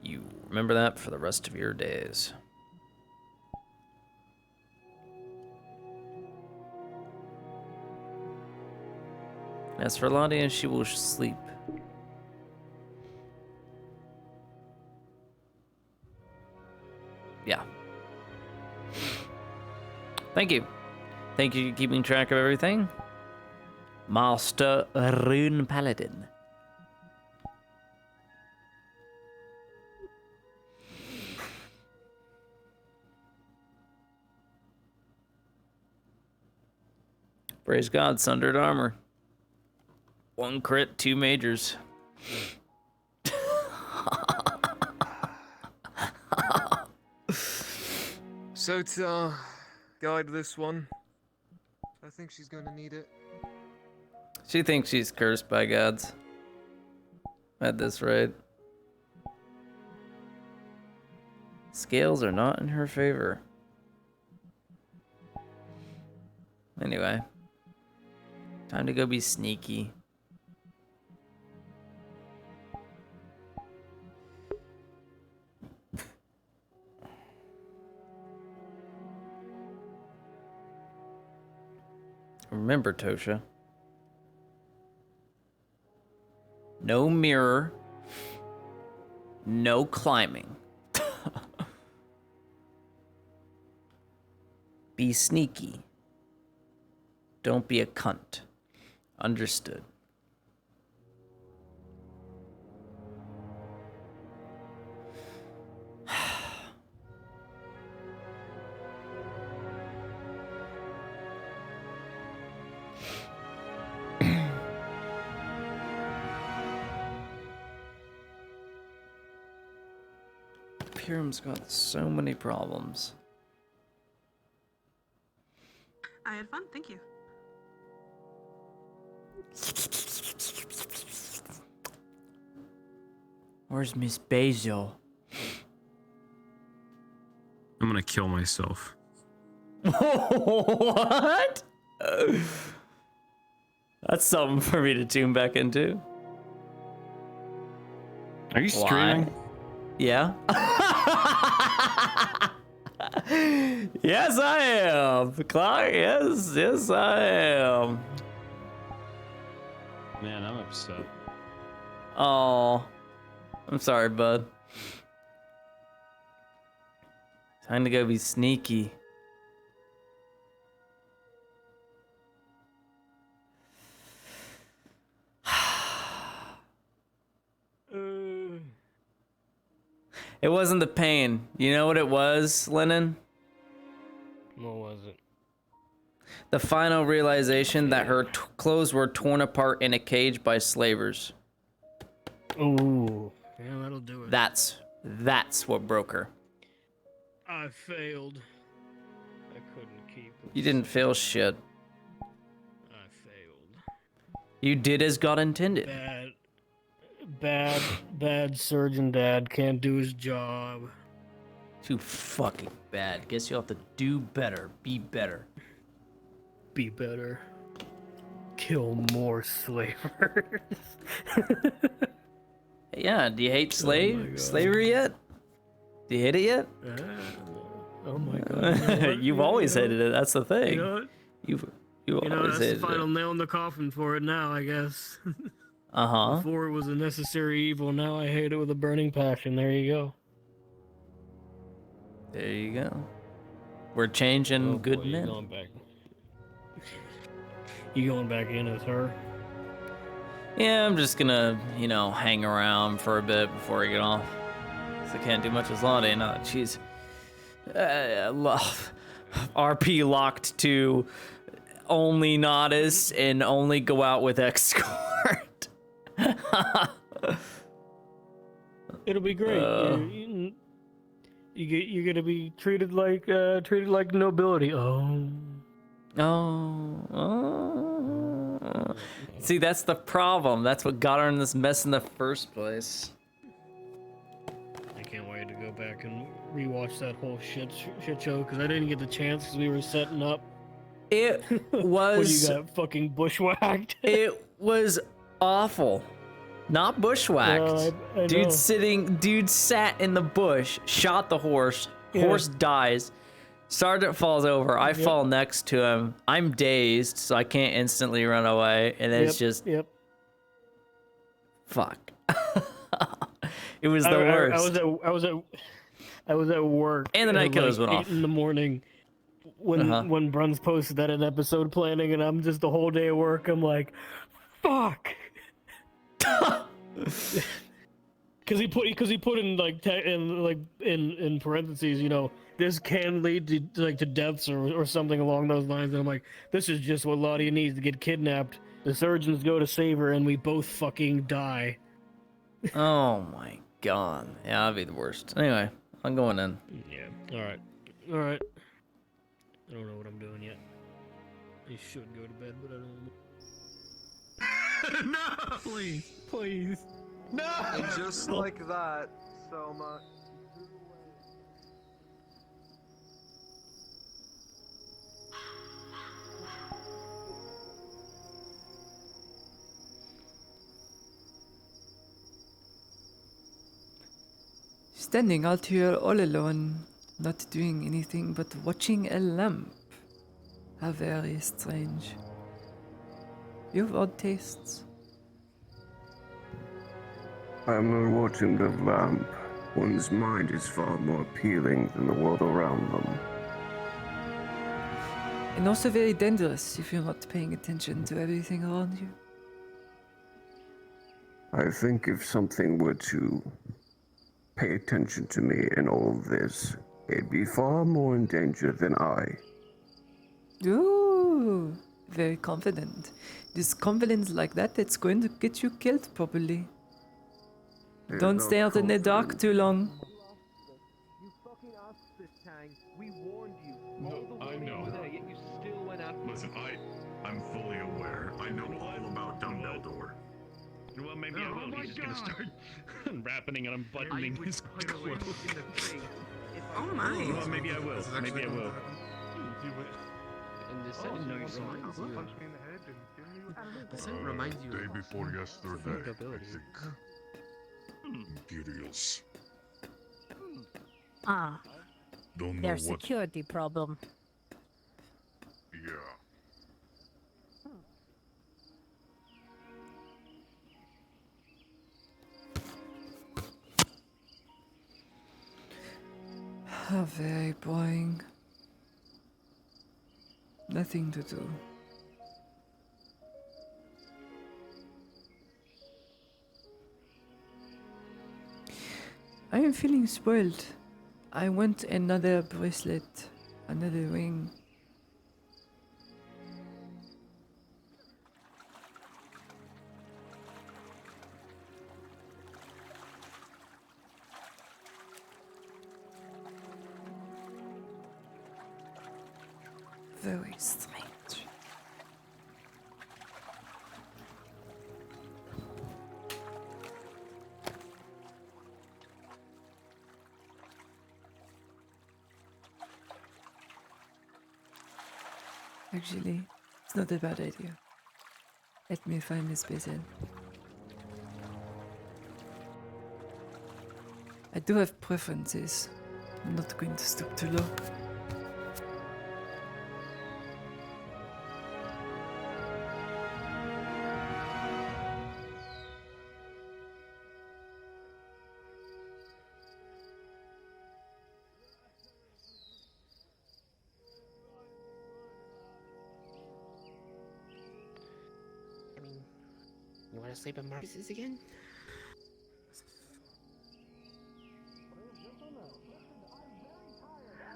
You remember that for the rest of your days. As for Ladia, she will sleep. Yeah. Thank you. Thank you for keeping track of everything. Master Rune Paladin. Praise God, Sundered Armor. 1 crit, 2 majors. So to guide this one, I think she's gonna need it. She thinks she's cursed by gods. At this rate. Scales are not in her favor. Anyway. Time to go be sneaky. Remember, Tosha. No mirror. No climbing. Be sneaky. Don't be a cunt. Understood. Kieran's got so many problems. I had fun, thank you. Where's Miss Basil? I'm gonna kill myself. What? That's something for me to tune back into. Are you streaming? Why? Yeah. Yes, I am. Clark, yes, I am. Man, I'm upset. Oh, I'm sorry, bud. Time to go be sneaky. It wasn't the pain. You know what it was, Lennon? What was it? The final realization that her clothes were torn apart in a cage by slavers. Ooh, yeah, that'll do it. That's what broke her. I failed. I couldn't keep it. You didn't fail shit. I failed. You did as God intended. Bad surgeon dad can't do his job. Too fucking bad. Guess you'll have to do better. Be better. Be better. Kill more slavers. Yeah, do you hate slavery yet? Do you hate it yet? Oh my god. You've always hated it, that's the thing. You know what? You've You know, always that's the hated final it. nail in the coffin for it now, I guess. Uh-huh. Before it was a necessary evil, now I hate it with a burning passion. There you go. There you go. We're changing good You're men. going back. You going back in as her? Yeah, I'm just gonna, hang around for a bit before I get off. 'Cause I can't do much with Lottie. No, she's RP locked to only Nodis and only go out with escort. It'll be great. You're gonna be treated like nobility. See, that's the problem. That's what got her in this mess in the first place. I can't wait to go back and rewatch that whole shit show because I didn't get the chance because we were setting up. It was. When you got fucking bushwhacked. It was awful. Not bushwhacked. No, I know. Dude sat in the bush, shot the horse. Horse dies. Sergeant falls over. I fall next to him. I'm dazed, so I can't instantly run away. And then it's just. Fuck. It was the worst. I was at work. And the night killers went off. 8 in the morning when Bruns posted that in episode planning, and I'm just the whole day at work. I'm like, fuck. Because he put in in parentheses, this can lead to deaths or something along those lines. And I'm like, this is just what Lottie needs to get kidnapped. The surgeons go to save her, and we both fucking die. Oh my god. Yeah, that'd be the worst. Anyway, I'm going in. Yeah. All right. I don't know what I'm doing yet. I should go to bed, but I don't. No! Please. No! And just like that, so much. Standing out here all alone, not doing anything but watching a lamp. How very strange. You have odd tastes. I'm not watching the lamp. One's mind is far more appealing than the world around them. And also very dangerous if you're not paying attention to everything around you. I think if something were to pay attention to me in all of this, it'd be far more in danger than I. Ooh, very confident. It is confidence like that that's going to get you killed, probably. Don't stay out in the dark too long. warned you. No, All the I way know. over there, yet you still went after Listen, I'm fully aware. I know all about Dumbledore. You know what? Maybe I Oh will. my He's just gonna God. start unwrapping and unbuttoning I would his punch him clothes. in the face if I Oh were my. You know what? Maybe I will. This is actually Maybe I going will. to happen. Do it. And the Oh, scent no, reminds you. punch me in the head and kill me. The scent reminds you Day of before yesterday, I ability. think. Imperials. Ah, Don't know their what. security problem. Yeah. How very boring. Nothing to do. I am feeling spoiled. I want another bracelet, another ring. Very strange. Actually, it's not a bad idea. Let me find Miss Basil. I do have preferences. I'm not going to stoop too low. I mean, you want to sleep in Marcus's again?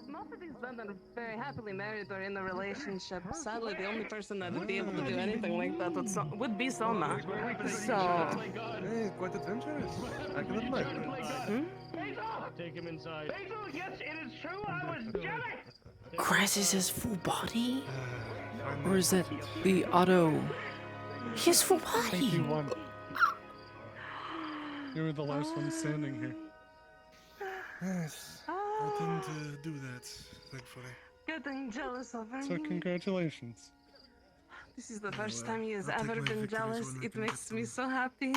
Most of these men are very happily married or in a relationship. Sadly, the only person that would be able to do anything like that would be Soma. So. Hey, quite adventurous. I can admit. Take him inside. Basil, yes, it is true. I was jealous. Crisis has full body? Or is that the auto? He has full body! You won. You were the last one standing here. Yes. I didn't do that, thankfully. Getting jealous over So me. congratulations. This is the first time he has I'll take ever my been victories jealous. when I It can makes get me them. so happy.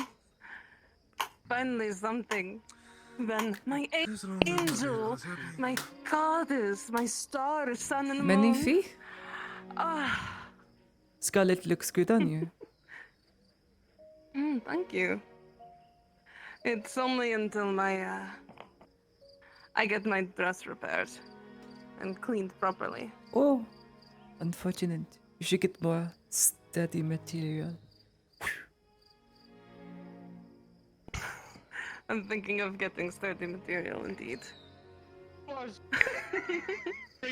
Finally, something. Then my angel, my goddess, my star, sun and moon. Magnifique? Ah, Scarlet looks good on you. thank you. It's only until I get my dress repaired and cleaned properly. Oh, unfortunate. You should get more sturdy material. I'm thinking of getting sturdy material indeed. Wearing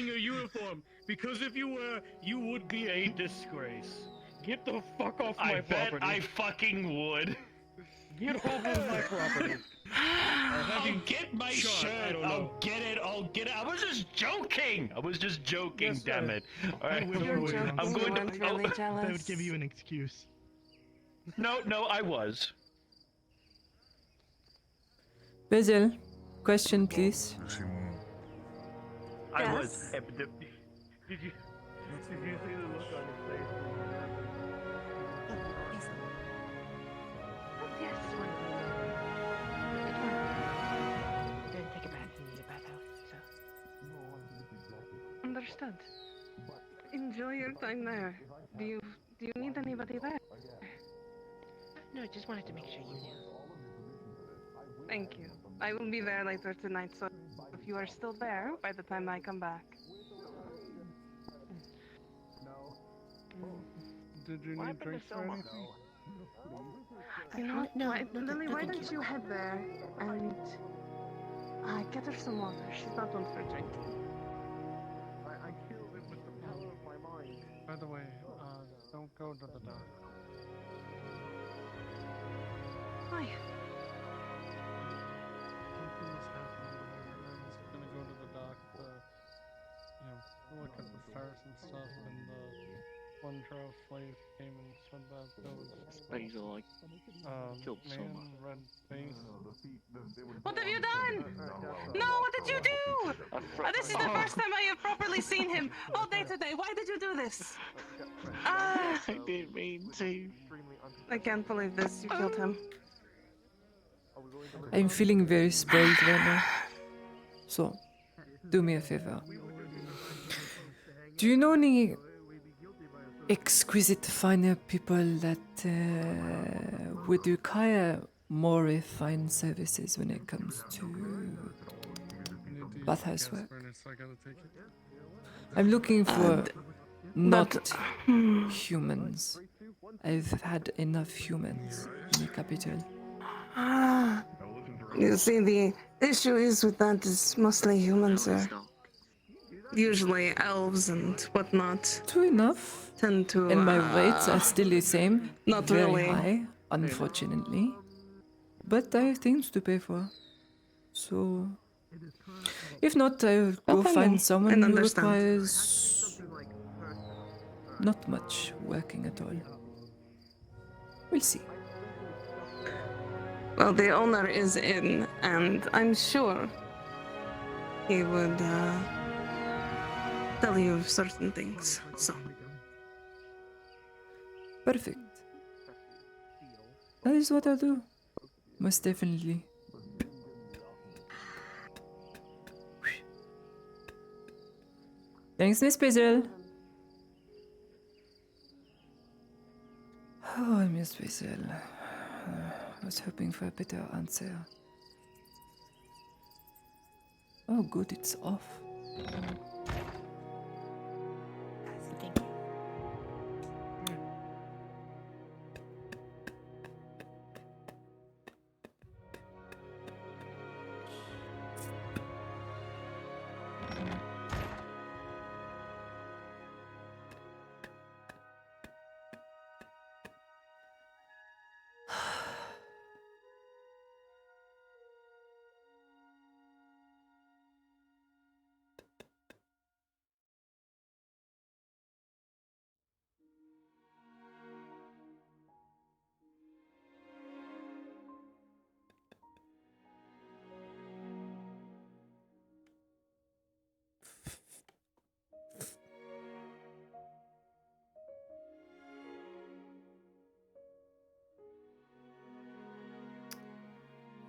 a uniform, because if you were, you would be a disgrace. Get the fuck off my property. I fucking would. Get off of my property. I'll get my shot, I shirt. don't I'll know. get it. I'll get it. I was just joking. Yes, damn it. All right. You're joking. I'm You going weren't to. really Oh, jealous. That would give you an excuse. no, I was. Basil, question please. I was. Yes. Did you see the look on his face? Yes. Then take a bath. You need a bath out. So. Understood. Enjoy your time there. Do you need anybody there? No, I just wanted to make sure you knew. Thank you. I will be there later tonight, so if you are still there by the time I come back. Did you need drinks or anything? You know what? No, Lily, no, why thank don't you. you head there and get her some water? She's not one for drinking. I killed him with the power of my mind. By the way, don't go to the dock. Why? Something is happening. My man's gonna go to the dock. The look at the stars and stuff, and the one Charles slave came and said that there was man, red face. What have you done? No, what did you do? This is the first time I have properly seen him all day today. Why did you do this? I didn't mean to. I can't believe this. You killed him. I'm feeling very spoiled right now. So, do me a favor. Do you know any exquisite, finer people that would require more refined services when it comes to bathhouse work? I'm looking for not humans. I've had enough humans in the capital. You see, the issue is with that is mostly humans are usually elves and whatnot. True enough. Tend to. And my rates are still the same. Not very really. high, unfortunately. But I have things to pay for. So, if not, I'll go find someone who requires not much working at all. We'll see. Well, the owner is in, and I'm sure he would tell you certain things. So. Perfect. That is what I'll do. Most definitely. Thanks, Miss Basil. Oh, Miss Basil. I was hoping for a better answer. Oh, good, it's off.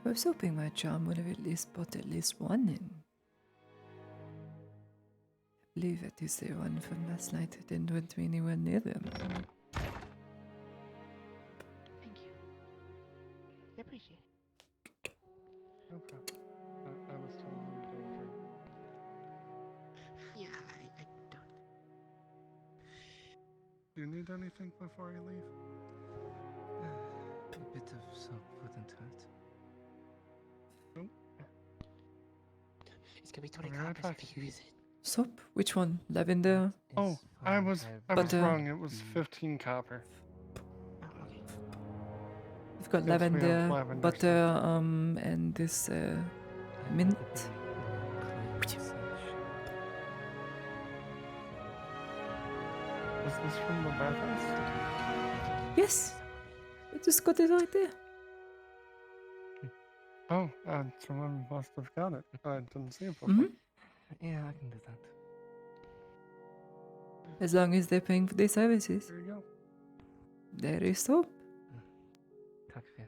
I was hoping my charm would have at least brought at least one in. I believe it is the one from last night. I didn't want me anywhere near them. Thank you. I appreciate it. No problem. I was told you were doing great. Yeah, I don't. Do you need anything before you leave? A bit of soap wouldn't hurt. Nope. It's gonna be 20 coppers if you use it. Soap? Which one? Lavender? Oh, I was Butter. wrong. It was 15 copper. We've got Yes, we have lavender, lavender butter, and this mint. Is this from the bathhouse? Yes! I just got it right there. Oh, someone must have got it. I didn't see it before. Yeah, I can do that. As long as they're paying for their services. There you go. There is soap. Tack för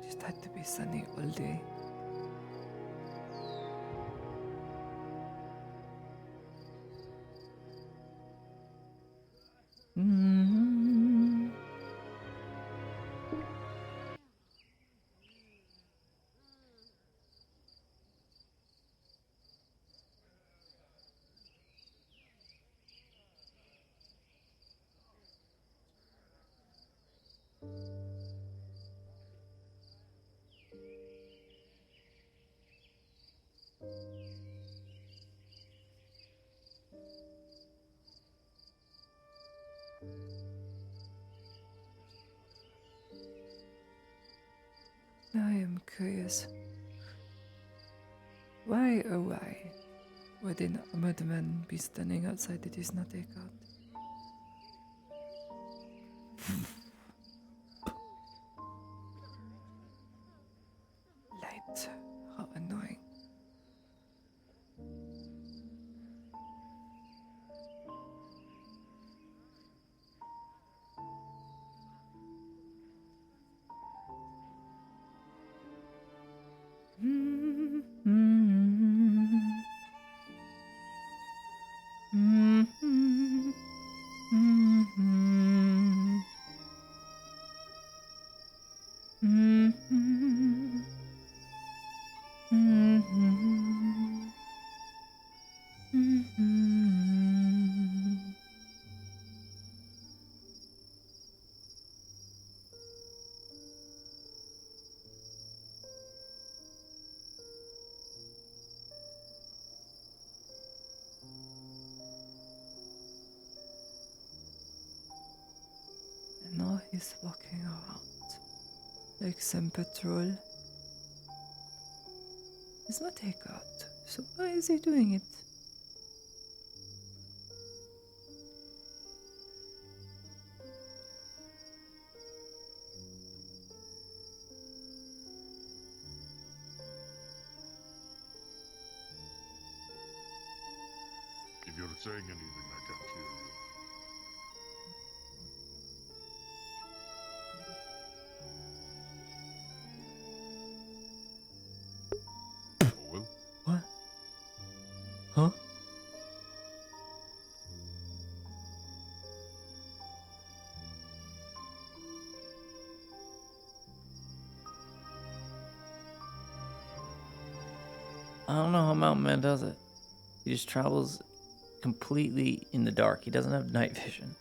Just had to be sunny all day. Mm-hmm. curious. Why, oh why, would an armored man be standing outside the discotheque? Light, how annoying. And now he's walking around like some patrol. It's not takeout, so why is he doing it? If you're saying anything, I can't hear you. Well? What? Huh? I don't know how Mountain Man does it. He just travels completely in the dark. He doesn't have night vision.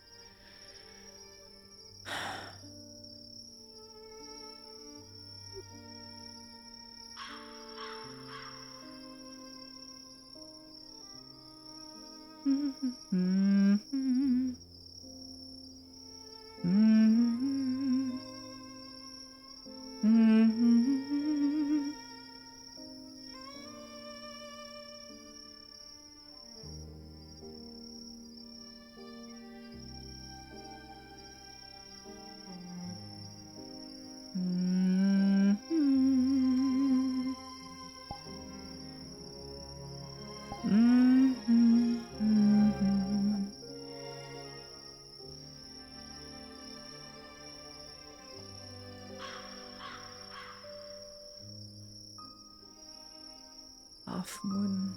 Half moon,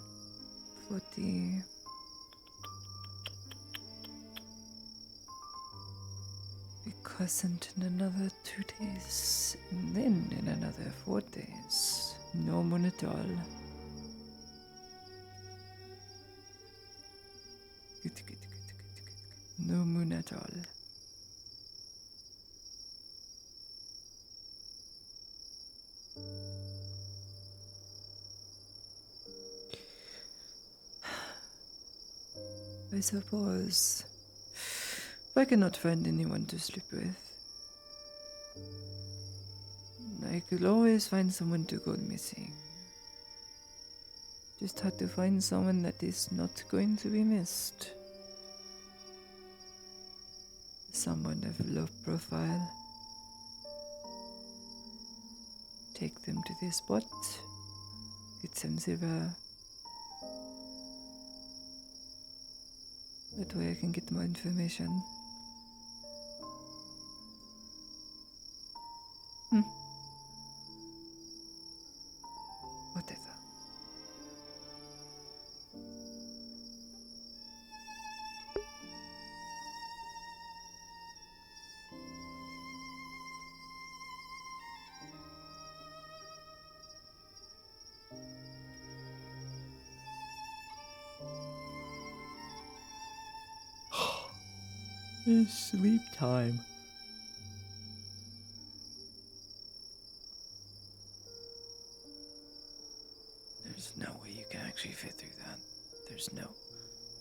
40. Be crescent in another 2 days, and then in another 4 days. No moon at all. Good. No moon at all. I suppose if I cannot find anyone to sleep with, I could always find someone to go missing. Just had to find someone that is not going to be missed. Someone of low profile. Take them to this spot, get some silver. That way I can get more information. Whatever. It's sleep time. There's no way you can actually fit through that. There's no.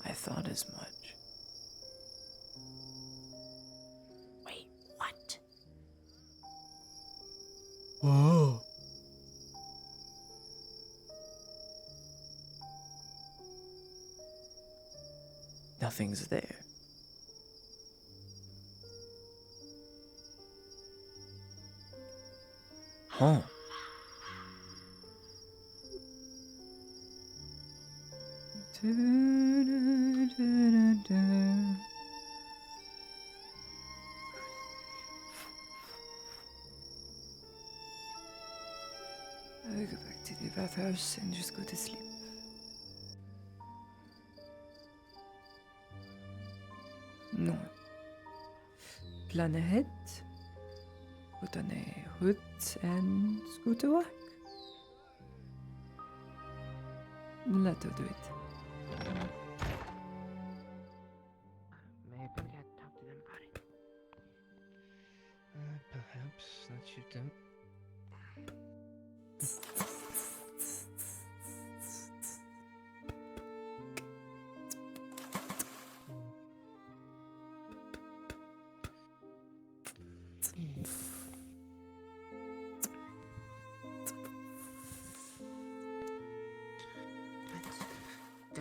I thought as much. Wait, what? Whoa. nothing's there. Huh. I go back to the bathhouse and just go to sleep. No. Plan ahead, put on a hood, and go to work. Let her do it. Maybe we gotta talk to them about it. Perhaps that should do.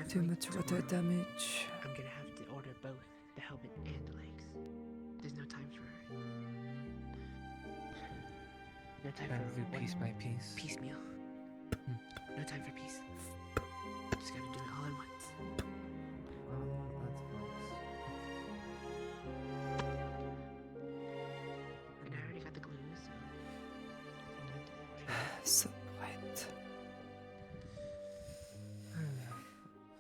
Too much water damage. I'm gonna have to order both the helmet and the legs. There's no time for. No time Gotta for do one piece by piece. piecemeal. No time for peace. Just gotta do it all at once. And I already got the glue, so. So quiet.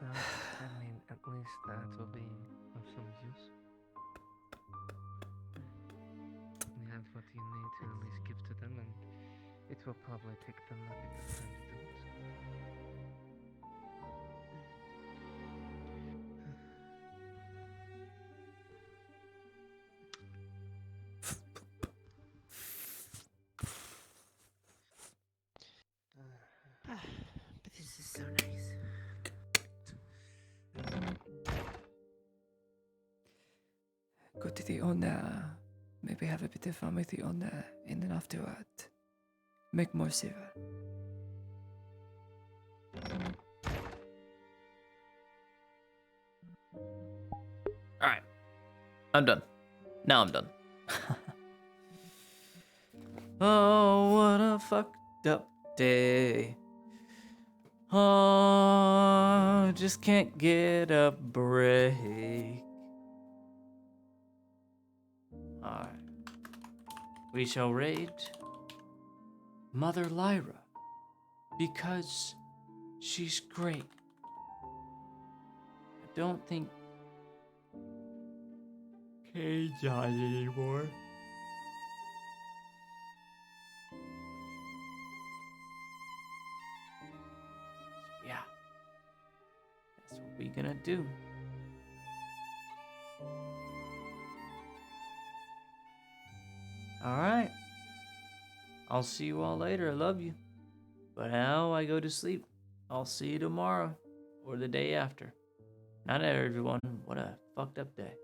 Well, I mean, at least that will be of some use. You have what you need to at least give to them, and it will probably take them a bit of time to do it. But this is so nice. Go to the owner. Maybe have a bit of fun with the owner, and then afterward, make more silver. Alright. I'm done. Now I'm done. Oh, what a fucked up day. Oh, just can't get a break. Alright. We shall raid Mother Lyra because she's great. I don't think Kay's on anymore. Yeah. That's what we gonna do. Alright. I'll see you all later. I love you. But now I go to sleep. I'll see you tomorrow or the day after. Night, everyone. What a fucked up day.